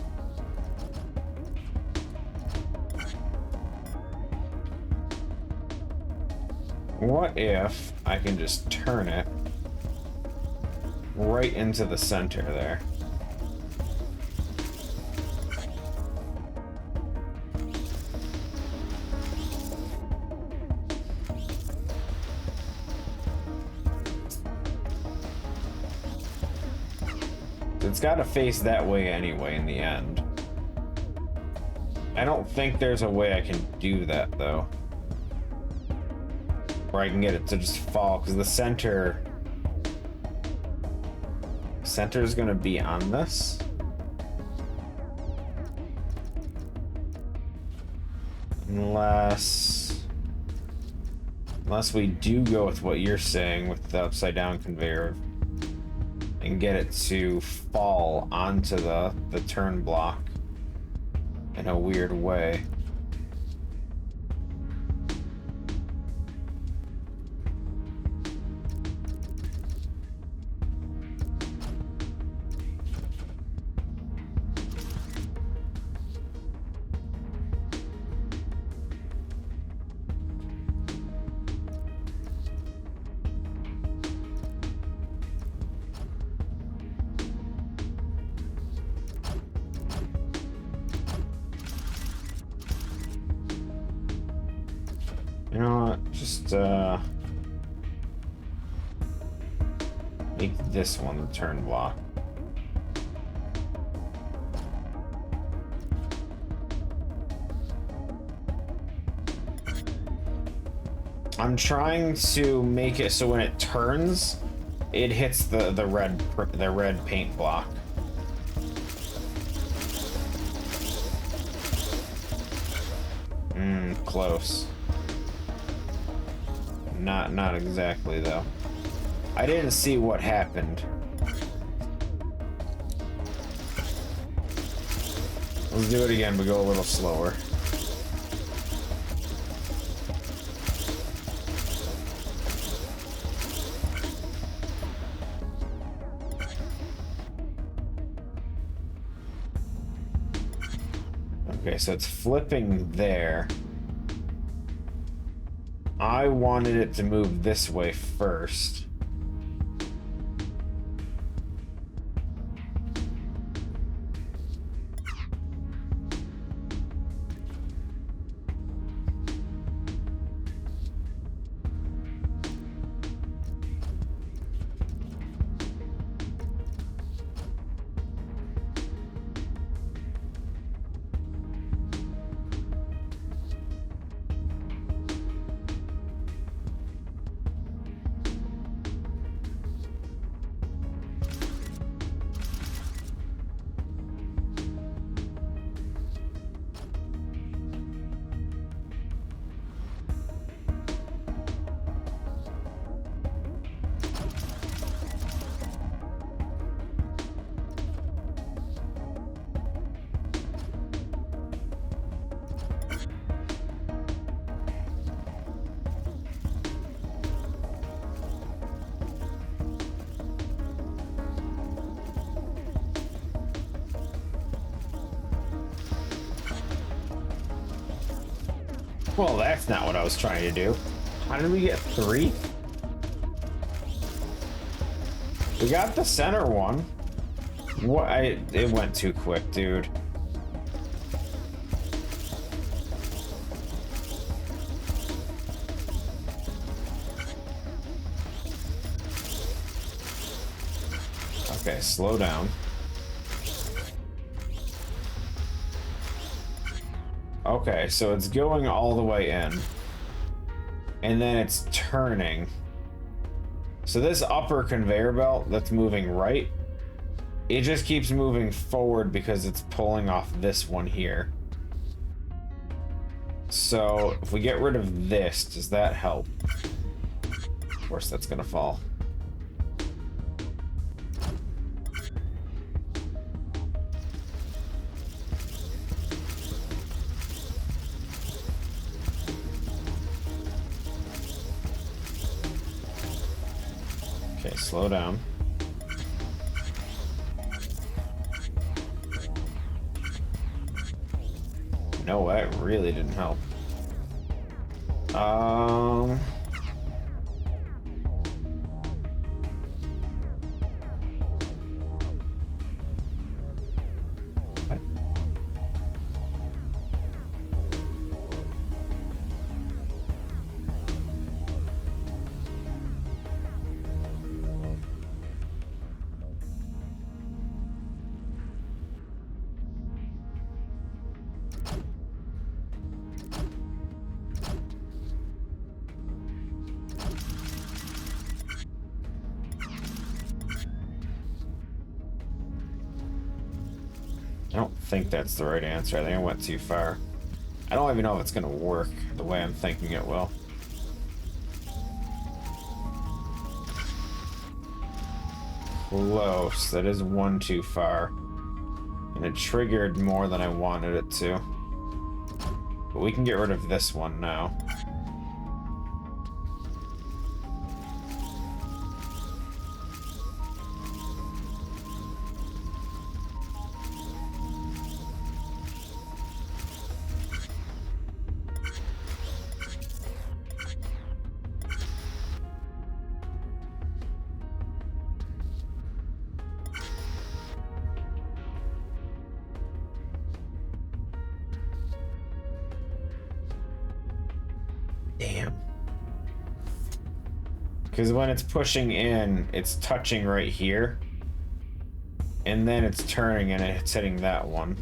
What if I can just turn it right into the center there? It's got to face that way anyway in the end. I don't think there's a way I can do that, though. Or I can get it to just fall, because the center is going to be on this. Unless we do go with what you're saying with the upside down conveyor and get it to fall onto the turn block in a weird way. You know what? Just make this one the turn block. I'm trying to make it so when it turns, it hits the red paint block. Close. Not exactly, though. I didn't see what happened. Let's do it again, but go a little slower. Okay, so it's flipping there. I wanted it to move this way first. Well, that's not what I was trying to do. How did we get 3? We got the center one. What? It went too quick, dude. Okay, slow down. Okay, so it's going all the way in. And then it's turning. So this upper conveyor belt that's moving right, it just keeps moving forward because it's pulling off this one here. So if we get rid of this, does that help? Of course that's gonna fall. Okay, slow down. No, that really didn't help. What? I don't think that's the right answer. I think I went too far. I don't even know if it's gonna work the way I'm thinking it will. Close. That is one too far. And it triggered more than I wanted it to. But we can get rid of this one now. Damn. Because when it's pushing in, it's touching right here. And then it's turning and it's hitting that one.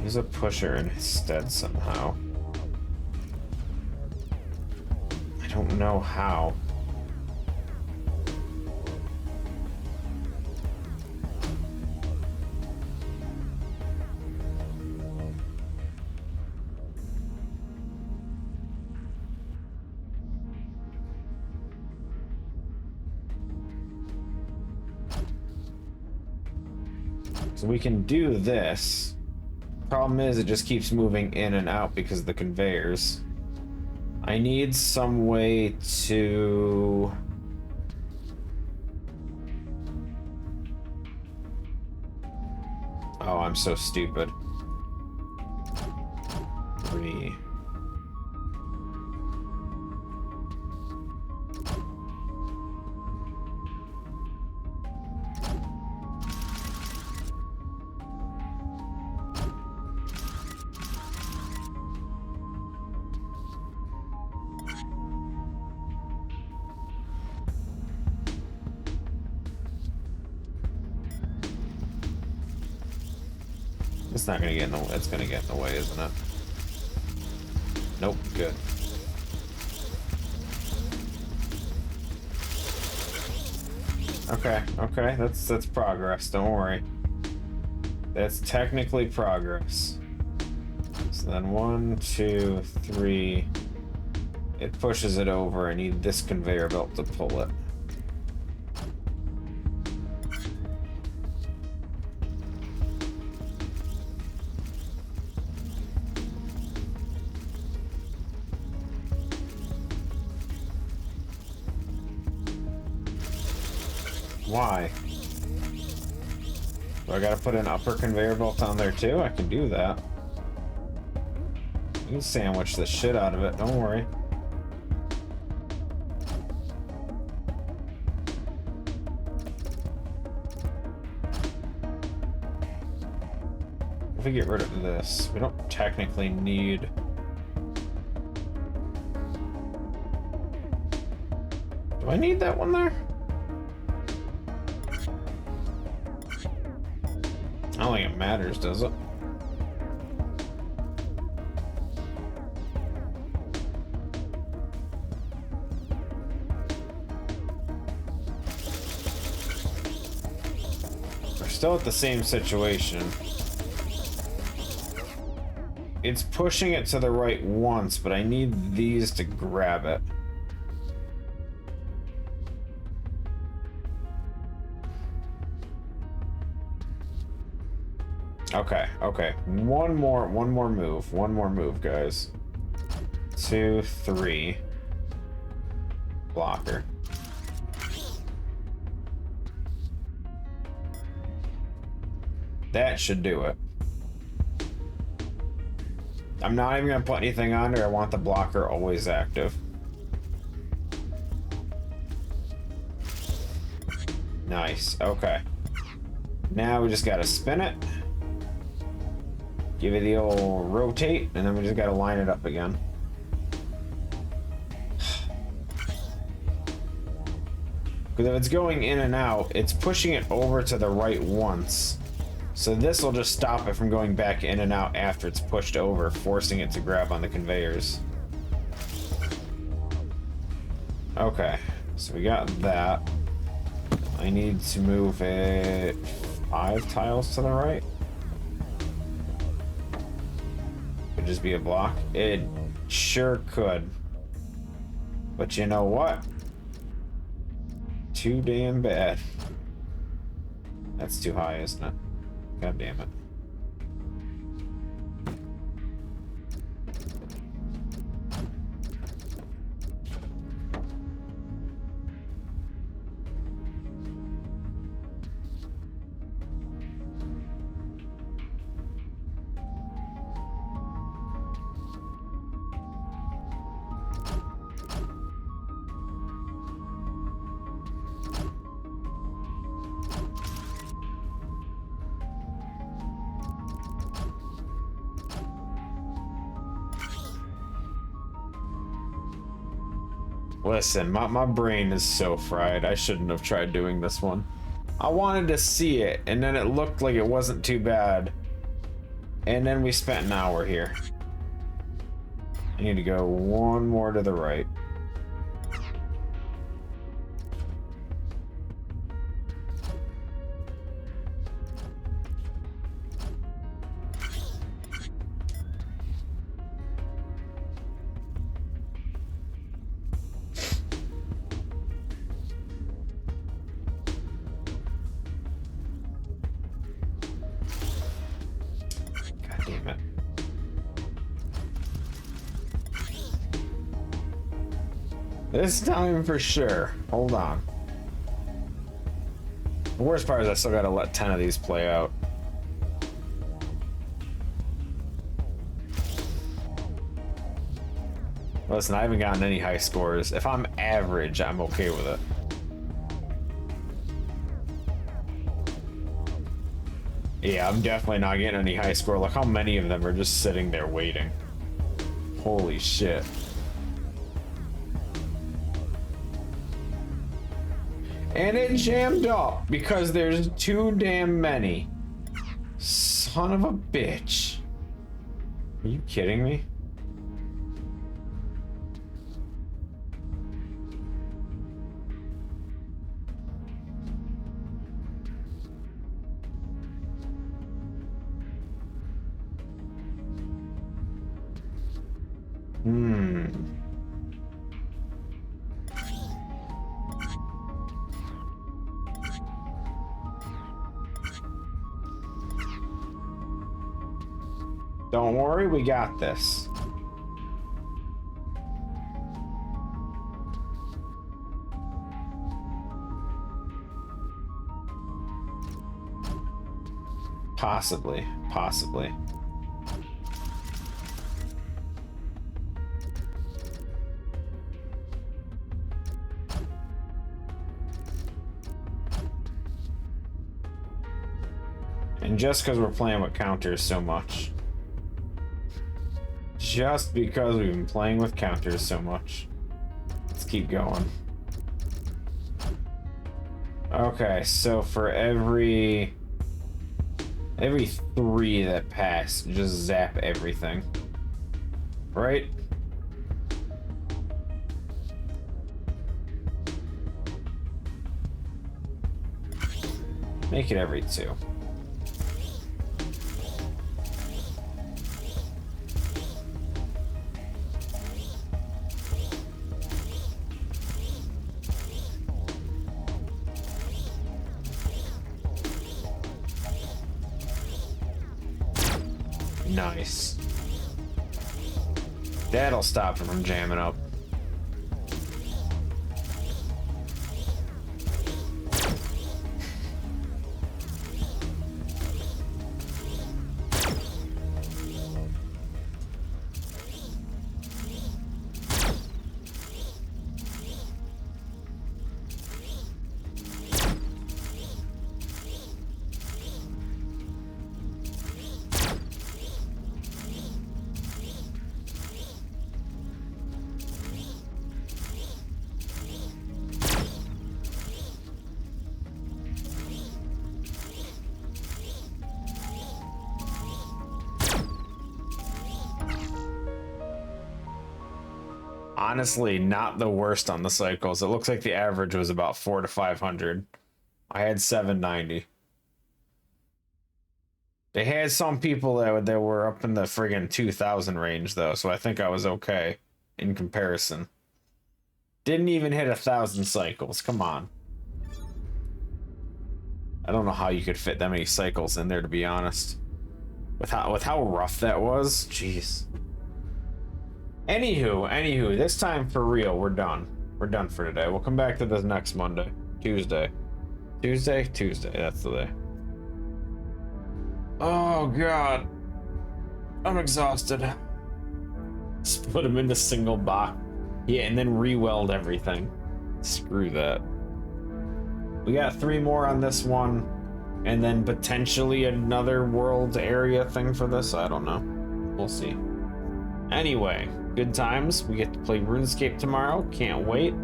Use a pusher instead somehow. I don't know how. So we can do this. Problem is, it just keeps moving in and out because of the conveyors. I need some way to... Oh, I'm so stupid. 3. It's not gonna get in the way. It's gonna get in the way, isn't it? Nope. Good. Okay. Okay. That's progress. Don't worry. That's technically progress. So then 1, 2, 3. It pushes it over. I need this conveyor belt to pull it. Why? Do I gotta put an upper conveyor belt on there too? I can do that. You can sandwich the shit out of it, don't worry. If we get rid of this, we don't technically need... Do I need that one there? I don't think it matters, does it? We're still at the same situation. It's pushing it to the right once, but I need these to grab it. Okay, okay. One more move, guys. 2, 3. Blocker. That should do it. I'm not even gonna put anything on there. I want the blocker always active. Nice, okay. Now we just gotta spin it. Give it the old rotate, and then we just gotta line it up again. Because if it's going in and out, it's pushing it over to the right once. So this will just stop it from going back in and out after it's pushed over, forcing it to grab on the conveyors. Okay, so we got that. I need to move it 5 tiles to the right. Could just be a block. It sure could. But you know what? Too damn bad. That's too high, isn't it? God damn it. Listen, my brain is so fried. I shouldn't have tried doing this one. I wanted to see it, and then it looked like it wasn't too bad. And then we spent an hour here. I need to go one more to the right. This time for sure. Hold on. The worst part is I still gotta let 10 of these play out. Listen, I haven't gotten any high scores. If I'm average, I'm okay with it. Yeah, I'm definitely not getting any high score. Look how many of them are just sitting there waiting. Holy shit. And it jammed up because there's too damn many. Son of a bitch. Are you kidding me? Hmm. Don't worry, we got this. Possibly. Possibly. And just because we're playing with counters so much. Just because we've been playing with counters so much. Let's keep going. Okay, so for every 3 that pass, just zap everything. Right? Make it every 2. Nice. That'll stop him from jamming up. Honestly, not the worst on the cycles. It looks like the average was about 400 to 500. I had 790. They had some people that were up in the friggin' 2000 range though, so I think I was okay in comparison. Didn't even hit 1,000 cycles. Come on. I don't know how you could fit that many cycles in there, to be honest. With how rough that was, jeez. Anywho, this time for real, we're done. We're done for today. We'll come back to this next Monday. Tuesday, that's the day. Oh, God. I'm exhausted. Split them into single box. Yeah, and then re-weld everything. Screw that. We got 3 more on this one. And then potentially another world area thing for this. I don't know. We'll see. Anyway, good times. We get to play RuneScape tomorrow. Can't wait.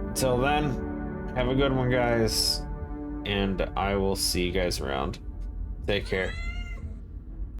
Until then, have a good one, guys. And I will see you guys around. Take care.